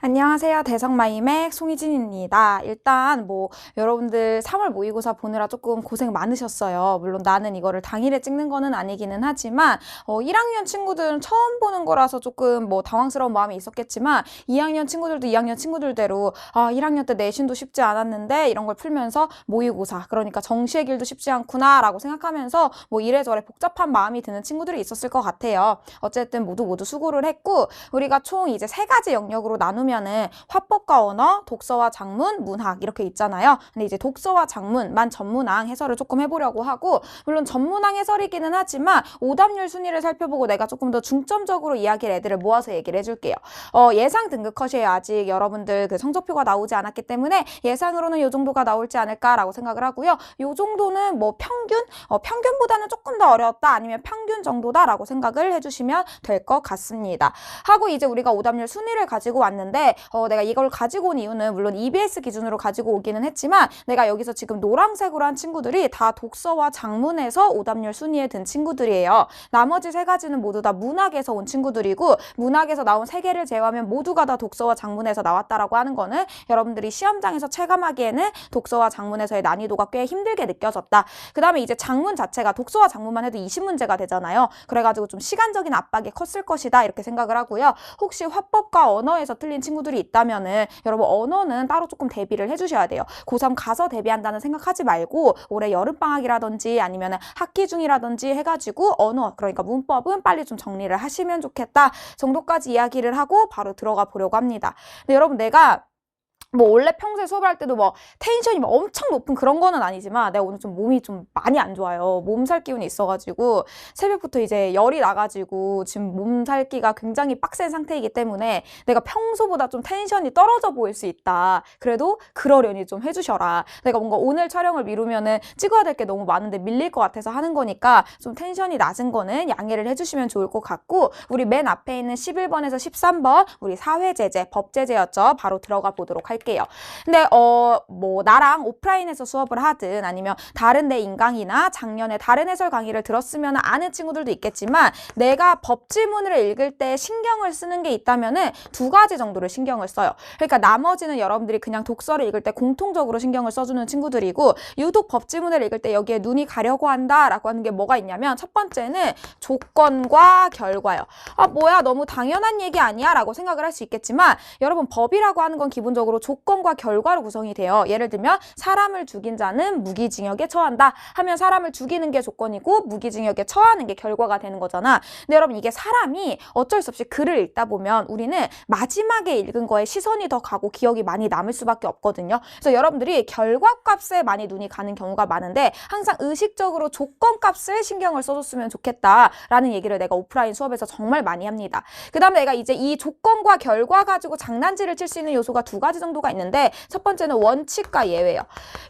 안녕하세요. 대성마이맥 송희진입니다. 일단 여러분들 3월 모의고사 보느라 조금 고생 많으셨어요. 물론 나는 이거를 당일에 찍는 거는 아니기는 하지만 1학년 친구들은 처음 보는 거라서 조금 당황스러운 마음이 있었겠지만 2학년 친구들도 2학년 친구들대로 1학년 때 내신도 쉽지 않았는데 이런 걸 풀면서 모의고사 그러니까 정시의 길도 쉽지 않구나 라고 생각하면서 이래저래 복잡한 마음이 드는 친구들이 있었을 것 같아요. 어쨌든 모두 수고를 했고 우리가 총 이제 3가지 영역으로 나누면은 화법과 언어, 독서와 작문, 문학 이렇게 있잖아요. 근데 이제 독서와 작문만 전문항 해설을 조금 해보려고 하고 물론 전문항 해설이기는 하지만 오답률 순위를 살펴보고 내가 조금 더 중점적으로 이야기를 애들을 모아서 얘기를 해줄게요. 예상 등급 컷이에요. 아직 여러분들 그 성적표가 나오지 않았기 때문에 예상으로는 이 정도가 나올지 않을까라고 생각을 하고요. 이 정도는 평균? 평균보다는 조금 더 어려웠다 아니면 평균 정도다라고 생각을 해주시면 될 것 같습니다. 하고 이제 우리가 오답률 순위를 가지고 왔는데 내가 이걸 가지고 온 이유는 물론 EBS 기준으로 가지고 오기는 했지만 내가 여기서 지금 노란색으로 한 친구들이 다 독서와 작문에서 오답률 순위에 든 친구들이에요. 나머지 3가지는 모두 다 문학에서 온 친구들이고 문학에서 나온 3개를 제외하면 모두가 다 독서와 작문에서 나왔다라고 하는 거는 여러분들이 시험장에서 체감하기에는 독서와 작문에서의 난이도가 꽤 힘들게 느껴졌다. 그 다음에 이제 작문 자체가 독서와 작문만 해도 20문제가 되잖아요. 그래가지고 좀 시간적인 압박이 컸을 것이다 이렇게 생각을 하고요. 혹시 화법과 언어에서 틀린 친구들이 있다면은 여러분 언어는 따로 조금 대비를 해주셔야 돼요. 고3 가서 대비한다는 생각하지 말고 올해 여름방학이라든지 아니면 학기 중이라든지 해가지고 언어 그러니까 문법은 빨리 좀 정리를 하시면 좋겠다 정도까지 이야기를 하고 바로 들어가 보려고 합니다. 근데 여러분 내가 원래 평소에 수업을 할 때도 텐션이 엄청 높은 그런 거는 아니지만 내가 오늘 좀 몸이 좀 많이 안 좋아요. 몸살 기운이 있어가지고 새벽부터 이제 열이 나가지고 지금 몸살기가 굉장히 빡센 상태이기 때문에 내가 평소보다 좀 텐션이 떨어져 보일 수 있다. 그래도 그러려니 좀 해주셔라. 내가 뭔가 오늘 촬영을 미루면은 찍어야 될 게 너무 많은데 밀릴 것 같아서 하는 거니까 좀 텐션이 낮은 거는 양해를 해주시면 좋을 것 같고 우리 맨 앞에 있는 11번에서 13번 우리 사회제재, 법제재였죠. 바로 들어가 보도록 할게요. 근데 나랑 오프라인에서 수업을 하든 아니면 다른 내 인강이나 작년에 다른 해설 강의를 들었으면 아는 친구들도 있겠지만 내가 법지문을 읽을 때 신경을 쓰는 게 있다면은 2가지 정도를 신경을 써요. 그러니까 나머지는 여러분들이 그냥 독서를 읽을 때 공통적으로 신경을 써주는 친구들이고 유독 법지문을 읽을 때 여기에 눈이 가려고 한다라고 하는 게 뭐가 있냐면 첫 번째는 조건과 결과요. 뭐야 너무 당연한 얘기 아니야? 라고 생각을 할 수 있겠지만 여러분 법이라고 하는 건 기본적으로 조건과 결과로 구성이 돼요. 예를 들면 사람을 죽인 자는 무기징역에 처한다 하면 사람을 죽이는 게 조건이고 무기징역에 처하는 게 결과가 되는 거잖아. 근데 여러분 이게 사람이 어쩔 수 없이 글을 읽다 보면 우리는 마지막에 읽은 거에 시선이 더 가고 기억이 많이 남을 수밖에 없거든요. 그래서 여러분들이 결과값에 많이 눈이 가는 경우가 많은데 항상 의식적으로 조건값을 신경을 써줬으면 좋겠다라는 얘기를 내가 오프라인 수업에서 정말 많이 합니다. 그 다음에 내가 이제 이 조건과 결과 가지고 장난질을 칠 수 있는 요소가 2가지 정도가 있는데 첫 번째는 원칙과 예외예요.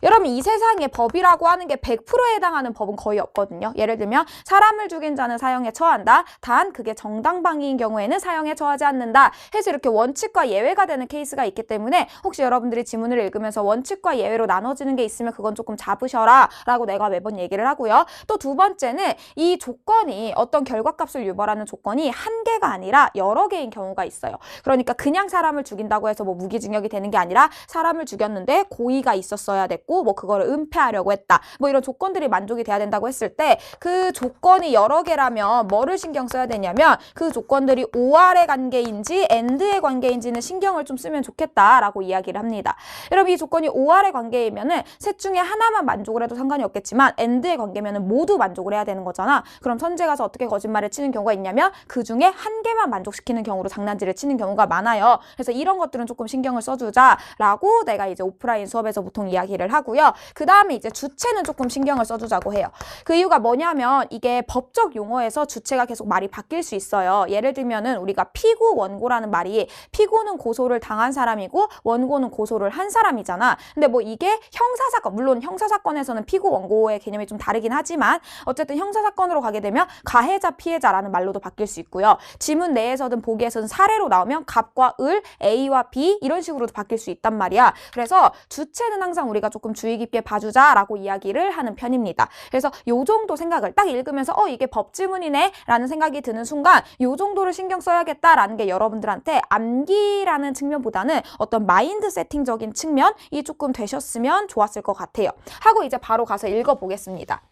여러분 이 세상에 법이라고 하는 게 100%에 해당하는 법은 거의 없거든요. 예를 들면 사람을 죽인 자는 사형에 처한다. 단 그게 정당방위인 경우에는 사형에 처하지 않는다. 해서 이렇게 원칙과 예외가 되는 케이스가 있기 때문에 혹시 여러분들이 지문을 읽으면서 원칙과 예외로 나눠지는 게 있으면 그건 조금 잡으셔라 라고 내가 매번 얘기를 하고요. 또 2번째는 이 조건이 어떤 결과값을 유발하는 조건이 한 개가 아니라 여러 개인 경우가 있어요. 그러니까 그냥 사람을 죽인다고 해서 무기징역이 되는 게 아니라 사람을 죽였는데 고의가 있었어야 됐고 그거를 은폐하려고 했다. 이런 조건들이 만족이 돼야 된다고 했을 때 그 조건이 여러 개라면 뭐를 신경 써야 되냐면 그 조건들이 OR의 관계인지 AND의 관계인지는 신경을 좀 쓰면 좋겠다라고 이야기를 합니다. 여러분 이 조건이 OR의 관계이면은 셋 중에 하나만 만족을 해도 상관이 없겠지만 AND의 관계면은 모두 만족을 해야 되는 거잖아. 그럼 선재 가서 어떻게 거짓말을 치는 경우가 있냐면 그 중에 한 개만 만족시키는 경우로 장난질을 치는 경우가 많아요. 그래서 이런 것들은 조금 신경을 써주자라고 내가 이제 오프라인 수업에서 보통 이야기를 하고요. 그 다음에 이제 주체는 조금 신경을 써주자고 해요. 그 이유가 뭐냐면 이게 법적 용어에서 주체가 계속 말이 바뀔 수 있어요. 예를 들면은 우리가 피고 원고라는 말이 피고는 고소를 당한 사람이고 원고는 고소를 한 사람이잖아. 근데 이게 형사사건 물론 형사사건에서는 피고 원고의 개념이 좀 다르긴 하지만 어쨌든 형사사건으로 가게 되면 가해자 피해자라는 말로도 바뀔 수 있고요. 지문 내에서든 보기에서든 사례로 나오면 갑과 을, A와 B 이런 식으로도 바뀔 수 있단 말이야. 그래서 주체는 항상 우리가 조금 주의 깊게 봐주자라고 이야기를 하는 편입니다. 그래서 요 정도 생각을 딱 읽으면서 이게 법지문이네 라는 생각이 드는 순간 요 정도를 신경 써야겠다라는 게 여러분들한테 암기라는 측면보다는 어떤 마인드 세팅적인 측면이 조금 되셨으면 좋았을 것 같아요. 하고 이제 바로 가서 읽어보겠습니다.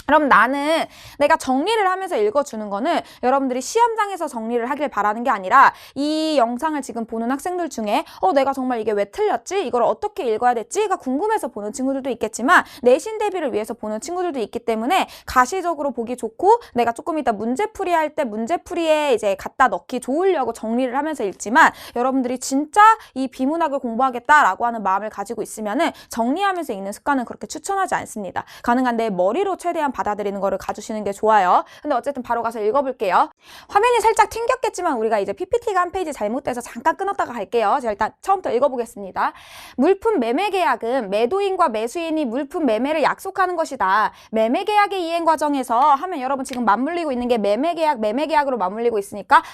그럼 나는 내가 정리를 하면서 읽어주는 거는 여러분들이 시험장에서 정리를 하길 바라는 게 아니라 이 영상을 지금 보는 학생들 중에 내가 정말 이게 왜 틀렸지? 이걸 어떻게 읽어야 됐지?가 궁금해서 보는 친구들도 있겠지만 내신 대비를 위해서 보는 친구들도 있기 때문에 가시적으로 보기 좋고 내가 조금 이따 문제풀이 할 때 문제풀이에 이제 갖다 넣기 좋으려고 정리를 하면서 읽지만 여러분들이 진짜 이 비문학을 공부하겠다라고 하는 마음을 가지고 있으면은 정리하면서 읽는 습관은 그렇게 추천하지 않습니다. 가능한 내 머리로 최대한 받아들이는 거를 가주시는 게 좋아요. 근데 어쨌든 바로 가서 읽어볼게요. 화면이 살짝 튕겼겠지만 우리가 이제 PPT가 한 페이지 잘못돼서 잠깐 끊었다가 갈게요. 제가 일단 처음부터 읽어보겠습니다. 물품 매매 계약은 매도인과 매수인이 물품 매매를 약속하는 것이다. 매매 계약의 이행 과정에서 하면 여러분 지금 맞물리고 있는 게 매매 계약으로 맞물리고 있으니까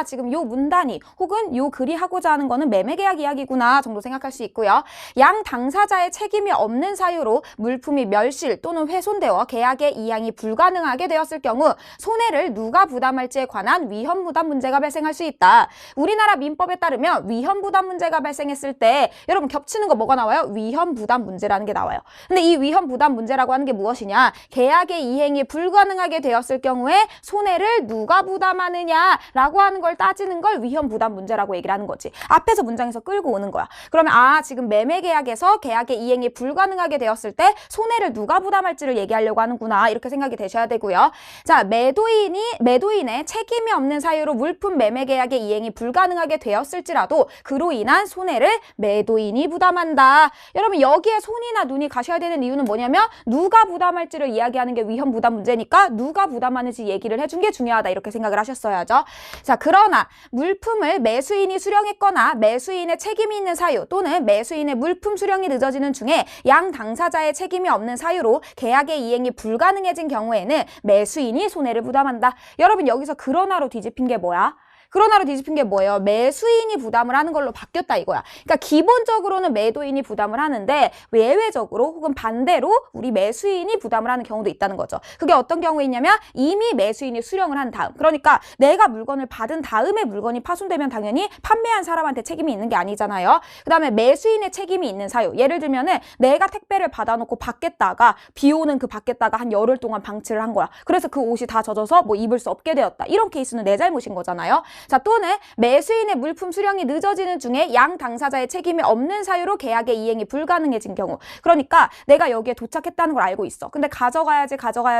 지금 요 문단위 혹은 요 글이 하고자 하는 거는 매매 계약 이야기구나 정도 생각할 수 있고요. 양 당사자의 책임이 없는 사유로 물품이 멸실 또는 훼손되어 계약의 이양이 불가능하게 되었을 경우 손해를 누가 부담할지에 관한 위험 부담 문제가 발생할 수 있다. 우리나라 민법에 따르면 위험 부담 문제가 발생했을 때 여러분 겹치는 거 뭐가 나와요? 위험 부담 문제라는 게 나와요. 근데 이 위험 부담 문제라고 하는 게 무엇이냐? 계약의 이행이 불가능하게 되었을 경우에 손해를 누가 부담하느냐라고 하는 걸 따지는 걸 위험 부담 문제라고 얘기를 하는 거지. 앞에서 문장에서 끌고 오는 거야. 그러면 지금 매매 계약에서 계약의 이행이 불가능하게 되었을 때 손해를 누가 부담할지를 얘기하려고 하는구나. 이렇게 생각이 되셔야 되고요. 자, 매도인의 책임이 없는 사유로 물품 매매 계약의 이행이 불가능하게 되었을지라도 그로 인한 손해를 매도인이 부담한다. 여러분 여기에 손이나 눈이 가셔야 되는 이유는 뭐냐면 누가 부담할지를 이야기하는 게 위험 부담 문제니까 누가 부담하는지 얘기를 해준 게 중요하다. 이렇게 생각을 하셨어야죠. 자, 그러나 물품을 매수인이 수령했거나 매수인의 책임이 있는 사유 또는 매수인의 물품 수령이 늦어지는 중에 양 당사자의 책임이 없는 사유로 계약의 이행이 불가능해진 경우에는 매수인이 손해를 부담한다. 여러분 여기서 그러나로 뒤집힌 게 뭐야? 그러나로 뒤집힌 게 뭐예요? 매수인이 부담을 하는 걸로 바뀌었다 이거야. 그러니까 기본적으로는 매도인이 부담을 하는데 예외적으로 혹은 반대로 우리 매수인이 부담을 하는 경우도 있다는 거죠. 그게 어떤 경우에 있냐면 이미 매수인이 수령을 한 다음, 그러니까 내가 물건을 받은 다음에 물건이 파손되면 당연히 판매한 사람한테 책임이 있는 게 아니잖아요. 그 다음에 매수인의 책임이 있는 사유, 예를 들면은 내가 택배를 받아놓고 밖에다가 비 오는 그 밖에다가 한 열흘 동안 방치를 한 거야. 그래서 그 옷이 다 젖어서 뭐 입을 수 없게 되었다. 이런 케이스는 내 잘못인 거잖아요. 자, 또는 매수인의 물품 수령이 늦어지는 중에 양 당사자의 책임이 없는 사유로 계약의 이행이 불가능해진 경우, 그러니까 내가 여기에 도착했다는 걸 알고 있어. 근데 가져가야지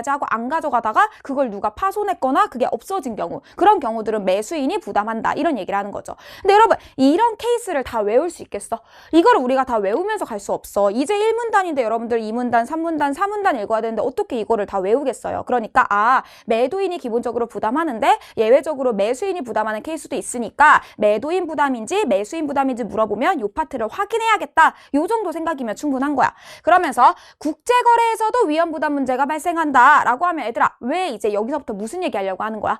하고 안 가져가다가 그걸 누가 파손했거나 그게 없어진 경우, 그런 경우들은 매수인이 부담한다. 이런 얘기를 하는 거죠. 근데 여러분 이런 케이스를 다 외울 수 있겠어? 이거를 우리가 다 외우면서 갈 수 없어. 이제 1문단인데 여러분들 2문단, 3문단, 4문단 읽어야 되는데 어떻게 이거를 다 외우겠어요? 그러니까 매도인이 기본적으로 부담하는데 예외적으로 매수인이 부담하는 케이스도 있으니까 매도인 부담인지 매수인 부담인지 물어보면 요 파트를 확인해야겠다. 요 정도 생각이면 충분한 거야. 그러면서 국제거래에서도 위험 부담 문제가 발생한다 라고 하면 얘들아 왜 이제 여기서부터 무슨 얘기 하려고 하는 거야?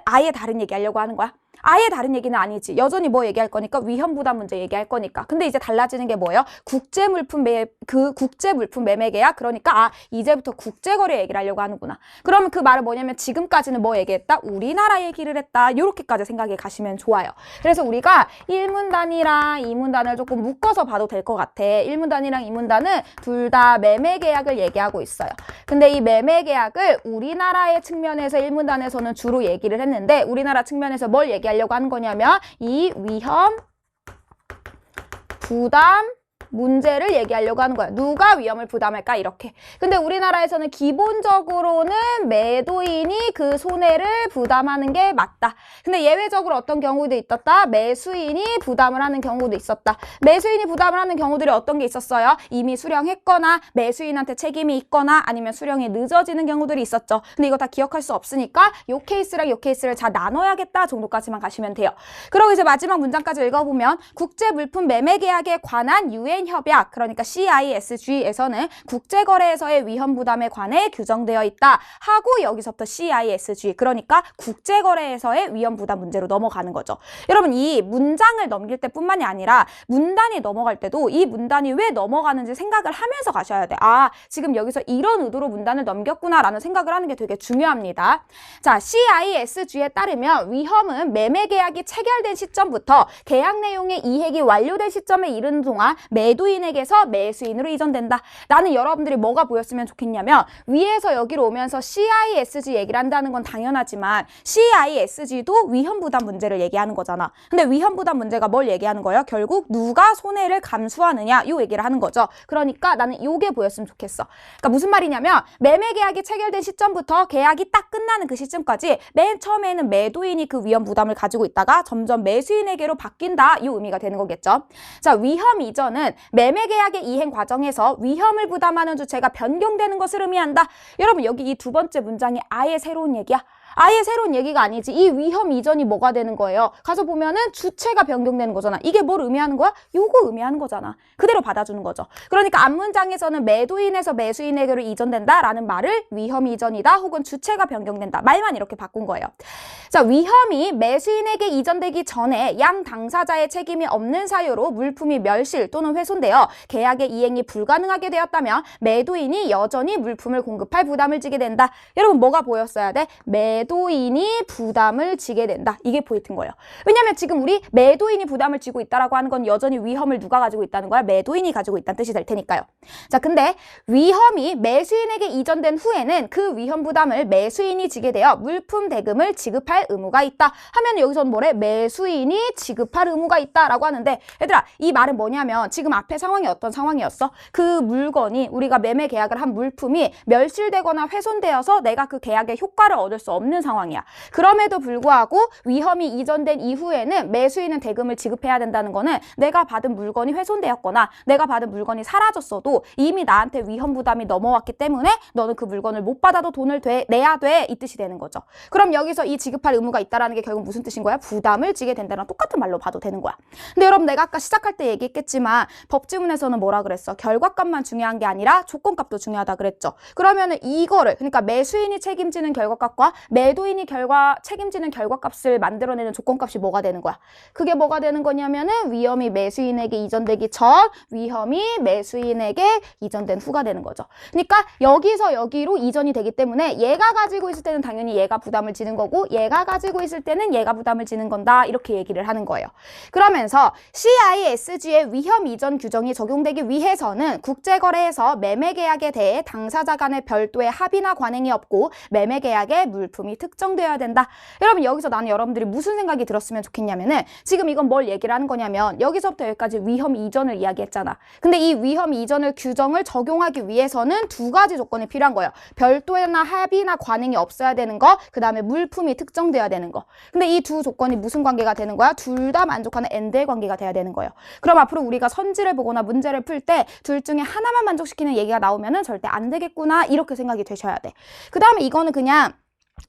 아예 다른 얘기 하려고 하는 거야? 아예 다른 얘기는 아니지. 여전히 뭐 얘기할 거니까 위험 부담 문제 얘기할 거니까. 근데 이제 달라지는 게 뭐예요? 국제 물품 매매 계약. 그러니까 이제부터 국제거래 얘기를 하려고 하는구나. 그러면 그 말은 뭐냐면 지금까지는 뭐 얘기했다? 우리나라 얘기를 했다. 요렇게까지 생각해 가시면 좋아요. 그래서 우리가 1문단이랑 2문단을 조금 묶어서 봐도 될 것 같아. 1문단이랑 2문단은 둘 다 매매 계약을 얘기하고 있어요. 근데 이 매매 계약을 우리나라의 측면에서 1문단에서는 주로 얘기를 했는데 우리나라 측면에서 뭘 얘기하려고 하는 거냐면 이 위험 부담 문제를 얘기하려고 하는 거야. 누가 위험을 부담할까? 이렇게. 근데 우리나라에서는 기본적으로는 매도인이 그 손해를 부담하는 게 맞다. 근데 예외적으로 어떤 경우도 있었다? 매수인이 부담을 하는 경우도 있었다. 매수인이 부담을 하는 경우들이 어떤 게 있었어요? 이미 수령했거나 매수인한테 책임이 있거나 아니면 수령이 늦어지는 경우들이 있었죠. 근데 이거 다 기억할 수 없으니까 요 케이스랑 요 케이스를 다 나눠야겠다 정도까지만 가시면 돼요. 그리고 이제 마지막 문장까지 읽어보면 국제 물품 매매 계약에 관한 유행 유엔 협약, 그러니까 CISG에서는 국제거래에서의 위험 부담에 관해 규정되어 있다 하고 여기서부터 CISG, 그러니까 국제거래에서의 위험 부담 문제로 넘어가는 거죠. 여러분, 이 문장을 넘길 때뿐만이 아니라 문단이 넘어갈 때도 이 문단이 왜 넘어가는지 생각을 하면서 가셔야 돼. 아, 지금 여기서 이런 의도로 문단을 넘겼구나 라는 생각을 하는 게 되게 중요합니다. 자, CISG에 따르면 위험은 매매 계약이 체결된 시점부터 계약 내용의 이행이 완료된 시점에 이르는 동안 매도인에게서 매수인으로 이전된다. 나는 여러분들이 뭐가 보였으면 좋겠냐면 위에서 여기로 오면서 CISG 얘기를 한다는 건 당연하지만 CISG도 위험 부담 문제를 얘기하는 거잖아. 근데 위험 부담 문제가 뭘 얘기하는 거예요? 결국 누가 손해를 감수하느냐 이 얘기를 하는 거죠. 그러니까 나는 요게 보였으면 좋겠어. 그러니까 무슨 말이냐면 매매 계약이 체결된 시점부터 계약이 딱 끝나는 그 시점까지 맨 처음에는 매도인이 그 위험 부담을 가지고 있다가 점점 매수인에게로 바뀐다 이 의미가 되는 거겠죠. 자, 위험 이전은 매매 계약의 이행 과정에서 위험을 부담하는 주체가 변경되는 것을 의미한다. 여러분, 여기 이 두 번째 문장이 아예 새로운 얘기야. 아예 새로운 얘기가 아니지. 이 위험 이전이 뭐가 되는 거예요? 가서 보면은 주체가 변경되는 거잖아. 이게 뭘 의미하는 거야? 요거 의미하는 거잖아. 그대로 받아주는 거죠. 그러니까 앞문장에서는 매도인에서 매수인에게로 이전된다라는 말을 위험 이전이다 혹은 주체가 변경된다. 말만 이렇게 바꾼 거예요. 자, 위험이 매수인에게 이전되기 전에 양 당사자의 책임이 없는 사유로 물품이 멸실 또는 훼손되어 계약의 이행이 불가능하게 되었다면 매도인이 여전히 물품을 공급할 부담을 지게 된다. 여러분, 뭐가 보였어야 돼? 매도인이 부담을 지게 된다. 이게 포인트인 거예요. 왜냐면 지금 우리 매도인이 부담을 지고 있다라고 하는 건 여전히 위험을 누가 가지고 있다는 거야? 매도인이 가지고 있다는 뜻이 될 테니까요. 자, 근데 위험이 매수인에게 이전된 후에는 그 위험 부담을 매수인이 지게 되어 물품 대금을 지급할 의무가 있다 하면 여기서는 뭐래? 매수인이 지급할 의무가 있다라고 하는데, 얘들아, 이 말은 뭐냐면 지금 앞에 상황이 어떤 상황이었어? 그 물건이, 우리가 매매 계약을 한 물품이 멸실되거나 훼손되어서 내가 그 계약의 효과를 얻을 수 없는 상황이야. 그럼에도 불구하고 위험이 이전된 이후에는 매수인은 대금을 지급해야 된다는 거는 내가 받은 물건이 훼손되었거나 내가 받은 물건이 사라졌어도 이미 나한테 위험 부담이 넘어왔기 때문에 너는 그 물건을 못 받아도 돈을 내야 돼, 이 뜻이 되는 거죠. 그럼 여기서 이 지급할 의무가 있다라는 게 결국 무슨 뜻인 거야? 부담을 지게 된다는 똑같은 말로 봐도 되는 거야. 근데 여러분, 내가 아까 시작할 때 얘기했겠지만 법지문에서는 뭐라 그랬어? 결과값만 중요한 게 아니라 조건값도 중요하다 그랬죠. 그러면은 이거를, 그러니까 매수인이 책임지는 결과값과 매도인이 책임지는 결과값을 만들어내는 조건값이 뭐가 되는 거야? 그게 뭐가 되는 거냐면은 위험이 매수인에게 이전되기 전, 위험이 매수인에게 이전된 후가 되는 거죠. 그러니까 여기서 여기로 이전이 되기 때문에 얘가 가지고 있을 때는 당연히 얘가 부담을 지는 거고 얘가 가지고 있을 때는 얘가 부담을 지는 건다, 이렇게 얘기를 하는 거예요. 그러면서 CISG의 위험 이전 규정이 적용되기 위해서는 국제거래에서 매매계약에 대해 당사자 간의 별도의 합의나 관행이 없고 매매계약의 물품이 특정되어야 된다. 여러분, 여기서 나는 여러분들이 무슨 생각이 들었으면 좋겠냐면은 지금 이건 뭘 얘기를 하는 거냐면 여기서부터 여기까지 위험 이전을 이야기했잖아. 근데 이 위험 이전을 규정을 적용하기 위해서는 두 가지 조건이 필요한 거예요. 별도나 합의나 관행이 없어야 되는 거, 그 다음에 물품이 특정되어야 되는 거. 근데 이 두 조건이 무슨 관계가 되는 거야? 둘 다 만족하는 엔드의 관계가 돼야 되는 거예요. 그럼 앞으로 우리가 선지를 보거나 문제를 풀 때 둘 중에 하나만 만족시키는 얘기가 나오면은 절대 안 되겠구나, 이렇게 생각이 되셔야 돼. 그 다음에 이거는 그냥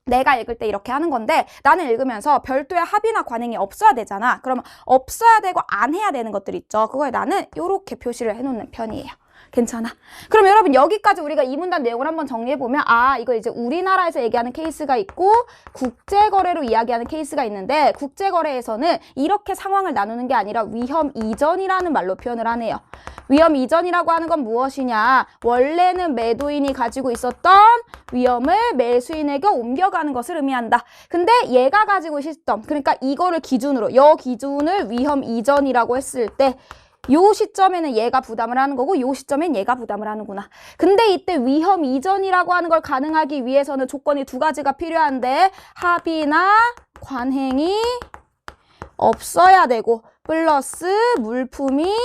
내가 읽을 때 이렇게 하는 건데, 나는 읽으면서 별도의 합의나 관행이 없어야 되잖아. 그러면 없어야 되고 안 해야 되는 것들 있죠. 그거에 나는 이렇게 표시를 해놓는 편이에요. 괜찮아? 그럼 여러분, 여기까지 우리가 이 문단 내용을 한번 정리해보면, 아, 이거 이제 우리나라에서 얘기하는 케이스가 있고 국제거래로 이야기하는 케이스가 있는데, 국제거래에서는 이렇게 상황을 나누는 게 아니라 위험 이전이라는 말로 표현을 하네요. 위험 이전이라고 하는 건 무엇이냐? 원래는 매도인이 가지고 있었던 위험을 매수인에게 옮겨가는 것을 의미한다. 근데 얘가 가지고 있을 시점, 그러니까 이거를 기준으로, 요 기준을 위험 이전이라고 했을 때 요 시점에는 얘가 부담을 하는 거고 요 시점엔 얘가 부담을 하는구나. 근데 이때 위험 이전이라고 하는 걸 가능하기 위해서는 조건이 두 가지가 필요한데, 합의나 관행이 없어야 되고 플러스 물품이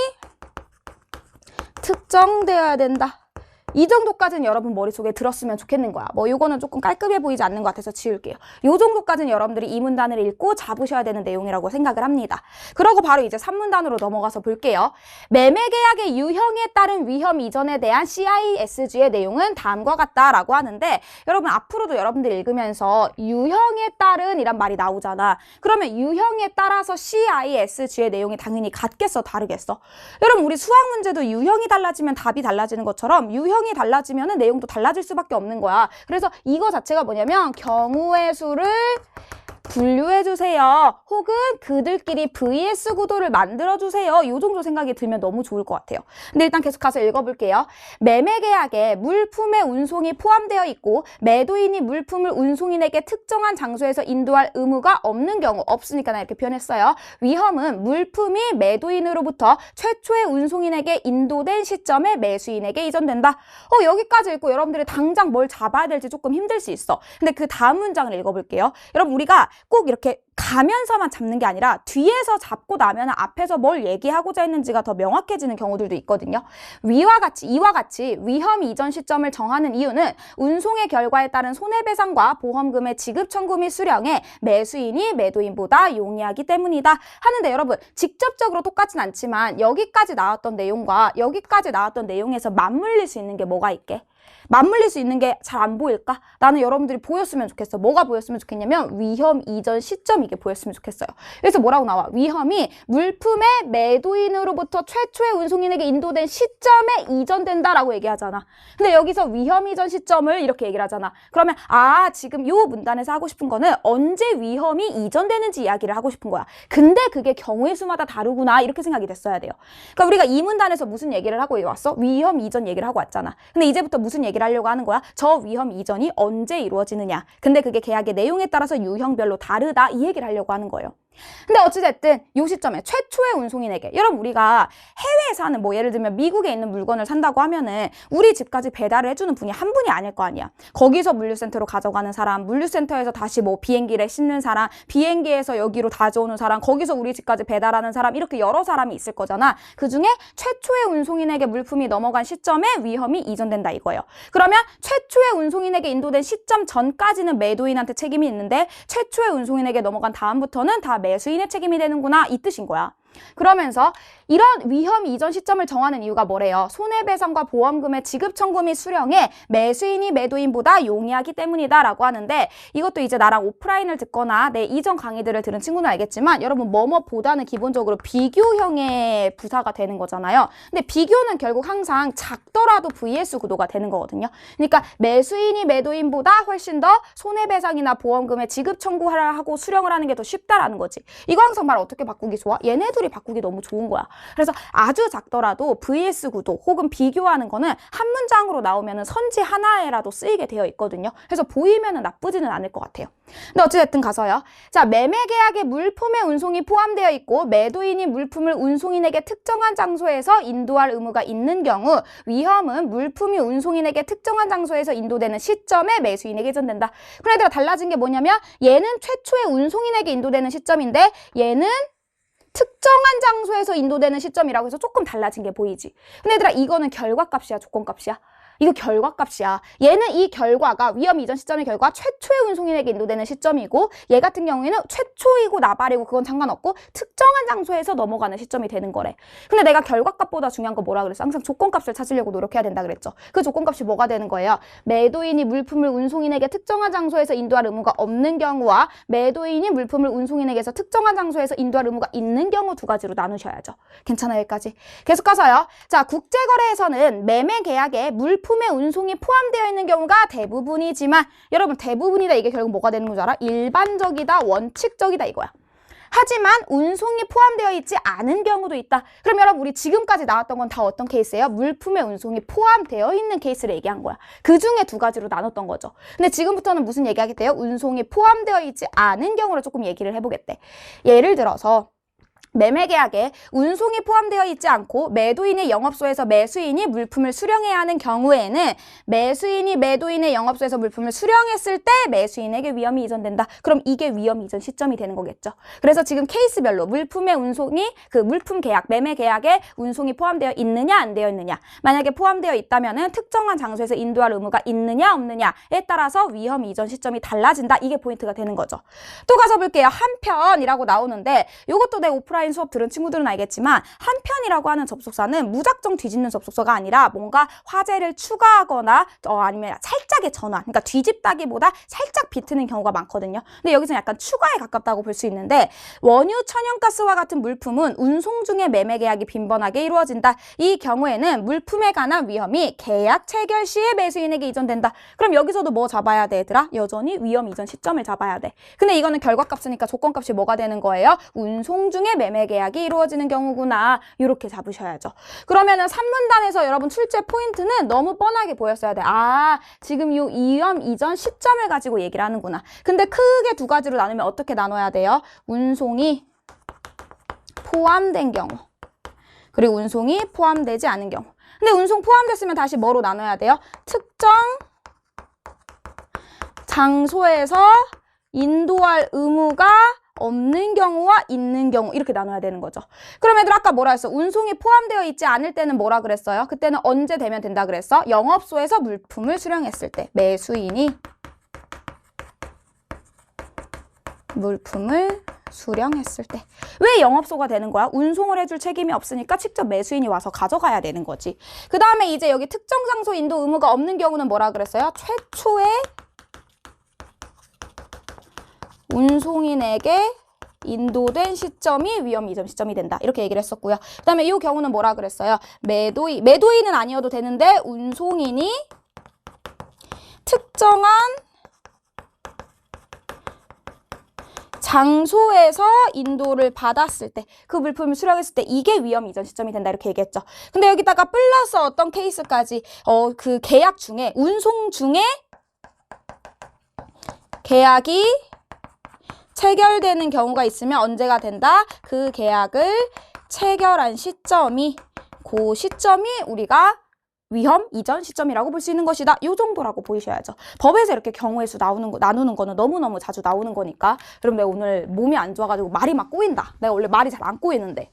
특정되어야 된다. 이 정도까지는 여러분 머릿속에 들었으면 좋겠는 거야. 뭐 이거는 조금 깔끔해 보이지 않는 것 같아서 지울게요. 이 정도까지는 여러분들이 이 문단을 읽고 잡으셔야 되는 내용이라고 생각을 합니다. 그러고 바로 이제 3문단으로 넘어가서 볼게요. 매매계약의 유형에 따른 위험 이전에 대한 CISG의 내용은 다음과 같다라고 하는데 여러분 앞으로도 여러분들 읽으면서 유형에 따른 이란 말이 나오잖아. 그러면 유형에 따라서 CISG의 내용이 당연히 같겠어, 다르겠어? 여러분 우리 수학 문제도 유형이 달라지면 답이 달라지는 것처럼 유형이 달라지면 내용도 달라질 수밖에 없는 거야. 그래서 이거 자체가 뭐냐면 경우의 수를 분류해주세요. 혹은 그들끼리 VS 구도를 만들어주세요. 이 정도 생각이 들면 너무 좋을 것 같아요. 근데 일단 계속 가서 읽어볼게요. 매매계약에 물품의 운송이 포함되어 있고 매도인이 물품을 운송인에게 특정한 장소에서 인도할 의무가 없는 경우, 없으니까 나 이렇게 표현했어요. 위험은 물품이 매도인으로부터 최초의 운송인에게 인도된 시점에 매수인에게 이전된다. 여기까지 읽고 여러분들이 당장 뭘 잡아야 될지 조금 힘들 수 있어. 근데 그 다음 문장을 읽어볼게요. 여러분 우리가 꼭 이렇게 가면서만 잡는 게 아니라 뒤에서 잡고 나면 앞에서 뭘 얘기하고자 했는지가 더 명확해지는 경우들도 있거든요. 이와 같이 위험 이전 시점을 정하는 이유는 운송의 결과에 따른 손해배상과 보험금의 지급 청구 및 수령에 매수인이 매도인보다 용이하기 때문이다 하는데 여러분 직접적으로 똑같진 않지만 여기까지 나왔던 내용과 여기까지 나왔던 내용에서 맞물릴 수 있는 게 뭐가 있게? 맞물릴 수 있는 게 잘 안 보일까? 나는 여러분들이 보였으면 좋겠어. 뭐가 보였으면 좋겠냐면 위험 이전 시점 이게 보였으면 좋겠어요. 그래서 뭐라고 나와? 위험이 물품의 매도인으로부터 최초의 운송인에게 인도된 시점에 이전된다라고 얘기하잖아. 근데 여기서 위험 이전 시점을 이렇게 얘기를 하잖아. 그러면 지금 요 문단에서 하고 싶은 거는 언제 위험이 이전되는지 이야기를 하고 싶은 거야. 근데 그게 경우의 수마다 다르구나 이렇게 생각이 됐어야 돼요. 그러니까 우리가 이 문단에서 무슨 얘기를 하고 왔어? 위험 이전 얘기를 하고 왔잖아. 근데 이제부터 무슨 얘기를 하려고 하는 거야? 저 위험 이전이 언제 이루어지느냐. 근데 그게 계약의 내용에 따라서 유형별로 다르다. 이 얘기를 하려고 하는 거예요. 근데 어찌됐든 이 시점에 최초의 운송인에게 여러분 우리가 해외에서 하는 뭐 예를 들면 미국에 있는 물건을 산다고 하면은 우리 집까지 배달을 해주는 분이 한 분이 아닐 거 아니야. 거기서 물류센터로 가져가는 사람, 물류센터에서 다시 뭐 비행기를 싣는 사람, 비행기에서 여기로 가져오는 사람, 거기서 우리 집까지 배달하는 사람 이렇게 여러 사람이 있을 거잖아. 그중에 최초의 운송인에게 물품이 넘어간 시점에 위험이 이전된다 이거예요. 그러면 최초의 운송인에게 인도된 시점 전까지는 매도인한테 책임이 있는데 최초의 운송인에게 넘어간 다음부터는 다 매수인의 책임이 되는구나 이 뜻인 거야. 그러면서 이런 위험 이전 시점을 정하는 이유가 뭐래요? 손해배상과 보험금의 지급 청구 및 수령에 매수인이 매도인보다 용이하기 때문이다 라고 하는데 이것도 이제 나랑 오프라인을 듣거나 내 이전 강의들을 들은 친구는 알겠지만 여러분 뭐뭐보다는 기본적으로 비교형의 부사가 되는 거잖아요. 근데 비교는 결국 항상 작더라도 VS 구도가 되는 거거든요. 그러니까 매수인이 매도인보다 훨씬 더 손해배상이나 보험금의 지급 청구를 하고 수령을 하는 게 더 쉽다라는 거지. 이거 항상 말 어떻게 바꾸기 좋아? 얘네들이 바꾸기 너무 좋은 거야. 그래서 아주 작더라도 VS 구도 혹은 비교하는 거는 한 문장으로 나오면 선지 하나에라도 쓰이게 되어 있거든요. 그래서 보이면 나쁘지는 않을 것 같아요. 근데 어찌됐든 가서요. 자, 매매계약에 물품의 운송이 포함되어 있고 매도인이 물품을 운송인에게 특정한 장소에서 인도할 의무가 있는 경우 위험은 물품이 운송인에게 특정한 장소에서 인도되는 시점에 매수인에게 이전된다. 그럼 얘들아 달라진 게 뭐냐면 얘는 최초의 운송인에게 인도되는 시점인데 얘는 특정한 장소에서 인도되는 시점이라고 해서 조금 달라진 게 보이지. 근데 얘들아 이거는 결과값이야, 조건값이야? 이거 결과값이야. 얘는 이 결과가 위험 이전 시점의 결과 최초의 운송인에게 인도되는 시점이고 얘 같은 경우에는 최초이고 나발이고 그건 상관없고 특정한 장소에서 넘어가는 시점이 되는 거래. 근데 내가 결과값보다 중요한 거 뭐라 그랬어? 항상 조건값을 찾으려고 노력해야 된다 그랬죠. 그 조건값이 뭐가 되는 거예요? 매도인이 물품을 운송인에게 특정한 장소에서 인도할 의무가 없는 경우와 매도인이 물품을 운송인에게서 특정한 장소에서 인도할 의무가 있는 경우 두 가지로 나누셔야죠. 괜찮아요, 여기까지? 계속 가서요. 자, 국제거래에서는 매매 계약에 물품의 운송이 포함되어 있는 경우가 대부분이지만 여러분 대부분이다 이게 결국 뭐가 되는 줄 알아? 일반적이다, 원칙적이다 이거야. 하지만 운송이 포함되어 있지 않은 경우도 있다. 그럼 여러분 우리 지금까지 나왔던 건 다 어떤 케이스예요? 물품의 운송이 포함되어 있는 케이스를 얘기한 거야. 그 중에 두 가지로 나눴던 거죠. 근데 지금부터는 무슨 얘기하겠대요? 운송이 포함되어 있지 않은 경우를 조금 얘기를 해보겠대. 예를 들어서 매매계약에 운송이 포함되어 있지 않고 매도인의 영업소에서 매수인이 물품을 수령해야 하는 경우에는 매수인이 매도인의 영업소에서 물품을 수령했을 때 매수인에게 위험이 이전된다. 그럼 이게 위험 이전 시점이 되는 거겠죠. 그래서 지금 케이스별로 물품의 운송이 그 물품 계약, 매매 계약에 운송이 포함되어 있느냐 안 되어 있느냐. 만약에 포함되어 있다면은 특정한 장소에서 인도할 의무가 있느냐 없느냐에 따라서 위험 이전 시점이 달라진다. 이게 포인트가 되는 거죠. 또 가서 볼게요. 한편이라고 나오는데 이것도 내 오프라인 수업 들은 친구들은 알겠지만 한편이라고 하는 접속사는 무작정 뒤집는 접속사가 아니라 뭔가 화제를 추가하거나 아니면 살짝의 전환, 그러니까 뒤집다기보다 살짝 비트는 경우가 많거든요. 근데 여기서 약간 추가에 가깝다고 볼 수 있는데 원유, 천연가스와 같은 물품은 운송 중에 매매 계약이 빈번하게 이루어진다. 이 경우에는 물품에 관한 위험이 계약 체결 시에 매수인에게 이전된다. 그럼 여기서도 뭐 잡아야 돼, 얘들아? 여전히 위험 이전 시점을 잡아야 돼. 근데 이거는 결과값이니까 조건값이 뭐가 되는 거예요? 운송 중에 매매 계약이 이루어지는 경우구나. 이렇게 잡으셔야죠. 그러면은 3문단에서 여러분 출제 포인트는 너무 뻔하게 보였어야 돼. 아, 지금 이 위험 이전 시점을 가지고 얘기를 하는구나. 근데 크게 두 가지로 나누면 어떻게 나눠야 돼요? 운송이 포함된 경우, 그리고 운송이 포함되지 않은 경우. 근데 운송 포함됐으면 다시 뭐로 나눠야 돼요? 특정 장소에서 인도할 의무가 없는 경우와 있는 경우 이렇게 나눠야 되는 거죠. 그럼 애들 아까 뭐라 했어? 운송이 포함되어 있지 않을 때는 뭐라 그랬어요? 그때는 언제 되면 된다 그랬어? 영업소에서 물품을 수령했을 때 매수인이 물품을 수령했을 때. 왜 영업소가 되는 거야? 운송을 해줄 책임이 없으니까 직접 매수인이 와서 가져가야 되는 거지. 그 다음에 이제 여기 특정 장소 인도 의무가 없는 경우는 뭐라 그랬어요? 최초의 운송인에게 인도된 시점이 위험 이전 시점이 된다. 이렇게 얘기를 했었고요. 그 다음에 이 경우는 뭐라 그랬어요? 매도인은 아니어도 되는데 운송인이 특정한 장소에서 인도를 받았을 때, 그 물품을 수령했을 때 이게 위험 이전 시점이 된다. 이렇게 얘기했죠. 근데 여기다가 플러스 어떤 케이스까지 그 계약 중에 운송 중에 계약이 체결되는 경우가 있으면 언제가 된다? 그 계약을 체결한 시점이, 그 시점이 우리가 위험 이전 시점이라고 볼 수 있는 것이다. 이 정도라고 보이셔야죠. 법에서 이렇게 경우의 수 나누는 거는 너무너무 자주 나오는 거니까. 여러분, 내가 오늘 몸이 안 좋아가지고 말이 막 꼬인다. 내가 원래 말이 잘 안 꼬이는데.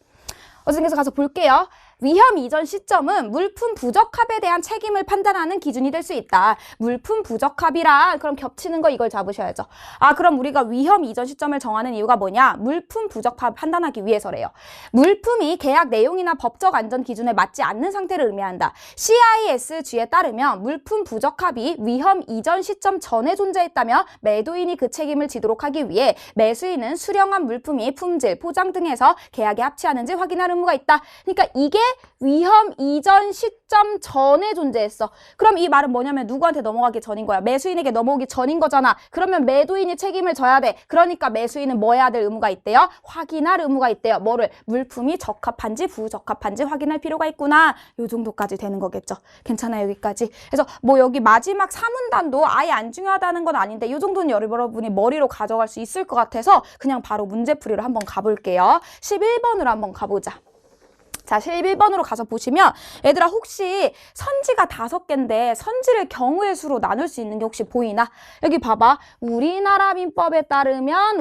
어쨌든 계속 가서 볼게요. 위험 이전 시점은 물품 부적합에 대한 책임을 판단하는 기준이 될 수 있다. 물품 부적합이란 그럼 겹치는 거 이걸 잡으셔야죠. 아, 그럼 우리가 위험 이전 시점을 정하는 이유가 뭐냐? 물품 부적합 판단하기 위해서래요. 물품이 계약 내용이나 법적 안전 기준에 맞지 않는 상태를 의미한다. CISG에 따르면 물품 부적합이 위험 이전 시점 전에 존재했다며 매도인이 그 책임을 지도록 하기 위해 매수인은 수령한 물품이 품질, 포장 등에서 계약에 합치하는지 확인할 의무가 있다. 그러니까 이게 위험 이전 시점 전에 존재했어. 그럼 이 말은 뭐냐면 누구한테 넘어가기 전인 거야. 매수인에게 넘어오기 전인 거잖아. 그러면 매도인이 책임을 져야 돼. 그러니까 매수인은 뭐 해야 될 의무가 있대요? 확인할 의무가 있대요. 뭐를? 물품이 적합한지 부적합한지 확인할 필요가 있구나. 요 정도까지 되는 거겠죠. 괜찮아요, 여기까지. 그래서 뭐 여기 마지막 3문단도 아예 안 중요하다는 건 아닌데 요 정도는 여러분이 머리로 가져갈 수 있을 것 같아서 그냥 바로 문제풀이로 한번 가볼게요. 11번으로 한번 가보자. 자, 11번으로 가서 보시면 얘들아 혹시 선지가 5개인데 선지를 경우의 수로 나눌 수 있는 게 혹시 보이나? 여기 봐봐. 우리나라 민법에 따르면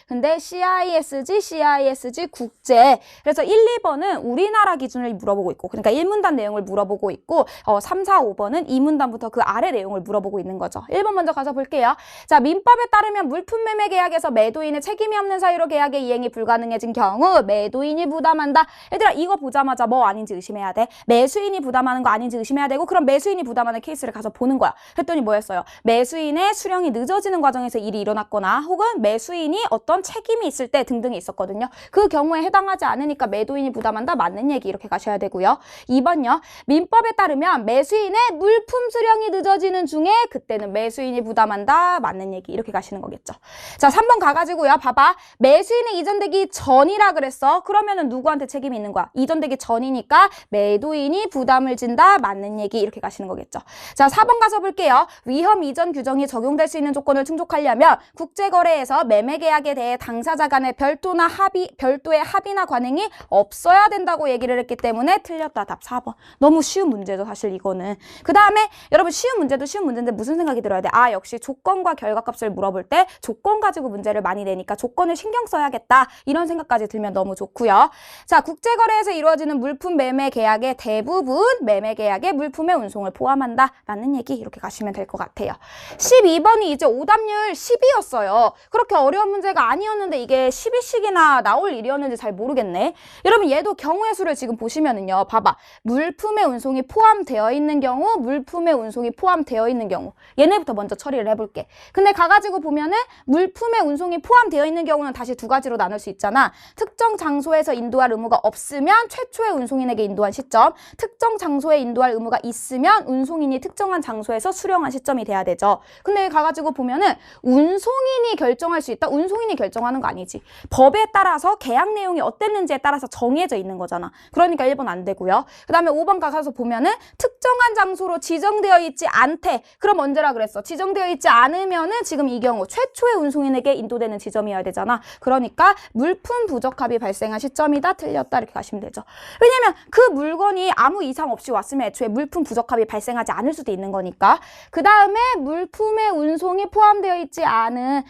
근데 CISG 국제. 그래서 1, 2번은 우리나라 기준을 물어보고 있고 그러니까 1문단 내용을 물어보고 있고 3, 4, 5번은 2문단부터 그 아래 내용을 물어보고 있는 거죠. 1번 먼저 가서 볼게요. 자, 민법에 따르면 물품 매매 계약에서 매도인의 책임이 없는 사유로 계약의 이행이 불가능해진 경우 매도인이 부담한다. 얘들아 이거 보자마자 뭐 아닌지 의심해야 돼. 매수인이 부담하는 거 아닌지 의심해야 되고 그럼 매수인이 부담하는 케이스를 가서 보는 거야. 그랬더니 뭐였어요? 매수인의 수령이 늦어지는 과정에서 일이 일어났거나 혹은 매수인이 어떤 책임이 있을 때 등등이 있었거든요. 그 경우에 해당하지 않으니까 매도인이 부담한다. 맞는 얘기 이렇게 가셔야 되고요. 2번요. 민법에 따르면 매수인의 물품 수령이 늦어지는 중에 그때는 매수인이 부담한다. 맞는 얘기 이렇게 가시는 거겠죠. 자, 3번 가가지고요. 봐봐. 매수인이 이전되기 전이라 그랬어. 그러면 그러면은 누구한테 책임이 있는 거야? 이전되기 전이니까 매도인이 부담을 진다. 맞는 얘기 이렇게 가시는 거겠죠. 자, 4번 가서 볼게요. 위험 이전 규정이 적용될 수 있는 조건을 충족하려면 국제거래에서 매매계약에 대해 당사자 간의 별도의 합의나 관행이 없어야 된다고 얘기를 했기 때문에 틀렸다. 답 4번. 너무 쉬운 문제죠, 사실 이거는. 그 다음에 여러분 쉬운 문제도 쉬운 문제인데 무슨 생각이 들어야 돼? 아, 역시 조건과 결과값을 물어볼 때 조건 가지고 문제를 많이 내니까 조건을 신경 써야겠다. 이런 생각까지 들면 너무 좋고요. 자, 국제거래에서 이루어지는 물품 매매 계약의 대부분 매매 계약의 물품의 운송을 포함한다. 라는 얘기 이렇게 가시면 될 것 같아요. 12번이 이제 오답률 10이었어요. 그렇게 어려운 문제가 아니었는데 이게 12씩이나 나올 일이었는지 잘 모르겠네. 여러분 얘도 경우의 수를 지금 보시면은요. 봐봐. 물품의 운송이 포함되어 있는 경우, 물품의 운송이 포함되어 있는 경우. 얘네부터 먼저 처리를 해볼게. 근데 가가지고 보면은 물품의 운송이 포함되어 있는 경우는 다시 두 가지로 나눌 수 있잖아. 특정 장소에서 인도할 의무가 없으면 최초의 운송인에게 인도한 시점, 특정 장소에 인도할 의무가 있으면 운송인이 특정한 장소에서 수령한 시점이 돼야 되죠. 근데 가가지고 보면은 운송인이 결정할 수 있다? 운송인이 결정하는 거 아니지. 법에 따라서 계약 내용이 어땠는지에 따라서 정해져 있는 거잖아. 그러니까 1번 안 되고요. 그 다음에 5번 가서 보면은 특정한 장소로 지정되어 있지 않대. 그럼 언제라 그랬어? 지정되어 있지 않으면은 지금 이 경우 최초의 운송인에게 인도되는 지점이어야 되잖아. 그러니까 물품 부적합이 발생한 시점이다. 틀렸다. 이렇게 가시면 되죠. 왜냐면 그 물건이 아무 이상 없이 왔으면 애초에 물품 부적합이 발생하지 않을 수도 있는 거니까. 그 다음에 물품의 운송이 포함되어 있지 않은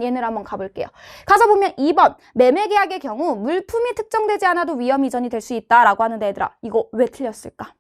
얘네를 한번 가볼게요. 가서 보면 2번 매매계약의 경우 물품이 특정되지 않아도 위험 이전이 될 수 있다라고 하는데 얘들아 이거 왜 틀렸을까?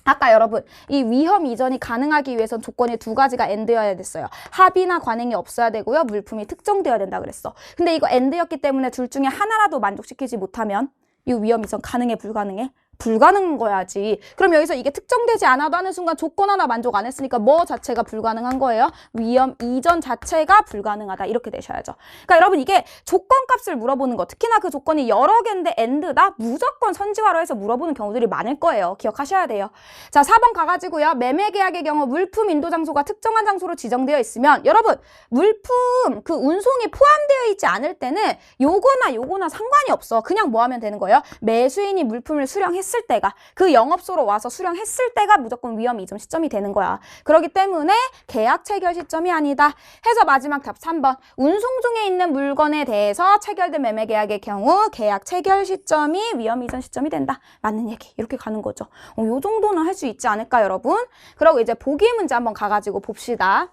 아까 여러분 이 위험 이전이 가능하기 위해선 조건이 두 가지가 엔드여야 됐어요. 합의나 관행이 없어야 되고요. 물품이 특정되어야 된다 그랬어. 근데 이거 엔드였기 때문에 둘 중에 하나라도 만족시키지 못하면 이 위험 이전 가능해 불가능해? 불가능한 거야지. 그럼 여기서 이게 특정되지 않아도 하는 순간 조건 하나 만족 안 했으니까 뭐 자체가 불가능한 거예요? 위험 이전 자체가 불가능하다. 이렇게 되셔야죠. 그러니까 여러분 이게 조건값을 물어보는 거, 특히나 그 조건이 여러 개인데 엔드다? 무조건 선지화로 해서 물어보는 경우들이 많을 거예요. 기억하셔야 돼요. 자, 4번 가가지고요. 매매계약의 경우 물품 인도 장소가 특정한 장소로 지정되어 있으면 여러분 물품 그 운송이 포함되어 있지 않을 때는 요거나 상관이 없어. 그냥 뭐 하면 되는 거예요? 매수인이 물품을 수령했을 때가 그 영업소로 와서 수령했을 때가 무조건 위험 이전 시점이 되는 거야. 그렇기 때문에 계약 체결 시점이 아니다. 해서 마지막 답 3번. 운송 중에 있는 물건에 대해서 체결된 매매 계약의 경우 계약 체결 시점이 위험 이전 시점이 된다. 맞는 얘기. 이렇게 가는 거죠. 요 정도는 할 수 있지 않을까 여러분? 그리고 이제 보기 문제 한번 가가지고 봅시다.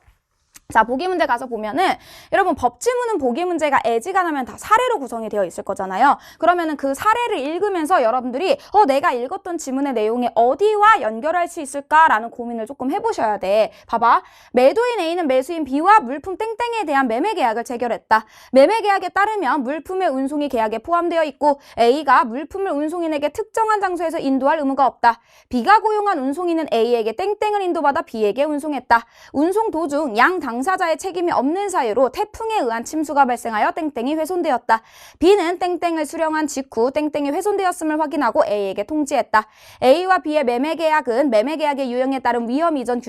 자, 보기 문제 가서 보면은 여러분 법지문은 보기 문제가 애지간하면 다 사례로 구성이 되어 있을 거잖아요. 그러면은 그 사례를 읽으면서 여러분들이 내가 읽었던 지문의 내용이 어디와 연결할 수 있을까라는 고민을 조금 해보셔야 돼. 봐봐. 매도인 A는 매수인 B와 물품 땡땡에 대한 매매 계약을 체결했다. 매매 계약에 따르면 물품의 운송이 계약에 포함되어 있고 A가 물품을 운송인에게 특정한 장소에서 인도할 의무가 없다. B가 고용한 운송인은 A에게 땡땡을 인도받아 B에게 운송했다. 운송 도중 양 당사자의 책임이 없는 사유로 태풍에 의한 침수가 발생하여 땡땡이 훼손되었다. B는 땡땡을 수령한 직후 땡땡이 훼손되었음을 확인하고 A에게 통지했다. A와 B의 매매계약은 매매계약의 유형에 따른 위험 이전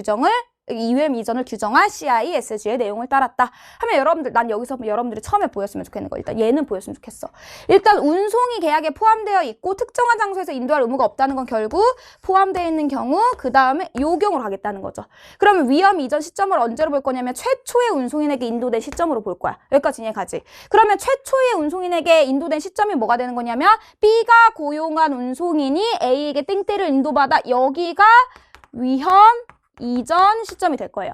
이전을 규정한 CISG의 내용을 따랐다. 하면 여러분들, 난 여기서 여러분들이 처음에 보였으면 좋겠는 거. 일단 얘는 보였으면 좋겠어. 일단 운송이 계약에 포함되어 있고 특정한 장소에서 인도할 의무가 없다는 건 결국 포함되어 있는 경우, 그 다음에 요 경우로 가겠다는 거죠. 그러면 위험 이전 시점을 언제로 볼 거냐면 최초의 운송인에게 인도된 시점으로 볼 거야. 여기까지 이해가지? 그러면 최초의 운송인에게 인도된 시점이 뭐가 되는 거냐면 B가 고용한 운송인이 A에게 땡땡을 인도받아 여기가 위험 이전 시점이 될 거예요.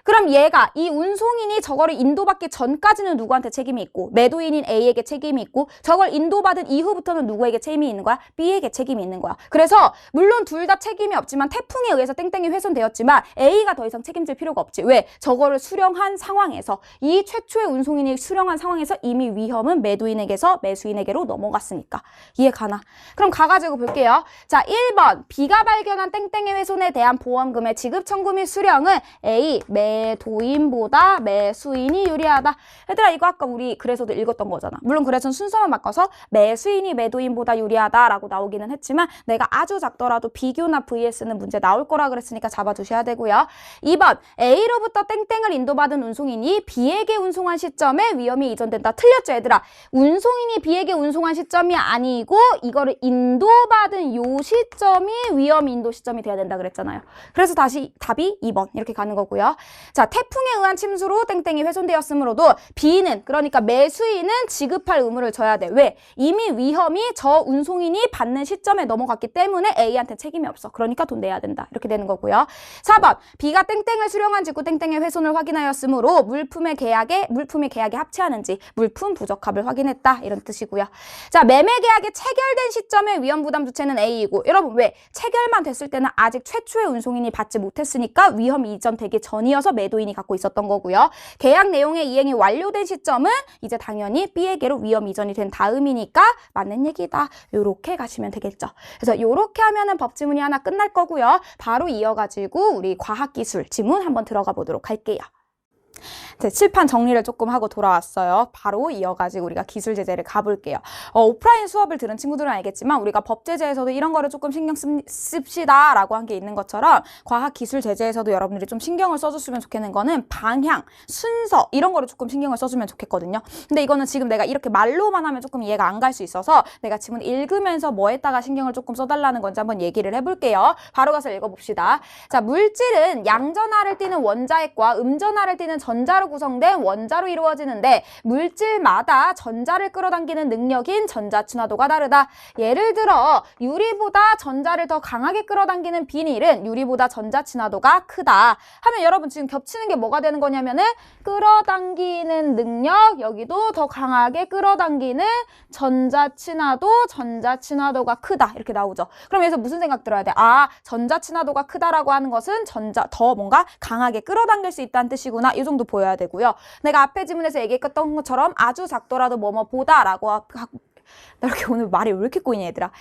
그럼 얘가 이 운송인이 저거를 인도받기 전까지는 누구한테 책임이 있고 매도인인 A에게 책임이 있고 저걸 인도받은 이후부터는 누구에게 책임이 있는 거야? B에게 책임이 있는 거야. 그래서 물론 둘 다 책임이 없지만 태풍에 의해서 땡땡이 훼손되었지만 A가 더 이상 책임질 필요가 없지. 왜? 저거를 수령한 상황에서 이 최초의 운송인이 수령한 상황에서 이미 위험은 매도인에게서 매수인에게로 넘어갔으니까. 이해 가나? 그럼 가가지고 볼게요. 자, 1번 B가 발견한 땡땡의 훼손에 대한 보험금의 지급 청구 및 수령은 A, 매도인보다 매수인이 유리하다. 얘들아 이거 아까 우리 그래서도 읽었던 거잖아. 물론 그래서는 순서만 바꿔서 매수인이 매도인보다 유리하다라고 나오기는 했지만 내가 아주 작더라도 비교나 vs는 문제 나올 거라 그랬으니까 잡아두셔야 되고요. 2번 A로부터 땡땡을 인도받은 운송인이 B에게 운송한 시점에 위험이 이전된다. 틀렸죠 얘들아. 운송인이 B에게 운송한 시점이 아니고 이거를 인도받은 요 시점이 위험 인도 시점이 돼야 된다 그랬잖아요. 그래서 다시 답이 2번 이렇게 가는 거고요. 자, 태풍에 의한 침수로 땡땡이 훼손되었으므로도 B는 그러니까 매수인은 지급할 의무를 져야 돼. 왜? 이미 위험이 저 운송인이 받는 시점에 넘어갔기 때문에 A한테 책임이 없어. 그러니까 돈 내야 된다. 이렇게 되는 거고요. 4번 B가 땡땡을 수령한 직후 땡땡의 훼손을 확인하였으므로 물품의 계약에 합치하는지 물품 부적합을 확인했다. 이런 뜻이고요. 자, 매매 계약이 체결된 시점에 위험 부담 주체는 A이고 여러분 왜? 체결만 됐을 때는 아직 최초의 운송인이 받지 못했으니까 위험 이전되기 전이어서 매도인이 갖고 있었던 거고요. 계약 내용의 이행이 완료된 시점은 이제 당연히 B에게로 위험 이전이 된 다음이니까 맞는 얘기다. 요렇게 가시면 되겠죠. 그래서 요렇게 하면은 법지문이 하나 끝날 거고요. 바로 이어가지고 우리 과학기술 지문 한번 들어가 보도록 할게요. 네, 칠판 정리를 조금 하고 돌아왔어요. 바로 이어가지고 우리가 기술 제재를 가볼게요. 오프라인 수업을 들은 친구들은 알겠지만 우리가 법 제재에서도 이런 거를 조금 신경 씁시다 라고 한 게 있는 것처럼 과학 기술 제재에서도 여러분들이 좀 신경을 써줬으면 좋겠는 거는 방향, 순서 이런 거를 조금 신경을 써주면 좋겠거든요. 근데 이거는 지금 내가 이렇게 말로만 하면 조금 이해가 안 갈 수 있어서 내가 지문 읽으면서 뭐에다가 신경을 조금 써달라는 건지 한번 얘기를 해볼게요. 바로 가서 읽어봅시다. 자, 물질은 양전하를 띠는 원자핵과 음전하를 띠는 전자로 구성된 원자로 이루어지는데 물질마다 전자를 끌어당기는 능력인 전자 친화도가 다르다. 예를 들어 유리보다 전자를 더 강하게 끌어당기는 비닐은 유리보다 전자 친화도가 크다 하면 여러분 지금 겹치는 게 뭐가 되는 거냐면은 끌어당기는 능력 여기도 더 강하게 끌어당기는 전자 친화도가 크다 이렇게 나오죠. 그럼 여기서 무슨 생각 들어야 돼? 아, 전자 친화도가 크다라고 하는 것은 더 뭔가 강하게 끌어당길 수 있다는 뜻이구나. 이 정도 보여야 되고요. 내가 앞에 지문에서 얘기했던 것처럼 아주 작더라도 뭐뭐 보다라고 나 이렇게 오늘 말이 왜 이렇게 꼬이냐 얘들아.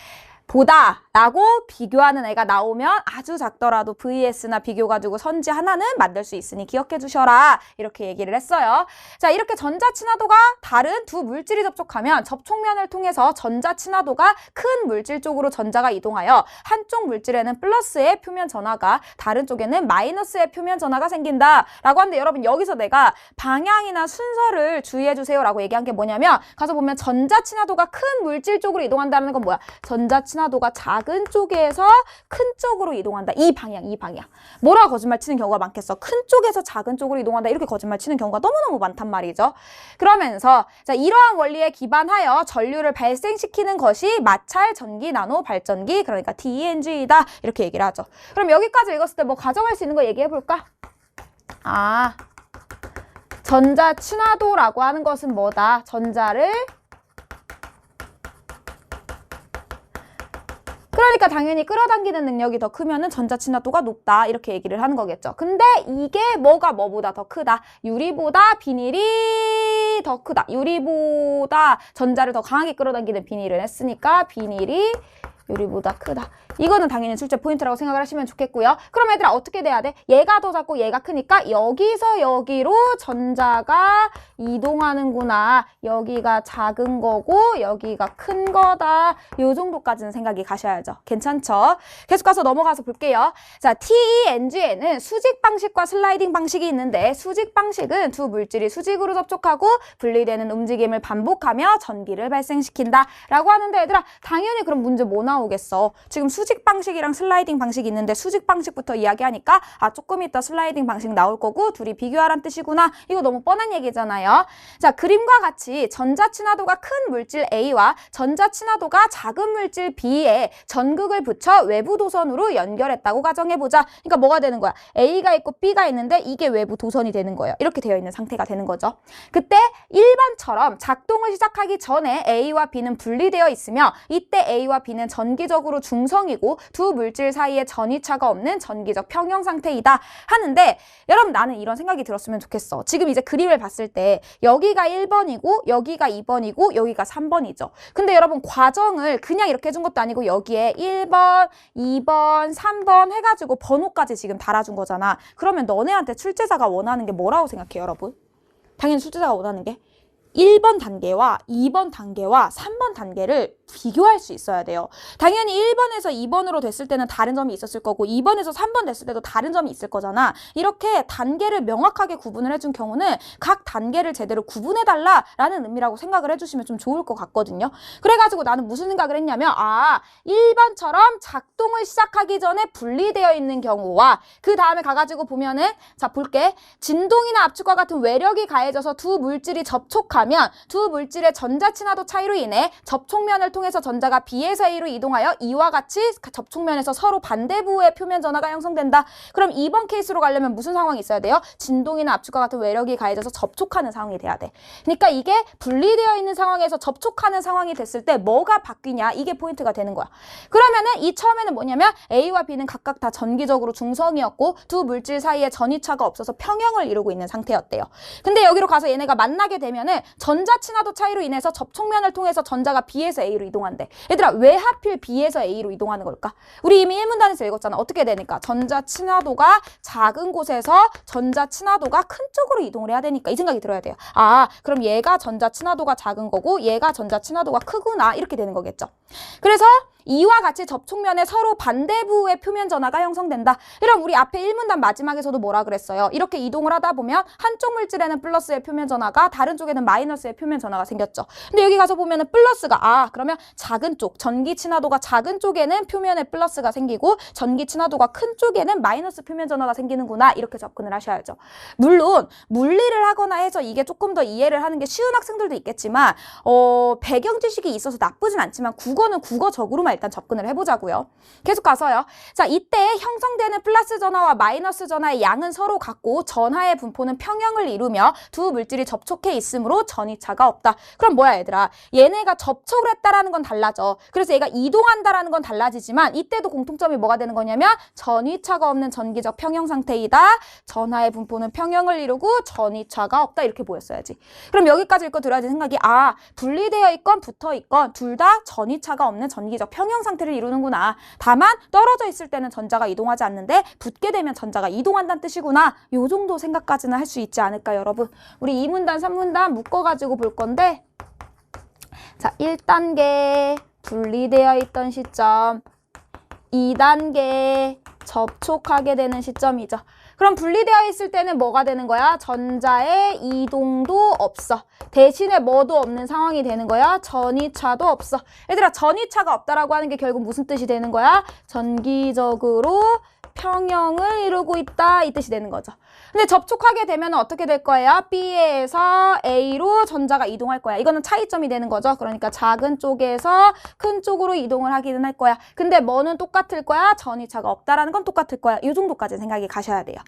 보다라고 비교하는 애가 나오면 아주 작더라도 vs나 비교 가지고 선지 하나는 만들 수 있으니 기억해 주셔라 이렇게 얘기를 했어요. 자, 이렇게 전자 친화도가 다른 두 물질이 접촉하면 접촉면을 통해서 전자 친화도가 큰 물질 쪽으로 전자가 이동하여 한쪽 물질에는 플러스의 표면 전하가 다른 쪽에는 마이너스의 표면 전하가 생긴다 라고 하는데 여러분 여기서 내가 방향이나 순서를 주의해 주세요 라고 얘기한 게 뭐냐면 가서 보면 전자 친화도가 큰 물질 쪽으로 이동한다는 건 뭐야? 전자 친화도가 작은 쪽에서 큰 쪽으로 이동한다. 이 방향. 뭐라 거짓말 치는 경우가 많겠어? 큰 쪽에서 작은 쪽으로 이동한다. 이렇게 거짓말 치는 경우가 너무너무 많단 말이죠. 그러면서 자, 이러한 원리에 기반하여 전류를 발생시키는 것이 마찰, 전기, 나노, 발전기 그러니까 DENG이다. 이렇게 얘기를 하죠. 그럼 여기까지 읽었을 때 뭐 가져갈 수 있는 거 얘기해 볼까? 아, 전자 친화도라고 하는 것은 뭐다? 전자를 그러니까 당연히 끌어당기는 능력이 더 크면은 전자 친화도가 높다 이렇게 얘기를 하는 거겠죠. 근데 이게 뭐가 뭐보다 더 크다? 유리보다 비닐이 더 크다. 유리보다 전자를 더 강하게 끌어당기는 비닐을 했으니까 비닐이 유리보다 크다. 이거는 당연히 출제 포인트라고 생각을 하시면 좋겠고요. 그럼 얘들아 어떻게 돼야 돼? 얘가 더 작고 얘가 크니까 여기서 여기로 전자가 이동하는구나. 여기가 작은 거고 여기가 큰 거다. 요 정도까지는 생각이 가셔야죠. 괜찮죠? 계속 가서 넘어가서 볼게요. 자, TENG에는 수직 방식과 슬라이딩 방식이 있는데 수직 방식은 두 물질이 수직으로 접촉하고 분리되는 움직임을 반복하며 전기를 발생시킨다 라고 하는데 얘들아 당연히 그럼 문제 뭐 나오겠어? 지금 수직 방식이랑 슬라이딩 방식이 있는데 수직 방식부터 이야기하니까 아 조금 이따 슬라이딩 방식 나올 거고 둘이 비교하란 뜻이구나. 이거 너무 뻔한 얘기잖아요. 자, 그림과 같이 전자 친화도가 큰 물질 A와 전자 친화도가 작은 물질 B에 전극을 붙여 외부 도선으로 연결했다고 가정해보자. 그러니까 뭐가 되는 거야? A가 있고 B가 있는데 이게 외부 도선이 되는 거예요. 이렇게 되어 있는 상태가 되는 거죠. 그때 1번처럼 작동을 시작하기 전에 A와 B는 분리되어 있으며 이때 A와 B는 전 전기적으로 중성이고 두 물질 사이에 전이차가 없는 전기적 평형 상태이다 하는데 여러분 나는 이런 생각이 들었으면 좋겠어. 지금 이제 그림을 봤을 때 여기가 1번이고 여기가 2번이고 여기가 3번이죠. 근데 여러분 과정을 그냥 이렇게 해준 것도 아니고 여기에 1번, 2번, 3번 해가지고 번호까지 지금 달아준 거잖아. 그러면 너네한테 출제자가 원하는 게 뭐라고 생각해요, 여러분? 당연히 출제자가 원하는 게 1번 단계와 2번 단계와 3번 단계를 비교할 수 있어야 돼요. 당연히 1번에서 2번으로 됐을 때는 다른 점이 있었을 거고 2번에서 3번 됐을 때도 다른 점이 있을 거잖아. 이렇게 단계를 명확하게 구분을 해준 경우는 각 단계를 제대로 구분해달라라는 의미라고 생각을 해주시면 좀 좋을 것 같거든요. 그래가지고 나는 무슨 생각을 했냐면 1번처럼 작동을 시작하기 전에 분리되어 있는 경우와 그 다음에 가가지고 보면은 자 볼게. 진동이나 압축과 같은 외력이 가해져서 두 물질이 접촉하면 두 물질의 전자친화도 차이로 인해 접촉면을 통해서 전자가 B에서 A로 이동하여 이와 같이 접촉면에서 서로 반대부의 표면 전하가 형성된다. 그럼 2번 케이스로 가려면 무슨 상황이 있어야 돼요? 진동이나 압축과 같은 외력이 가해져서 접촉하는 상황이 돼야 돼. 그러니까 이게 분리되어 있는 상황에서 접촉하는 상황이 됐을 때 뭐가 바뀌냐? 이게 포인트가 되는 거야. 그러면은 이 처음에는 뭐냐면 A와 B는 각각 다 전기적으로 중성이었고 두 물질 사이에 전이차가 없어서 평형을 이루고 있는 상태였대요. 근데 여기로 가서 얘네가 만나게 되면은 전자 친화도 차이로 인해서 접촉면을 통해서 전자가 B에서 A로 이동한대. 얘들아 왜 하필 B에서 A로 이동하는 걸까? 우리 이미 1문단에서 읽었잖아. 어떻게 되니까? 전자 친화도가 작은 곳에서 전자 친화도가 큰 쪽으로 이동을 해야 되니까 이 생각이 들어야 돼요. 그럼 얘가 전자 친화도가 작은 거고 얘가 전자 친화도가 크구나 이렇게 되는 거겠죠. 그래서 이와 같이 접촉면에 서로 반대부의 표면 전하가 형성된다. 그럼 우리 앞에 1문단 마지막에서도 뭐라 그랬어요? 이렇게 이동을 하다 보면 한쪽 물질에는 플러스의 표면 전하가 다른 쪽에는 마이너스의 표면 전하가 생겼죠. 근데 여기 가서 보면은 플러스가 그러면 작은 쪽, 전기 친화도가 작은 쪽에는 표면에 플러스가 생기고 전기 친화도가 큰 쪽에는 마이너스 표면 전하가 생기는구나. 이렇게 접근을 하셔야죠. 물론 물리를 하거나 해서 이게 조금 더 이해를 하는 게 쉬운 학생들도 있겠지만 배경 지식이 있어서 나쁘진 않지만 국어는 국어적으로만 일단 접근을 해보자고요. 계속 가서요. 자, 이때 형성되는 플러스 전하와 마이너스 전하의 양은 서로 같고 전하의 분포는 평형을 이루며 두 물질이 접촉해 있으므로 전이차가 없다. 그럼 뭐야 얘들아? 얘네가 접촉을 했다라는 건 달라져. 그래서 얘가 이동한다라는 건 달라지지만 이때도 공통점이 뭐가 되는 거냐면 전이차가 없는 전기적 평형 상태이다. 전하의 분포는 평형을 이루고 전이차가 없다. 이렇게 보였어야지. 그럼 여기까지 읽고 들어야지 생각이 분리되어 있건 붙어 있건 둘 다 전이차가 없는 전기적 평형 상태를 이루는구나. 다만 떨어져 있을 때는 전자가 이동하지 않는데 붙게 되면 전자가 이동한다는 뜻이구나. 요 정도 생각까지는 할 수 있지 않을까 여러분. 우리 2문단 3문단 묶어가지고 볼 건데 자 1단계 분리되어 있던 시점 2단계 접촉하게 되는 시점이죠. 그럼 분리되어 있을 때는 뭐가 되는 거야? 전자의 이동도 없어. 대신에 뭐도 없는 상황이 되는 거야? 전이차도 없어. 얘들아 전이차가 없다라고 하는 게 결국 무슨 뜻이 되는 거야? 전기적으로 평형을 이루고 있다 이 뜻이 되는 거죠. 근데 접촉하게 되면 어떻게 될 거예요? B에서 A로 전자가 이동할 거야. 이거는 차이점이 되는 거죠. 그러니까 작은 쪽에서 큰 쪽으로 이동을 하기는 할 거야. 근데 뭐는 똑같을 거야? 전이차가 없다라는 건 똑같을 거야. 이 정도까지 생각이 가셔야 돼요.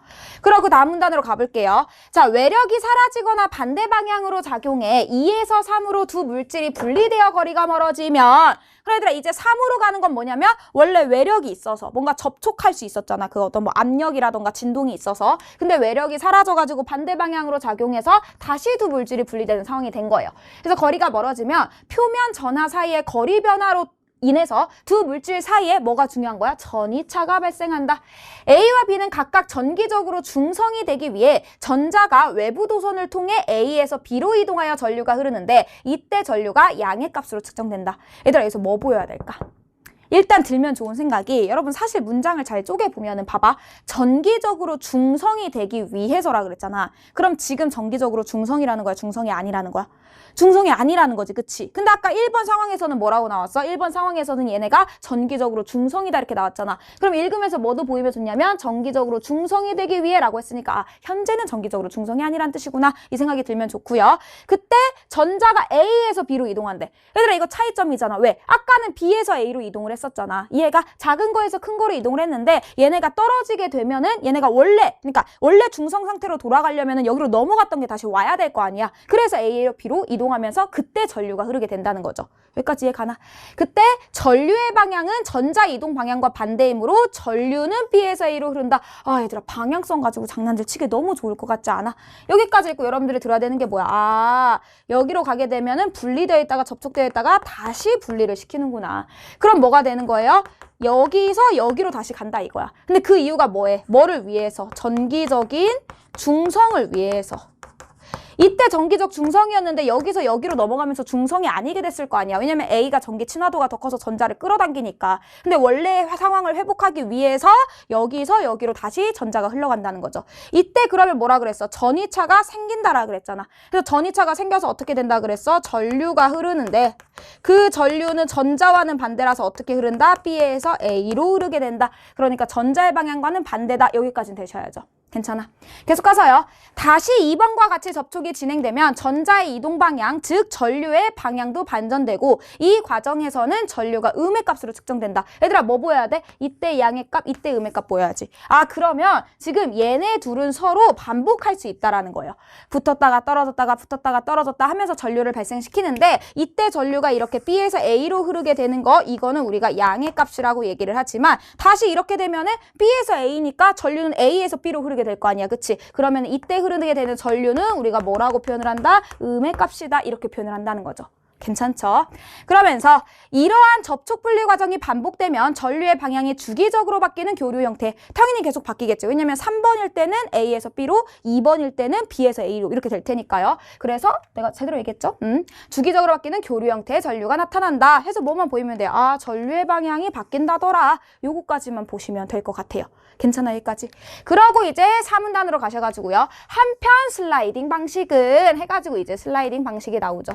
그리고 다음 문단으로 가볼게요. 자, 외력이 사라지거나 반대 방향으로 작용해 2에서 3으로 두 물질이 분리되어 거리가 멀어지면 그래 얘들아 이제 3으로 가는 건 뭐냐면 원래 외력이 있어서 뭔가 접촉할 수 있었잖아. 그 어떤 뭐 압력이라던가 진동이 있어서. 근데 외력이 사라져가지고 반대 방향으로 작용해서 다시 두 물질이 분리되는 상황이 된 거예요. 그래서 거리가 멀어지면 표면 전하 사이의 거리 변화로 인해서 두 물질 사이에 뭐가 중요한 거야? 전이차가 발생한다. A와 B는 각각 전기적으로 중성이 되기 위해 전자가 외부 도선을 통해 A에서 B로 이동하여 전류가 흐르는데 이때 전류가 양의 값으로 측정된다. 얘들아 여기서 뭐 보여야 될까? 일단 들면 좋은 생각이 여러분 사실 문장을 잘 쪼개보면은 봐봐. 전기적으로 중성이 되기 위해서라 그랬잖아. 그럼 지금 전기적으로 중성이라는 거야? 중성이 아니라는 거야? 중성이 아니라는 거지, 그치? 근데 아까 1번 상황에서는 뭐라고 나왔어? 1번 상황에서는 얘네가 전기적으로 중성이다 이렇게 나왔잖아. 그럼 읽으면서 뭐도 보이면 좋냐면 전기적으로 중성이 되기 위해 라고 했으니까 현재는 전기적으로 중성이 아니란 뜻이구나 이 생각이 들면 좋고요. 그때 전자가 A에서 B로 이동한대. 얘들아 이거 차이점이잖아. 왜? 아까는 B에서 A로 이동을 했었잖아. 얘가 작은 거에서 큰 거로 이동을 했는데 얘네가 떨어지게 되면은 얘네가 그러니까 원래 중성 상태로 돌아가려면은 여기로 넘어갔던 게 다시 와야 될 거 아니야. 그래서 A로 B로 이동하면서 그때 전류가 흐르게 된다는 거죠. 여기까지 이해 가나? 그때 전류의 방향은 전자 이동 방향과 반대이므로 전류는 B에서 A로 흐른다. 아, 얘들아, 방향성 가지고 장난들 치기 너무 좋을 것 같지 않아? 여기까지 읽고 여러분들이 들어야 되는 게 뭐야? 아, 여기로 가게 되면은 분리되어 있다가 접촉되어 있다가 다시 분리를 시키는구나. 그럼 뭐가 되는 거예요? 여기서 여기로 다시 간다 이거야. 근데 그 이유가 뭐해? 뭐를 위해서? 전기적인 중성을 위해서. 이때 전기적 중성이었는데 여기서 여기로 넘어가면서 중성이 아니게 됐을 거 아니야. 왜냐면 A가 전기 친화도가 더 커서 전자를 끌어당기니까. 근데 원래 상황을 회복하기 위해서 여기서 여기로 다시 전자가 흘러간다는 거죠. 이때 그러면 뭐라 그랬어? 전위차가 생긴다라 그랬잖아. 그래서 전위차가 생겨서 어떻게 된다 그랬어? 전류가 흐르는데 그 전류는 전자와는 반대라서 어떻게 흐른다? B에서 A로 흐르게 된다. 그러니까 전자의 방향과는 반대다. 여기까지는 되셔야죠. 괜찮아. 계속 가서요. 다시 2번과 같이 접촉이 진행되면 전자의 이동 방향, 즉 전류의 방향도 반전되고 이 과정에서는 전류가 음의 값으로 측정된다. 얘들아, 뭐 보여야 돼? 이때 양의 값, 이때 음의 값 보여야지. 아, 그러면 지금 얘네 둘은 서로 반복할 수 있다라는 거예요. 붙었다가 떨어졌다가 붙었다가 떨어졌다 하면서 전류를 발생시키는데 이때 전류가 이렇게 B에서 A로 흐르게 되는 거, 이거는 우리가 양의 값이라고 얘기를 하지만 다시 이렇게 되면은 B에서 A니까 전류는 A에서 B로 흐르게 될 거 아니야. 그치? 그러면 이때 흐르게 되는 전류는 우리가 뭐라고 표현을 한다? 음의 값이다. 이렇게 표현을 한다는 거죠. 괜찮죠? 그러면서 이러한 접촉 분리 과정이 반복되면 전류의 방향이 주기적으로 바뀌는 교류 형태. 당연히 계속 바뀌겠죠. 왜냐면 3번일 때는 A에서 B로, 2번일 때는 B에서 A로 이렇게 될 테니까요. 그래서 내가 제대로 얘기했죠? 주기적으로 바뀌는 교류 형태의 전류가 나타난다 해서 뭐만 보이면 돼요. 아, 전류의 방향이 바뀐다더라. 요거까지만 보시면 될 것 같아요. 괜찮아, 여기까지. 그러고 이제 3문단으로 가셔가지고요. 한편 슬라이딩 방식은 해가지고 이제 슬라이딩 방식이 나오죠.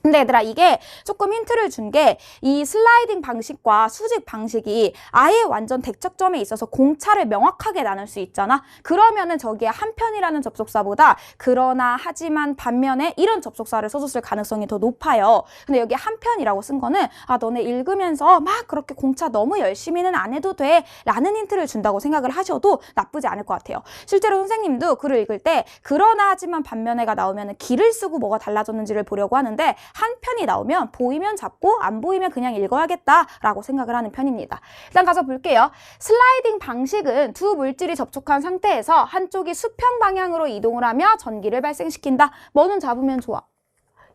근데 얘들아, 이게 조금 힌트를 준 게 이 슬라이딩 방식과 수직 방식이 아예 완전 대척점에 있어서 공차를 명확하게 나눌 수 있잖아. 그러면은 저기에 한편이라는 접속사보다 그러나, 하지만, 반면에 이런 접속사를 써줬을 가능성이 더 높아요. 근데 여기 한편이라고 쓴 거는 아, 너네 읽으면서 막 그렇게 공차 너무 열심히는 안 해도 돼 라는 힌트를 준다고 생각을 하셔도 나쁘지 않을 것 같아요. 실제로 선생님도 글을 읽을 때 그러나, 하지만, 반면에가 나오면 길을 쓰고 뭐가 달라졌는지를 보려고 하는데 한편이 나오면 보이면 잡고 안 보이면 그냥 읽어야겠다라고 생각을 하는 편입니다. 일단 가서 볼게요. 슬라이딩 방식은 두 물질이 접촉한 상태에서 한쪽이 수평 방향으로 이동을 하며 전기를 발생시킨다. 뭐는 잡으면 좋아?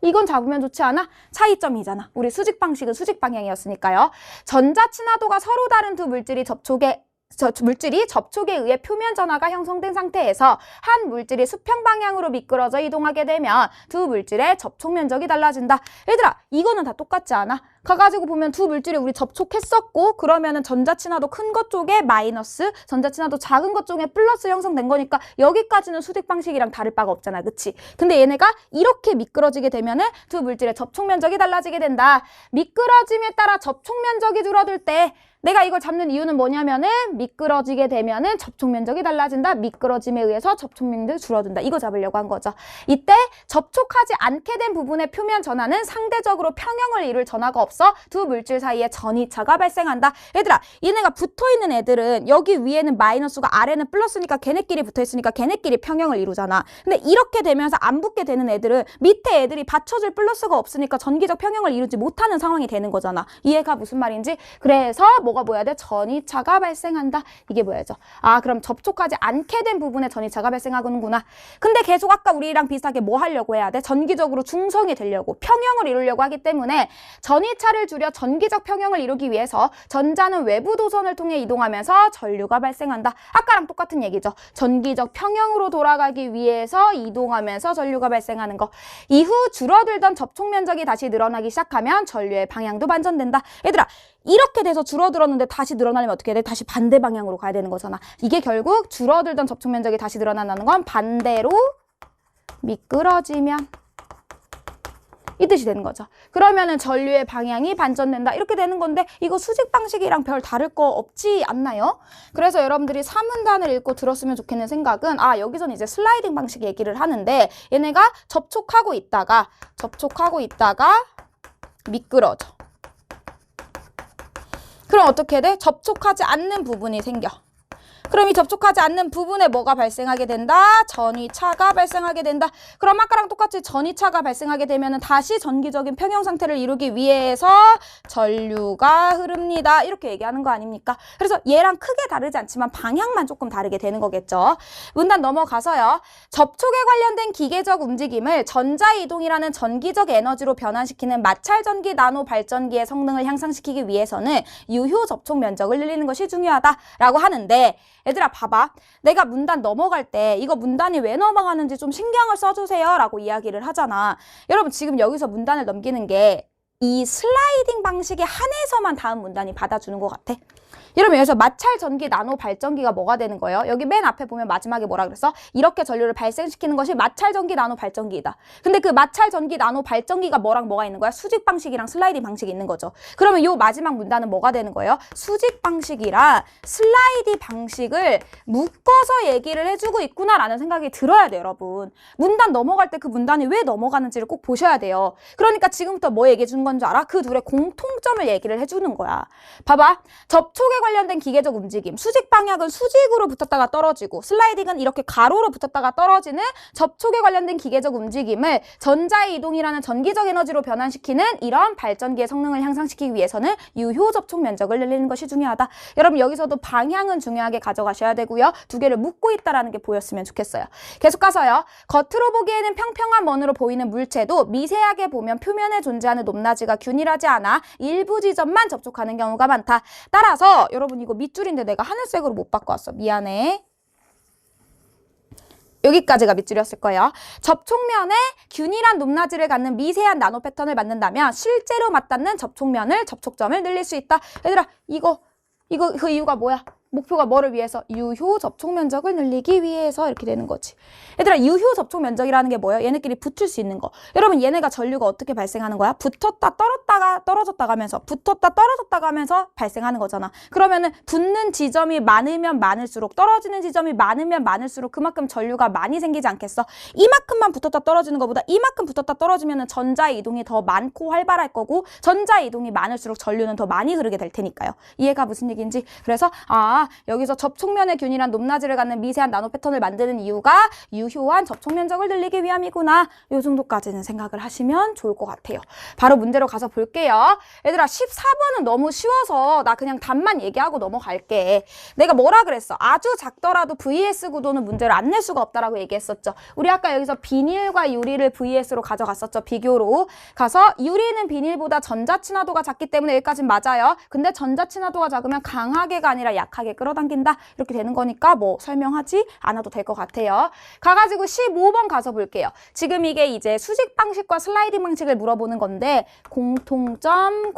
이건 잡으면 좋지 않아? 차이점이잖아. 우리 수직 방식은 수직 방향이었으니까요. 전자 친화도가 서로 다른 두 물질이 접촉에 의해 표면 전하가 형성된 상태에서 한 물질이 수평 방향으로 미끄러져 이동하게 되면 두 물질의 접촉 면적이 달라진다. 얘들아, 이거는 다 똑같지 않아? 가가지고 보면 두 물질이 우리 접촉했었고 그러면은 전자 친화도 큰 것 쪽에 마이너스, 전자 친화도 작은 것 쪽에 플러스 형성된 거니까 여기까지는 수직 방식이랑 다를 바가 없잖아. 그치? 근데 얘네가 이렇게 미끄러지게 되면은 두 물질의 접촉 면적이 달라지게 된다. 미끄러짐에 따라 접촉 면적이 줄어들 때 내가 이걸 잡는 이유는 뭐냐면은 미끄러지게 되면은 접촉 면적이 달라진다. 미끄러짐에 의해서 접촉 면적이 줄어든다. 이거 잡으려고 한 거죠. 이때 접촉하지 않게 된 부분의 표면 전하는 상대적으로 평형을 이룰 전하가 없어 두 물질 사이에 전이차가 발생한다. 얘들아, 얘네가 붙어있는 애들은 여기 위에는 마이너스가 아래는 플러스니까 걔네끼리 붙어있으니까 걔네끼리 평형을 이루잖아. 근데 이렇게 되면서 안 붙게 되는 애들은 밑에 애들이 받쳐줄 플러스가 없으니까 전기적 평형을 이루지 못하는 상황이 되는 거잖아. 이해가 무슨 말인지? 그래서 뭐가 보여야 돼? 전이차가 발생한다. 이게 보여야죠. 아, 그럼 접촉하지 않게 된 부분에 전이차가 발생하는구나. 근데 계속 아까 우리랑 비슷하게 뭐 하려고 해야 돼? 전기적으로 중성이 되려고, 평형을 이루려고 하기 때문에 전이차를 줄여 전기적 평형을 이루기 위해서 전자는 외부 도선을 통해 이동하면서 전류가 발생한다. 아까랑 똑같은 얘기죠. 전기적 평형으로 돌아가기 위해서 이동하면서 전류가 발생하는 거. 이후 줄어들던 접촉 면적이 다시 늘어나기 시작하면 전류의 방향도 반전된다. 얘들아, 이렇게 돼서 줄어들었는데 다시 늘어나려면 어떻게 해야 돼? 다시 반대 방향으로 가야 되는 거잖아. 이게 결국 줄어들던 접촉 면적이 다시 늘어난다는 건 반대로 미끄러지면 이 뜻이 되는 거죠. 그러면은 전류의 방향이 반전된다. 이렇게 되는 건데 이거 수직 방식이랑 별 다를 거 없지 않나요? 그래서 여러분들이 3문단을 읽고 들었으면 좋겠는 생각은 아, 여기서는 이제 슬라이딩 방식 얘기를 하는데 얘네가 접촉하고 있다가 미끄러져. 그럼 어떻게 돼? 접촉하지 않는 부분이 생겨. 그럼 이 접촉하지 않는 부분에 뭐가 발생하게 된다? 전이차가 발생하게 된다. 그럼 아까랑 똑같이 전이차가 발생하게 되면 다시 전기적인 평형 상태를 이루기 위해서 전류가 흐릅니다. 이렇게 얘기하는 거 아닙니까? 그래서 얘랑 크게 다르지 않지만 방향만 조금 다르게 되는 거겠죠. 문단 넘어가서요. 접촉에 관련된 기계적 움직임을 전자이동이라는 전기적 에너지로 변환시키는 마찰전기 나노 발전기의 성능을 향상시키기 위해서는 유효 접촉 면적을 늘리는 것이 중요하다라고 하는데 얘들아 봐봐. 내가 문단 넘어갈 때 이거 문단이 왜 넘어가는지 좀 신경을 써주세요 라고 이야기를 하잖아. 여러분 지금 여기서 문단을 넘기는 게 이 슬라이딩 방식에 한해서만 다음 문단이 받아주는 것 같아. 여러분 여기서 마찰 전기 나노 발전기가 뭐가 되는 거예요? 여기 맨 앞에 보면 마지막에 뭐라 그랬어? 이렇게 전류를 발생시키는 것이 마찰 전기 나노 발전기이다. 근데 그 마찰 전기 나노 발전기가 뭐랑 뭐가 있는 거야? 수직 방식이랑 슬라이딩 방식이 있는 거죠. 그러면 요 마지막 문단은 뭐가 되는 거예요? 수직 방식이랑 슬라이딩 방식을 묶어서 얘기를 해주고 있구나라는 생각이 들어야 돼요, 여러분. 문단 넘어갈 때 그 문단이 왜 넘어가는지를 꼭 보셔야 돼요. 그러니까 지금부터 뭐 얘기해 주는 건 줄 알아? 그 둘의 공통점을 얘기를 해주는 거야. 봐봐. 접촉에 관련된 기계적 움직임. 수직 방향은 수직으로 붙었다가 떨어지고 슬라이딩은 이렇게 가로로 붙었다가 떨어지는 접촉에 관련된 기계적 움직임을 전자의 이동이라는 전기적 에너지로 변환시키는 이런 발전기의 성능을 향상시키기 위해서는 유효 접촉 면적을 늘리는 것이 중요하다. 여러분 여기서도 방향은 중요하게 가져가셔야 되고요. 두 개를 묶고 있다는 게 보였으면 좋겠어요. 계속 가서요. 겉으로 보기에는 평평한 원으로 보이는 물체도 미세하게 보면 표면에 존재하는 높낮이가 균일하지 않아 일부 지점만 접촉하는 경우가 많다. 따라서 여러분 이거 밑줄인데 내가 하늘색으로 못 바꿔 왔어. 미안해. 여기까지가 밑줄이었을 거예요. 접촉면에 균일한 높낮이를 갖는 미세한 나노 패턴을 만든다면 실제로 맞닿는 접촉면을 접촉점을 늘릴 수 있다. 얘들아 이거 그 이유가 뭐야? 목표가 뭐를 위해서? 유효 접촉 면적을 늘리기 위해서 이렇게 되는 거지. 얘들아 유효 접촉 면적이라는 게 뭐예요? 얘네끼리 붙을 수 있는 거. 여러분 얘네가 전류가 어떻게 발생하는 거야? 붙었다 떨어졌다가 떨어졌다 가면서 붙었다 떨어졌다 가면서 발생하는 거잖아. 그러면은 붙는 지점이 많으면 많을수록 떨어지는 지점이 많으면 많을수록 그만큼 전류가 많이 생기지 않겠어? 이만큼만 붙었다 떨어지는 것보다 이만큼 붙었다 떨어지면은 전자의 이동이 더 많고 활발할 거고 전자의 이동이 많을수록 전류는 더 많이 흐르게 될 테니까요. 이해가 무슨 얘기인지. 그래서 여기서 접촉면의 균일한 높낮이를 갖는 미세한 나노 패턴을 만드는 이유가 유효한 접촉 면적을 늘리기 위함이구나. 요 정도까지는 생각을 하시면 좋을 것 같아요. 바로 문제로 가서 볼게요. 얘들아 14번은 너무 쉬워서 나 그냥 답만 얘기하고 넘어갈게. 내가 뭐라 그랬어? 아주 작더라도 VS 구도는 문제를 안 낼 수가 없다라고 얘기했었죠. 우리 아까 여기서 비닐과 유리를 VS로 가져갔었죠. 비교로 가서 유리는 비닐보다 전자 친화도가 작기 때문에 여기까지는 맞아요. 근데 전자 친화도가 작으면 강하게가 아니라 약하게 끌어당긴다. 이렇게 되는 거니까 뭐 설명하지 않아도 될 것 같아요. 가가지고 15번 가서 볼게요. 지금 이게 이제 수직 방식과 슬라이딩 방식을 물어보는 건데 공통점,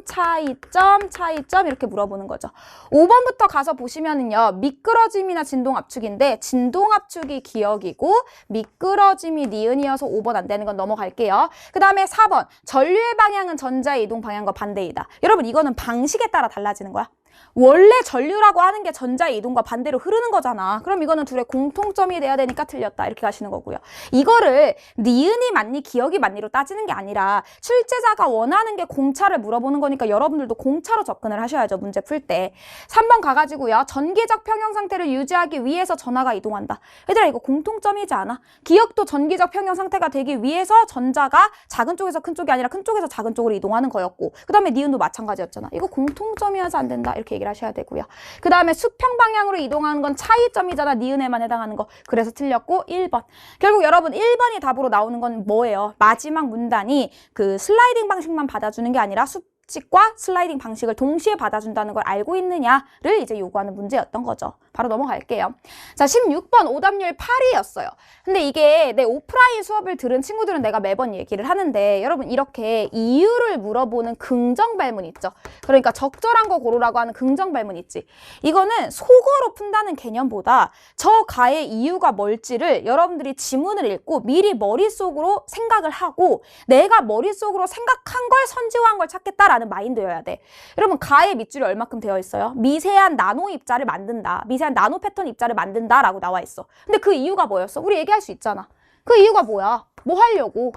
차이점 이렇게 물어보는 거죠. 5번부터 가서 보시면은요. 미끄러짐이나 진동 압축인데 진동 압축이 기억이고 미끄러짐이 니은이어서 5번 안 되는 건 넘어갈게요. 그 다음에 4번 전류의 방향은 전자의 이동 방향과 반대이다. 여러분 이거는 방식에 따라 달라지는 거야. 원래 전류라고 하는 게 전자의 이동과 반대로 흐르는 거잖아. 그럼 이거는 둘의 공통점이 돼야 되니까 틀렸다. 이렇게 가시는 거고요. 이거를 니은이 맞니 기억이 맞니로 따지는 게 아니라 출제자가 원하는 게 공차를 물어보는 거니까 여러분들도 공차로 접근을 하셔야죠. 문제 풀 때. 3번 가가지고요. 전기적 평형 상태를 유지하기 위해서 전하가 이동한다. 얘들아 이거 공통점이지 않아? 기억도 전기적 평형 상태가 되기 위해서 전자가 작은 쪽에서 큰 쪽이 아니라 큰 쪽에서 작은 쪽으로 이동하는 거였고 그 다음에 니은도 마찬가지였잖아. 이거 공통점이어서 안 된다. 이렇게 얘기를 하셔야 되고요. 그 다음에 수평 방향으로 이동하는 건 차이점이잖아. 니은에만 해당하는 거. 그래서 틀렸고 1번. 결국 여러분 1번이 답으로 나오는 건 뭐예요? 마지막 문단이 그 슬라이딩 방식만 받아주는 게 아니라 수직과 슬라이딩 방식을 동시에 받아준다는 걸 알고 있느냐를 이제 요구하는 문제였던 거죠. 바로 넘어갈게요. 자, 16번 오답률 8이었어요. 근데 이게 내 오프라인 수업을 들은 친구들은 내가 매번 얘기를 하는데 여러분 이렇게 이유를 물어보는 긍정 발문 있죠. 그러니까 적절한 거 고르라고 하는 긍정 발문 있지. 이거는 속어로 푼다는 개념보다 저 가의 이유가 뭘지를 여러분들이 지문을 읽고 미리 머릿속으로 생각을 하고 내가 머릿속으로 생각한 걸 선지화한 걸 찾겠다라는 마인드여야 돼. 여러분 가의 밑줄이 얼마큼 되어 있어요? 미세한 나노 입자를 만든다. 미세한 나노 패턴 입자를 만든다라고 나와 있어. 근데 그 이유가 뭐였어? 우리 얘기할 수 있잖아. 그 이유가 뭐야? 뭐 하려고?